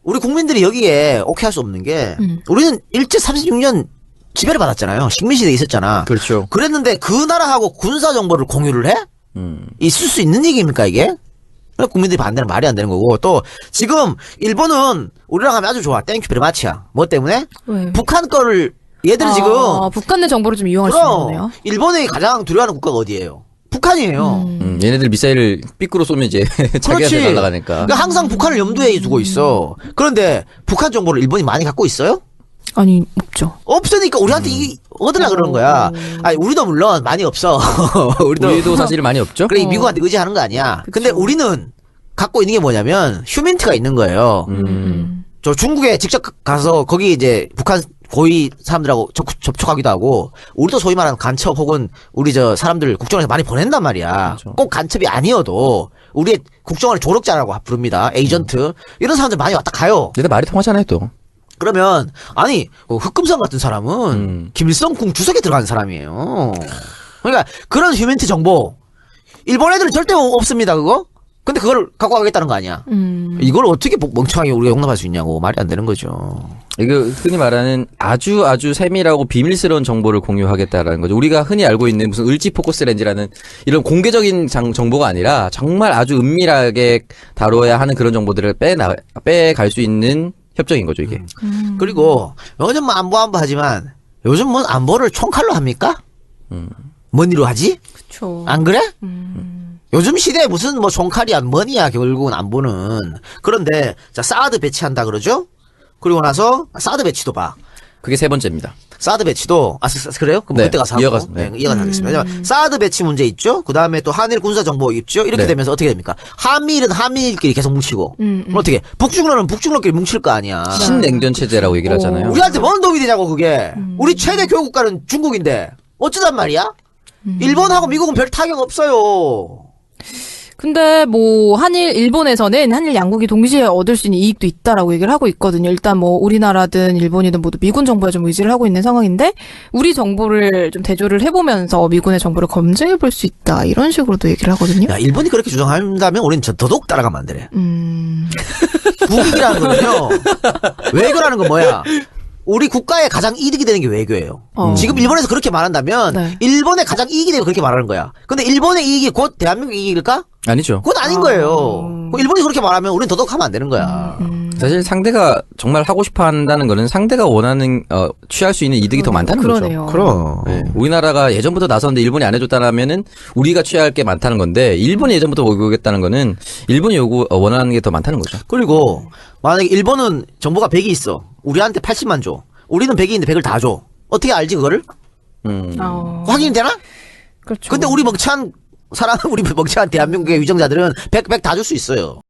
우리 국민들이 여기에 오케이 할 수 없는 게 우리는 일제 36년 지배를 받았잖아요. 식민시대에 있었잖아. 그렇죠. 그랬는데 그 나라하고 군사 정보를 공유를 해? 있을 수 있는 얘기입니까 이게? 그러니까 국민들이 반대는 말이 안 되는 거고 또 지금 일본은 우리랑 하면 아주 좋아. 땡큐 베리마치야. 뭐 때문에? 왜? 북한 거를 얘들은 지금 북한 내 정보를 좀 이용할 수 있는 거네요. 일본이 가장 두려워하는 국가가 어디예요? 북한이에요. 얘네들 미사일을 삐꾸로 쏘면 이제 자기한테 날아가니까. 그러니까 항상 북한을 염두에 두고 있어. 그런데 북한 정보를 일본이 많이 갖고 있어요? 아니 없죠. 없으니까 우리한테 얻으려 그러는 거야. 아니 우리도 물론 많이 없어. 우리도 사실 많이 없죠. 그래 미국한테 의지하는 거 아니야. 근데 우리는 갖고 있는 게 뭐냐면 휴민트가 있는 거예요. 저 중국에 직접 가서 거기 이제 북한 고위 사람들하고 접촉하기도 하고 우리도 소위 말하는 간첩 혹은 우리 저 사람들 국정원에서 많이 보낸단 말이야. 그렇죠. 꼭 간첩이 아니어도 우리의 국정원을 조력자라고 부릅니다. 에이전트 이런 사람들 많이 왔다 가요. 얘들 말이 통하잖아요 또. 그러면 아니 흑금성 같은 사람은 김일성 주석에 들어간 사람이에요. 그러니까 그런 휴민트 정보 일본 애들은 절대 없습니다 그거. 근데 그걸 갖고 가겠다는 거 아니야. 이걸 어떻게 멍청하게 우리가 용납할 수 있냐고 말이 안 되는 거죠. 이거 흔히 말하는 아주 세밀하고 비밀스러운 정보를 공유하겠다라는 거죠. 우리가 흔히 알고 있는 무슨 을지 포커스 렌즈라는 이런 공개적인 정보가 아니라 정말 아주 은밀하게 다뤄야 하는 그런 정보들을 빼갈 수 있는 협정인 거죠, 이게. 그리고 요즘 뭐 안보 하지만 요즘 뭐 안보를 총칼로 합니까? 머니로 하지? 그렇죠. 안 그래? 요즘 시대에 무슨 뭐 총칼이야 머니야 결국은 안보는. 그런데 자 사드 배치한다 그러죠? 그리고 나서 사드 배치도 봐. 그게 세 번째입니다. 사드 배치도 그래요? 그럼 네, 그때 가서 이어가서, 네. 이어가서 하겠습니다. 왜냐면 사드 배치 문제 있죠. 그 다음에 또 한일 군사 정보 있죠. 이렇게 네. 되면서 어떻게 됩니까? 한미일은 한미일끼리 계속 뭉치고 그럼 어떻게 북중로는 북중로끼리 뭉칠 거 아니야. 신냉전 체제라고 얘기를 하잖아요. 우리한테 뭔 도움이 되냐고 그게. 우리 최대 교육국가는 중국인데 어쩌단 말이야? 일본하고 미국은 별 타격 없어요. 근데 뭐 일본에서는 한일 양국이 동시에 얻을 수 있는 이익도 있다라고 얘기를 하고 있거든요. 일단 뭐 우리나라든 일본이든 모두 미군 정보에 좀 의지를 하고 있는 상황인데 우리 정보를 좀 대조를 해보면서 미군의 정보를 검증해 볼 수 있다 이런 식으로도 얘기를 하거든요. 야 일본이 그렇게 주장한다면 우리는 더더욱 따라가면 안 되래. 국익이라는 거는요. 외교라는 건 뭐야? 우리 국가에 가장 이득이 되는 게 외교예요. 지금 일본에서 그렇게 말한다면 네. 일본에 가장 이익이 되고 그렇게 말하는 거야. 근데 일본의 이익이 곧 대한민국 이익일까? 아니죠. 그건 아닌 거예요. 그럼 일본이 그렇게 말하면 우리는 더더욱 하면 안 되는 거야. 사실 상대가 정말 하고 싶어 한다는 거는 상대가 원하는 취할 수 있는 이득이 더 많다는 그러네요. 거죠. 그럼. 네. 우리나라가 예전부터 나섰는데 일본이 안 해줬다라면은 우리가 취할 게 많다는 건데 일본이 예전부터 요구했다는 거는 일본이 원하는 게 더 많다는 거죠. 그리고 만약에 일본은 정보가 100이 있어. 우리한테 80만 줘. 우리는 100이 있는데 100을 다 줘. 어떻게 알지 그거를? 확인이 되나? 그렇죠. 근데 우리 멍청한 사람, 우리 멍청한 대한민국의 위정자들은 100 다 줄 수 있어요.